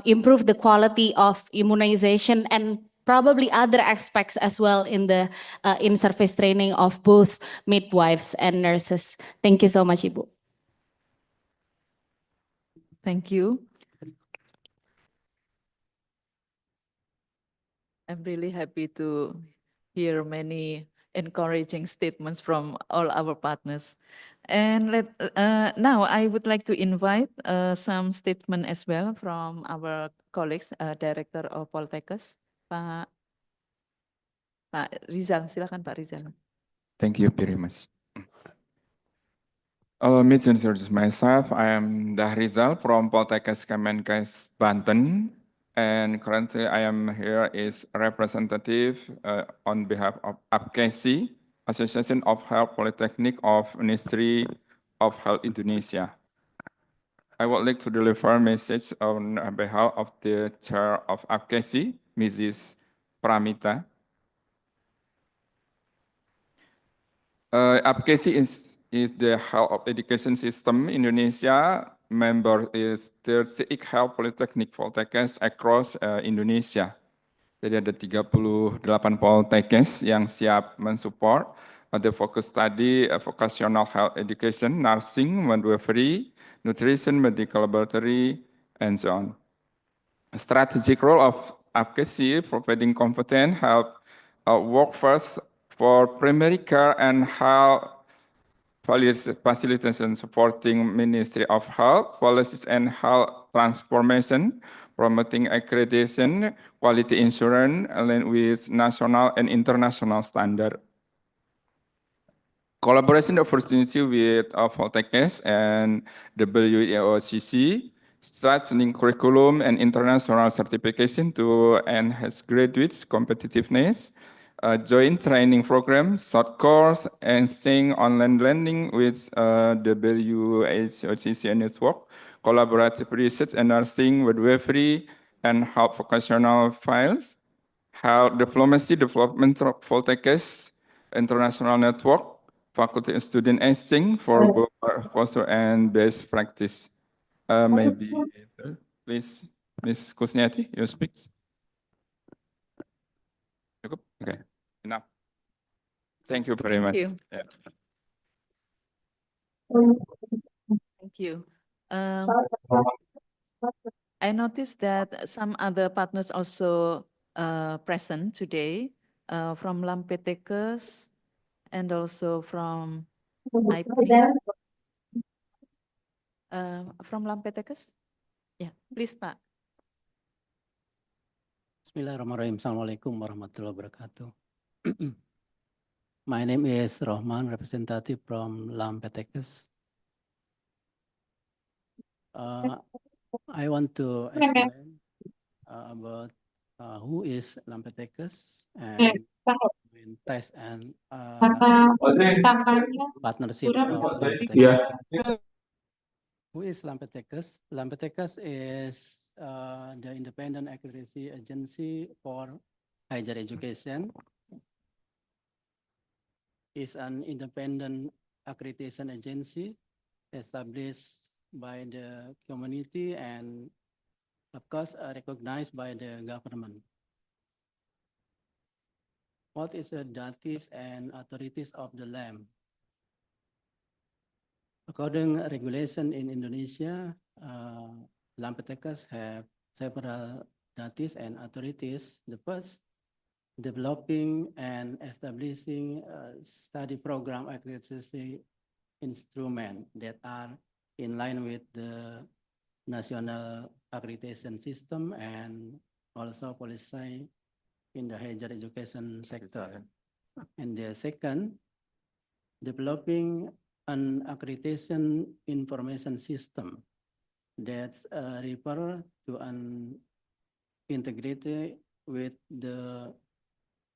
improve the quality of immunization and probably other aspects as well in the in-service training of both midwives and nurses. Thank you so much, Ibu. Thank you. I'm really happy to hear many encouraging statements from all our partners. And now I would like to invite some statement as well from our colleagues, Director of Poltekkes, Pak Rizal. Silakan Pak Rizal. Thank you very much. Allow me to introduce myself. I am Dah Rizal from Poltekkes Kemenkes Banten. And currently I am here as representative on behalf of APKESI, Association of Health Polytechnic of Ministry of Health Indonesia. I would like to deliver a message on behalf of the chair of APKESI, Mrs. Pramita. APKESI is the health of education system in Indonesia. Member is 38 health polytechnic Poltekkes across Indonesia. Jadi ada 38 Poltekkes yang siap mensupport the focus study, vocational health education, nursing, midwifery, nutrition, medical laboratory, and so on. A strategic role of APKESI providing competent health workforce for primary care and health facilitation supporting Ministry of Health, policies and health transformation, promoting accreditation, quality insurance, aligned with national and international standard. Collaboration opportunity with Poltekkes and WEOCC, strengthening curriculum and international certification to enhance graduates' competitiveness, joint training program, short course, and staying online learning with WHOCC network, collaborative research and nursing midwifery, and health vocational files, health diplomacy, development of Poltekkes international network, faculty and student exchange for both proposal and best practice. Maybe, please, Ms. Kusniati, you speak. Okay, enough. Thank you very much. Thank you. Yeah. Thank you. I noticed that some other partners also present today from Poltekkes and also from IP. From Poltekkes? Yeah, please, Pak. Bismillahirrahmanirrahim. Assalamualaikum warahmatullahi wabarakatuh. My name is Rohman, representative from Poltekkes. I want to explain about who is Poltekkes and test and partnership of Poltekkes. Who is Poltekkes? Poltekkes is the independent accreditation agency for higher education. Is an independent accreditation agency established by the community and, of course, recognized by the government. What is the duties and authorities of the LAM? According to regulation in Indonesia, Poltekkes have several duties and authorities. The first, developing and establishing study program accreditation instruments that are in line with the national accreditation system and also policy in the higher education sector. And the second, developing an accreditation information system that's refer to an integrated with the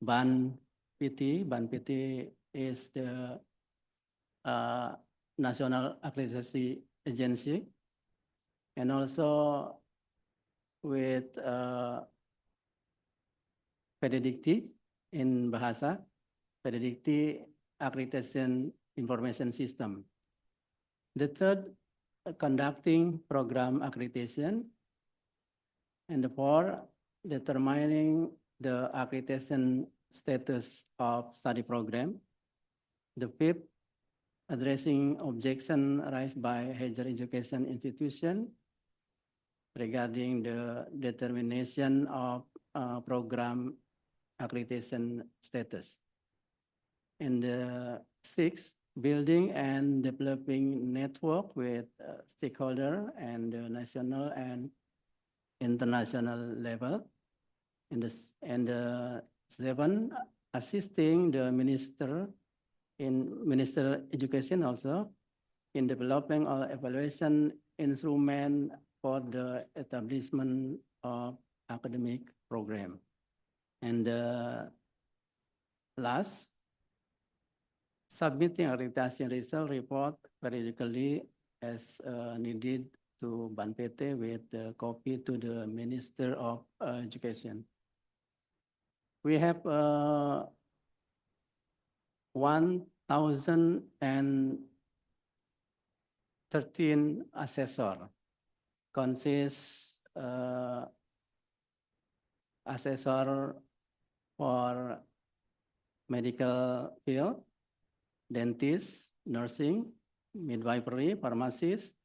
BAN-PT. BAN-PT is the National Accreditation Agency, and also with Pedidikti in Bahasa, Pedidikti Accreditation Information System. The third, conducting program accreditation, and the fourth, determining the accreditation status of study program. The fifth, addressing objection raised by higher education institution regarding the determination of program accreditation status. And the sixth, building and developing network with stakeholder and the national and international level. And the seven, assisting the minister education also in developing or evaluation instrument for the establishment of academic program. And last, submitting accreditation result report periodically as needed to BAN-PT with the copy to the Minister of Education. We have 1,013 assessor, consists assessor for medical field, dentist, nursing, midwifery, pharmacist,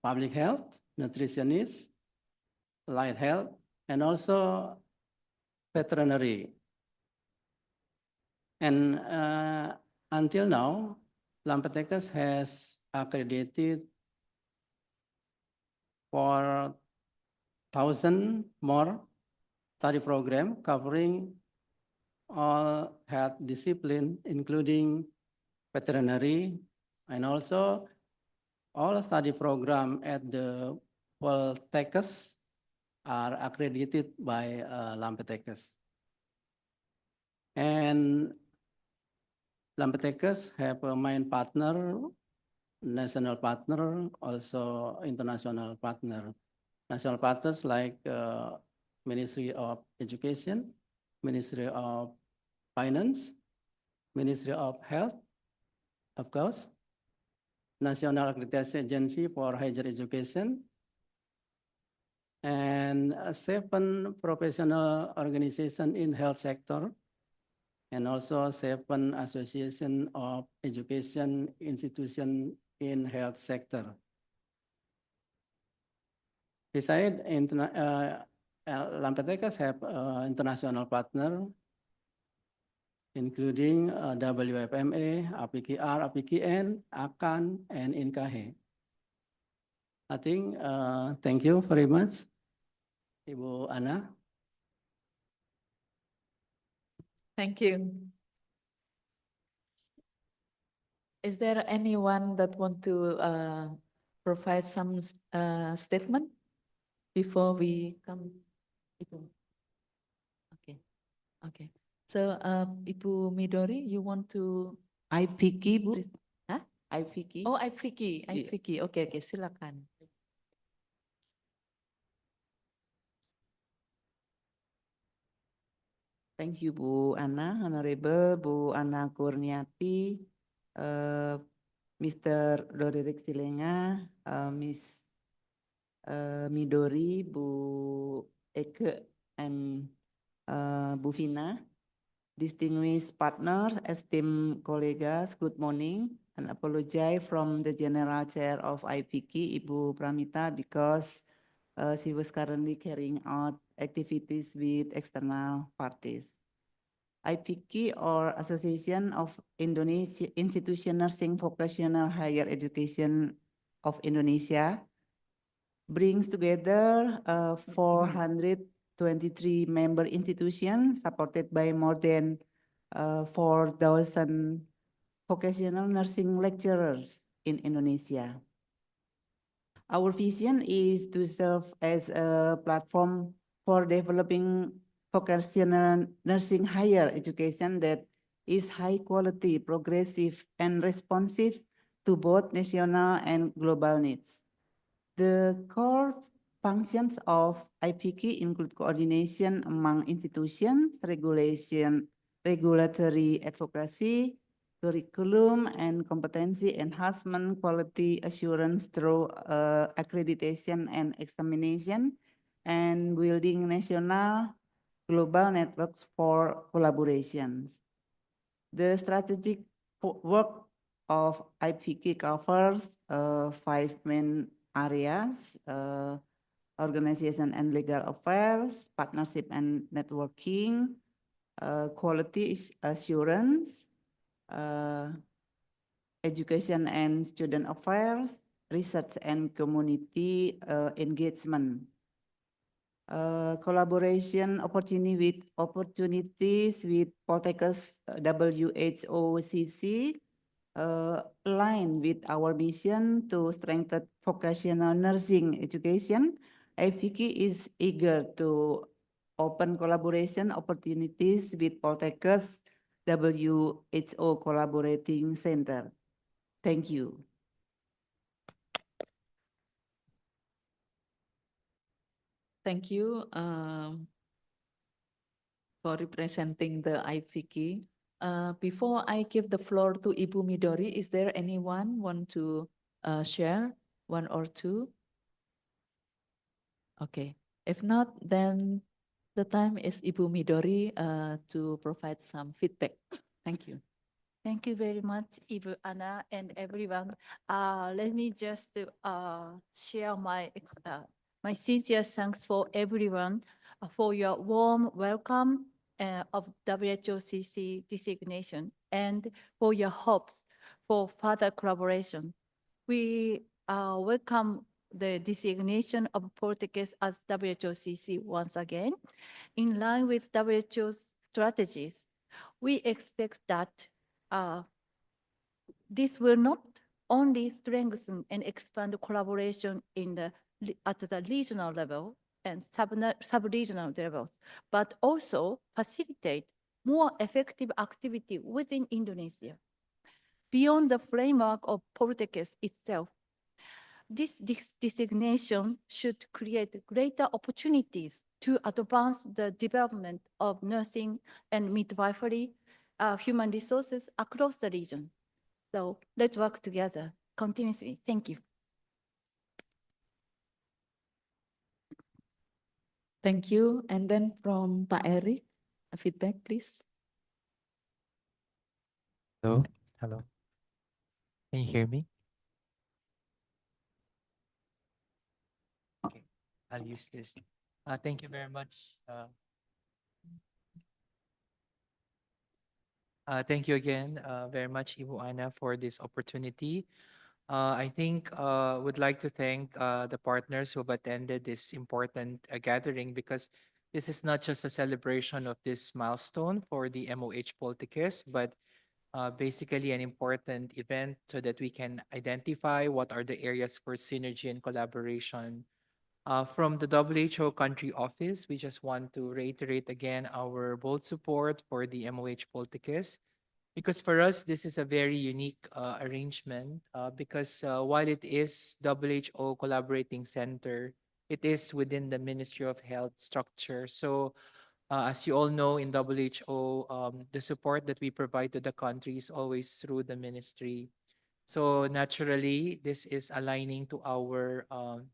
public health, nutritionist, light health, and also veterinary. And until now, Poltekkes has accredited for 1,000 more study program covering all health discipline, including veterinary, and also all study program at the Poltekkes are accredited by Poltekkes. And Poltekkes have a main partner, national partner, also international partner. National partners like Ministry of Education, Ministry of Finance, Ministry of Health, of course, National Accreditation Agency for Higher Education, and 7 professional organizations in health sector, and also 7 association of education institution in health sector. Besides, Poltekkes have international partner, including WFMA, APKR, APKN, AKAN, and INKAHE. I think, thank you very much, Ibu Ana. Thank you. Is there anyone that want to provide some statement before we come? Okay, okay. So, Ibu Midori, you want to? IPK, Bu. Hah? IPK. Oh, IPK, IPK. Oke, oke, silakan. Thank you, Bu Ana, Honorable Bu Ana Kurniati, Mr. Doririk Silenga, Miss Midori, Bu Eke, and Bu Vina, distinguished partners, esteemed colleagues, good morning, and apologize from the General Chair of IPK, Ibu Pramita, because she was currently carrying out activities with external parties. IPK, or Association of Indonesia Institution Nursing Vocational Higher Education of Indonesia, brings together 423 member institutions supported by more than 4,000 vocational nursing lecturers in Indonesia. Our vision is to serve as a platform for developing vocational nursing higher education that is high quality, progressive, and responsive to both national and global needs. The core functions of IPK include coordination among institutions, regulatory advocacy, curriculum and competency enhancement, quality assurance through accreditation and examination, and building national global networks for collaborations. The strategic work of IPK covers 5 main areas: organization and legal affairs, partnership and networking, quality assurance, education and student affairs, research and community engagement. Collaboration opportunities with Poltekkes WHOCC align with our mission to strengthen vocational nursing education. IPK is eager to open collaboration opportunities with Poltekkes WHO Collaborating Center. Thank you. Thank you for representing the IPK. Before I give the floor to Ibu Midori, is there anyone want to share one or two? Okay, if not, then the time is Ibu Midori to provide some feedback. Thank you. Thank you very much, Ibu Ana and everyone. Let me just share my sincere thanks for everyone for your warm welcome of WHOCC designation and for your hopes for further collaboration. We welcome the designation of Poltekkes as WHOCC once again. In line with WHO's strategies, we expect that this will not only strengthen and expand collaboration at the regional level and sub-regional levels, but also facilitate more effective activity within Indonesia. Beyond the framework of Poltekkes itself, this designation should create greater opportunities to advance the development of nursing and midwifery human resources across the region. So let's work together continuously. Thank you. Thank you. And then from Pak Eric, a feedback, please. Hello, hello. Can you hear me? Okay, I'll use this. Thank you very much. Thank you again very much, Ibu Ana, for this opportunity. I think would like to thank the partners who have attended this important gathering, because this is not just a celebration of this milestone for the MOH Poltekkes, but basically an important event so that we can identify what are the areas for synergy and collaboration. From the WHO country office, we just want to reiterate again our bold support for the MOH Poltekkes, because for us, this is a very unique arrangement because while it is WHO Collaborating Center, it is within the Ministry of Health structure. So as you all know, in WHO, the support that we provide to the country is always through the ministry. So naturally, this is aligning to our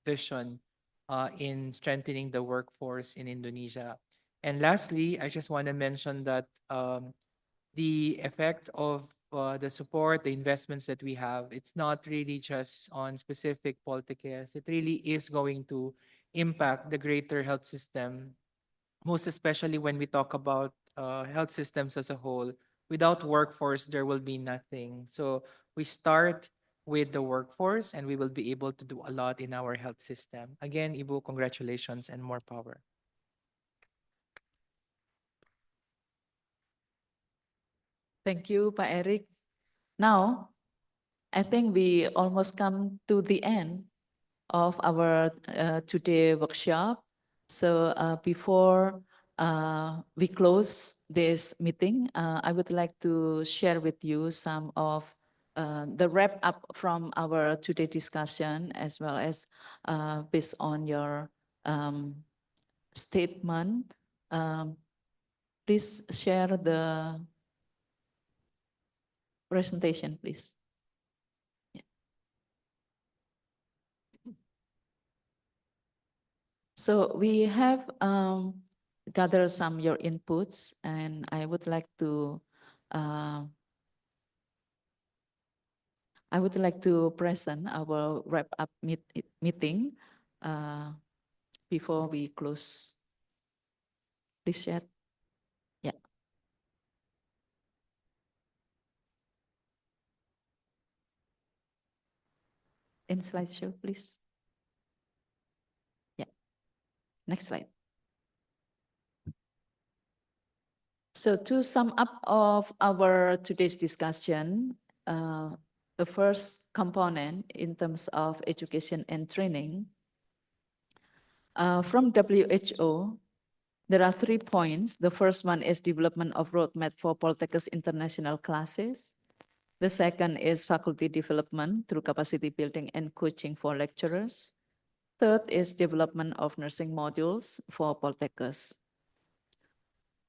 vision in strengthening the workforce in Indonesia. And lastly, I just want to mention that the effect of the support, the investments that we have, it's not really just on specific Poltekkes. It really is going to impact the greater health system, most especially when we talk about health systems as a whole. Without workforce, there will be nothing. So we start with the workforce and we will be able to do a lot in our health system. Again, Ibu, congratulations and more power. Thank you, Pak Eric. Now, I think we almost come to the end of our today workshop. So before we close this meeting, I would like to share with you some of the wrap up from our today discussion, as well as based on your statement. Please share the presentation, please. So we have gathered some your inputs, and I would like to present our wrap up meeting before we close. Please share. Yeah. In slideshow, please. Yeah. Next slide. So to sum up of our today's discussion, the first component in terms of education and training, from WHO, there are 3 points. The first one is development of roadmap for Poltekkes international classes. The second is faculty development through capacity building and coaching for lecturers. Third is development of nursing modules for Poltekkes.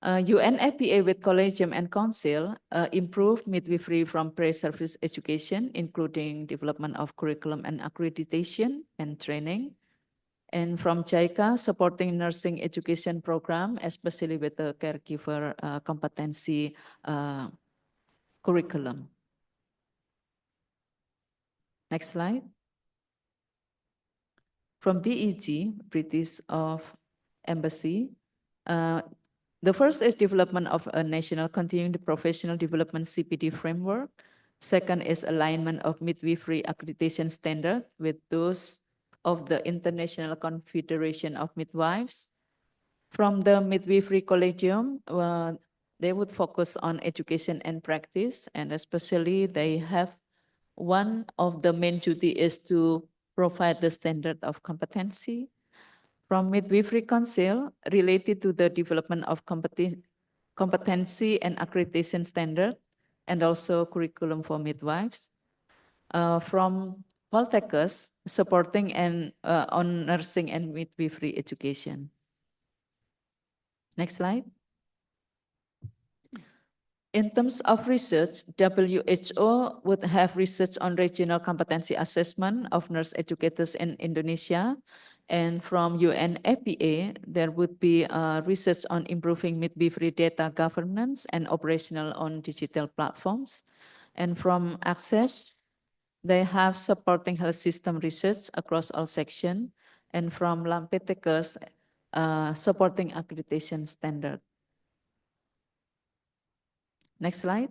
UNFPA with Collegium and Council improved midwifery from pre-service education, including development of curriculum and accreditation and training. And from JICA, supporting nursing education program, especially with the caregiver competency curriculum. Next slide. From BEG, British of Embassy, the first is development of a national continuing professional development CPD framework. Second is alignment of midwifery accreditation standard with those of the International Confederation of Midwives. From the Midwifery Collegium, they would focus on education and practice, and especially they have one of the main duty is to provide the standard of competency. From Midwifery Council, related to the development of competency and accreditation standard, and also curriculum for midwives. From Poltekkes, supporting and on nursing and midwifery education. Next slide. In terms of research, WHO would have research on regional competency assessment of nurse educators in Indonesia. And from UNFPA, there would be research on improving midwifery data governance and operational on digital platforms. And from Access, they have supporting health system research across all sections. And from Poltekkes, supporting accreditation standard. Next slide.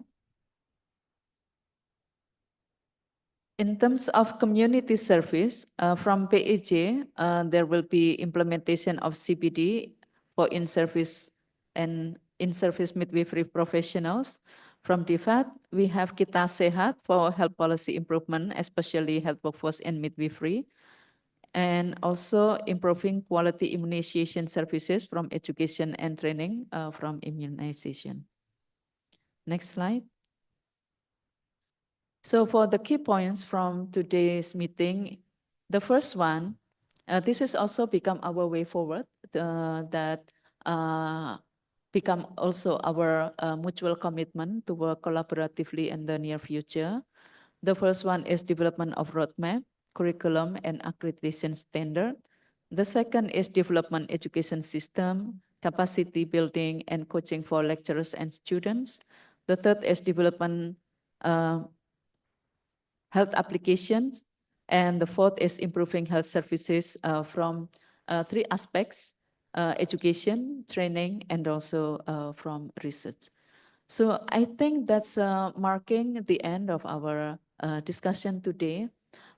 In terms of community service, from PEJ, there will be implementation of CPD for in-service and in-service midwifery professionals. From DFAT, we have Kita Sehat for health policy improvement, especially health workforce and midwifery, and also improving quality immunization services from education and training from immunization. Next slide. So for the key points from today's meeting, the first one, this has also become our way forward that become also our mutual commitment to work collaboratively in the near future. The first one is development of roadmap, curriculum, and accreditation standard. The second is development education system, capacity building, and coaching for lecturers and students. The third is development health applications. And the fourth is improving health services from three aspects, education, training, and also from research. So I think that's marking the end of our discussion today.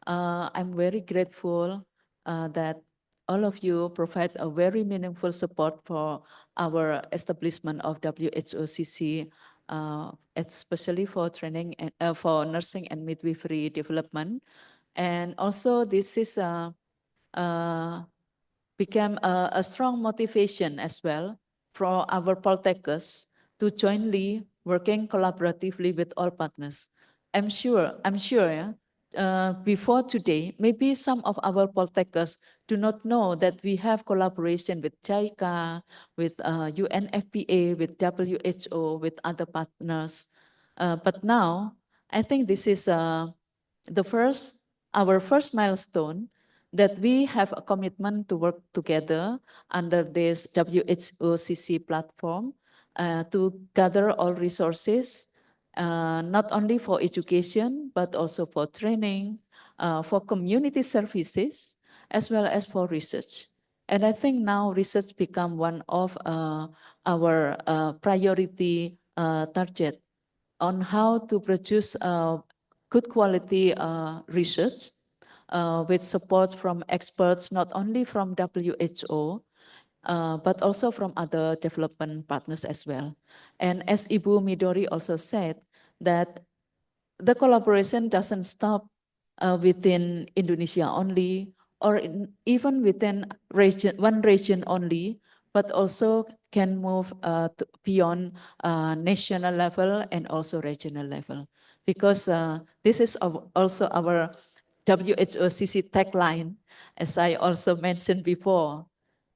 I'm very grateful that all of you provide a very meaningful support for our establishment of WHOCC, especially for training and for nursing and midwifery development. And also this is became a strong motivation as well for our Poltekkes to jointly working collaboratively with all partners. I'm sure, yeah, before today, maybe some of our Poltekkes do not know that we have collaboration with JICA, with UNFPA, with WHO, with other partners. But now, I think this is our first milestone that we have a commitment to work together under this WHOCC platform to gather all resources, not only for education, but also for training, for community services, as well as for research. And I think now research become one of our priority target on how to produce good quality research with support from experts, not only from WHO, but also from other development partners as well. And as Ibu Midori also said, that the collaboration doesn't stop within Indonesia only, or even within one region only, but also can move beyond national level and also regional level. Because this is also our WHOCC tagline, as I also mentioned before,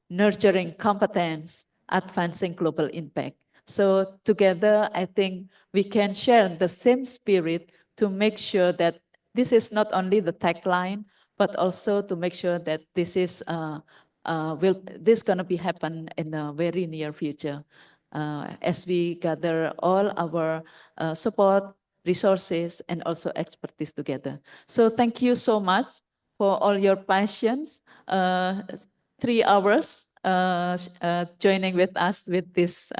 nurturing competence, advancing global impact. So together, I think we can share the same spirit to make sure that this is not only the tagline, but also to make sure that this is going to be happen in the very near future as we gather all our support, resources, and also expertise together. So thank you so much for all your passions. 3 hours joining with us with this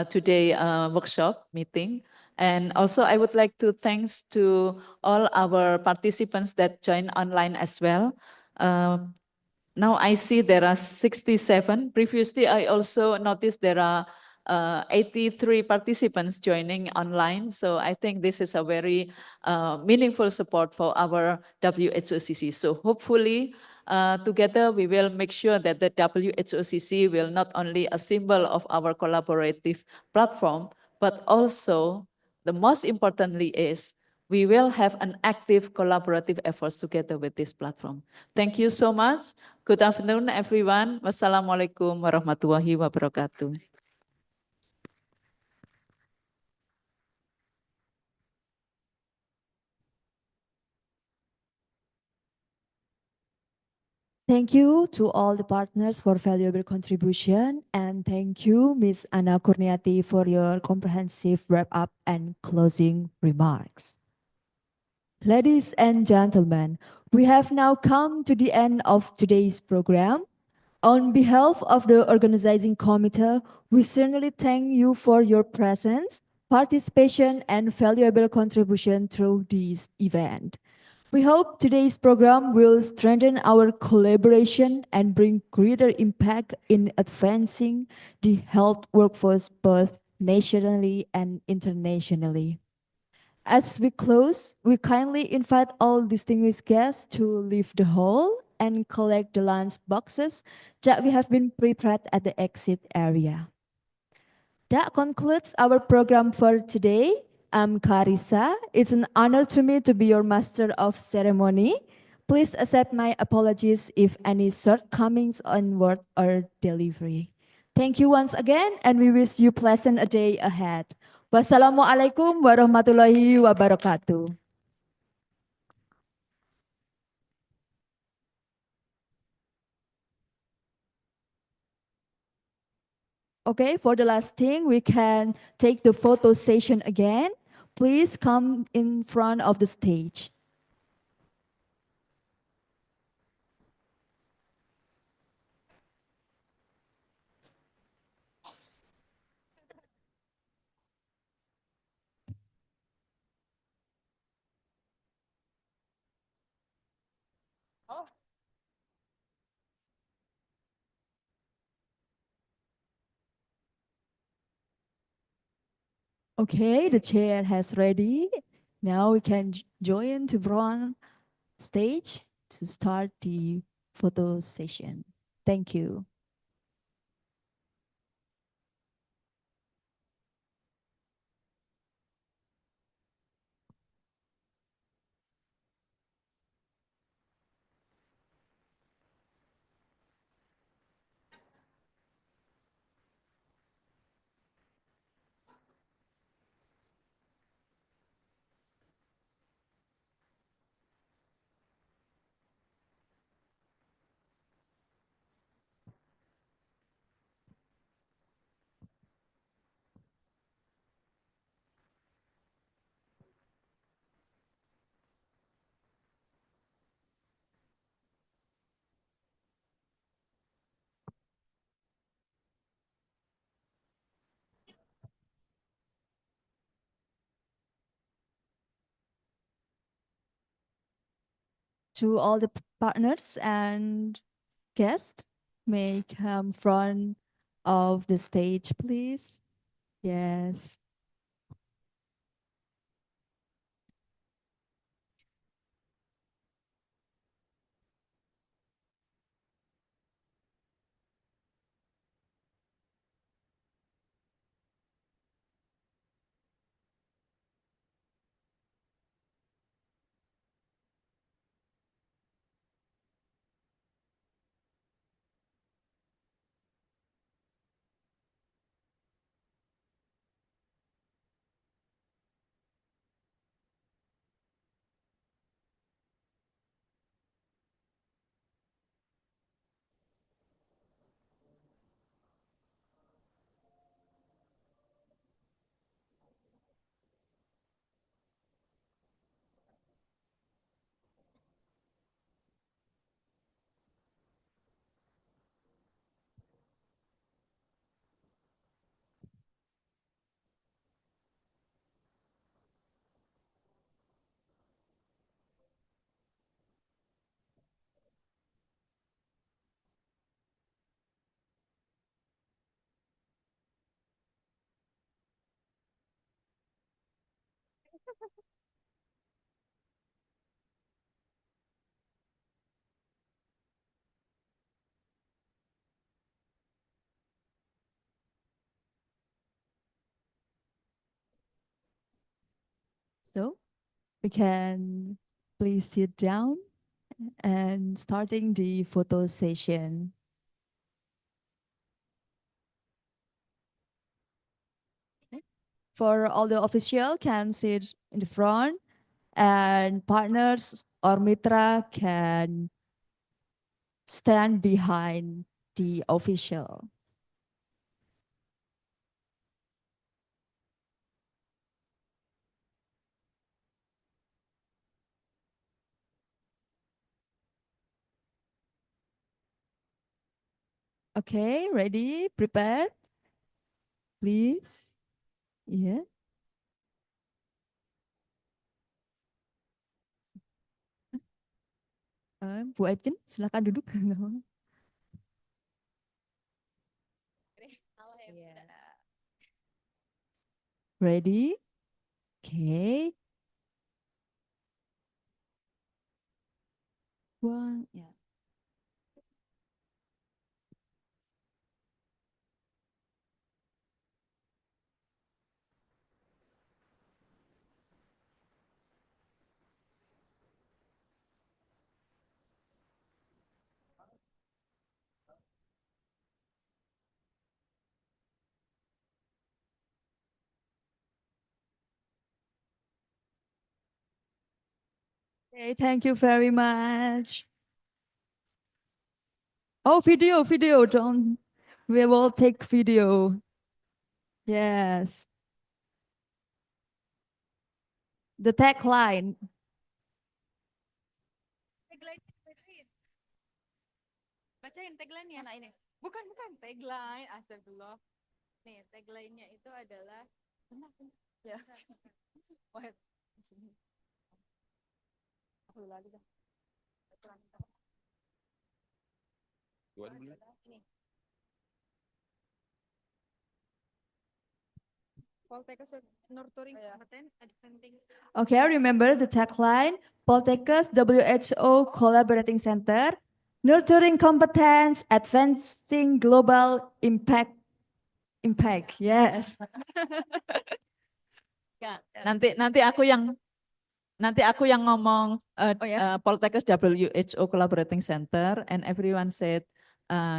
today workshop meeting. And also I would like to thanks to all our participants that joined online as well. Now I see there are 67. Previously, I also noticed there are 83 participants joining online. So I think this is a very meaningful support for our WHOCC. So hopefully, together we will make sure that the WHOCC will not only a symbol of our collaborative platform, but also the most importantly is we will have an active collaborative efforts together with this platform. Thank you so much. Good afternoon, everyone. Wassalamualaikum warahmatullahi wabarakatuh. Thank you to all the partners for valuable contribution, and thank you, Ms. Anna Kurniati, for your comprehensive wrap-up and closing remarks. Ladies and gentlemen, we have now come to the end of today's program. On behalf of the organizing committee, we sincerely thank you for your presence, participation, and valuable contribution through this event. We hope today's program will strengthen our collaboration and bring greater impact in advancing the health workforce both nationally and internationally. As we close, we kindly invite all distinguished guests to leave the hall and collect the lunch boxes that we have been prepared at the exit area. That concludes our program for today. I'm Carissa. It's an honor to me to be your master of ceremony. Please accept my apologies if any shortcomings on word or delivery. Thank you once again, and we wish you pleasant a day ahead. Wassalamualaikum warahmatullahi wabarakatuh. Okay, for the last thing, we can take the photo session again. Please come in front of the stage. Okay, the chair has ready. Now we can join to front stage to start the photo session. Thank you. To all the partners and guests, may come front of the stage, please. Yes. So we can please sit down and starting the photo session. For all the official can sit in the front and partners or mitra can stand behind the official. Okay, ready, prepared, please. Yeah. Bu Aibtin, silakan duduk. Ready? Okay. One, yeah. Okay, thank you very much. Oh, video, don't. We will take video. Yes. The tagline. Bacain tagline-nya. Nah ini. Bukan tagline. Astagfirullah. Nih, tagline-nya itu adalah ya. Oh, aku lagi dah. Ini. Poltekkes nurturing kompeten advancing. Okay, remember the tagline, Poltekkes WHO Collaborating Center, nurturing competence, advancing global impact. Impact, yes. Ya, nanti aku yang ngomong Poltekkes WHO Collaborating Center and everyone said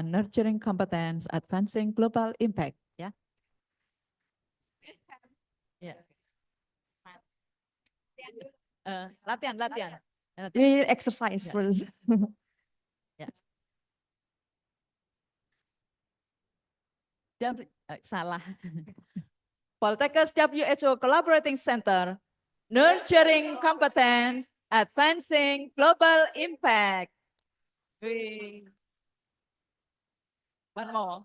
nurturing competence, advancing global impact. Ya. Ya. Latihan. We exercise first. Ya. Salah. Poltekkes WHO Collaborating Center, nurturing competence, advancing global impact. One more.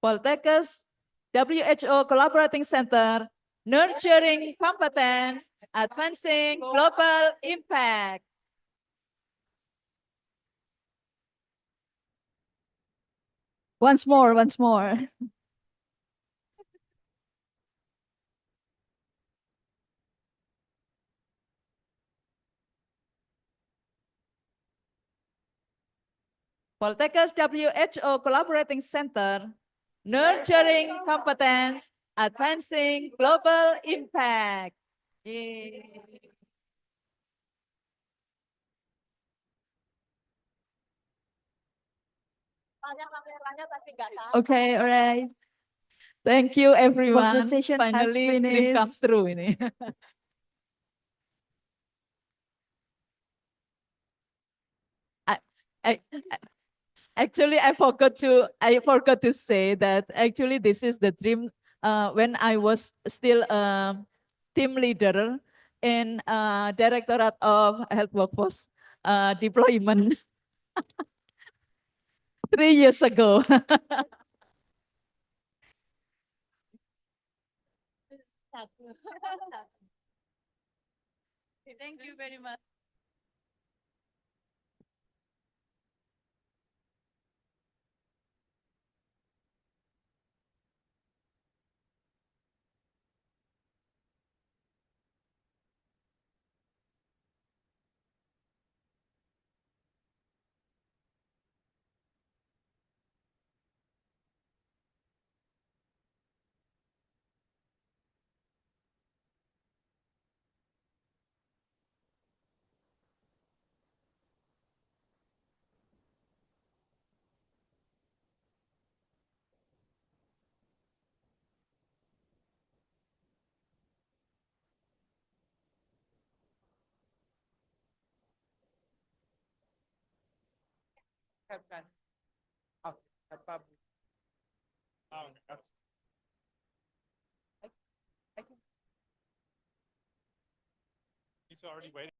Poltekkes WHO Collaborating Center, nurturing competence, advancing global impact. Once more. Poltekkes WHO Collaborating Center, nurturing competence, advancing global impact. Okay, all right. Thank you everyone. Conversation has Finally, dream comes finished. true ini. I, actually, I forgot to say that actually this is the dream when I was still team leader in Directorate of Health Workforce Deployment 3 years ago. Thank you very much. have chance. Oh, at Pab. I can. He's already waiting.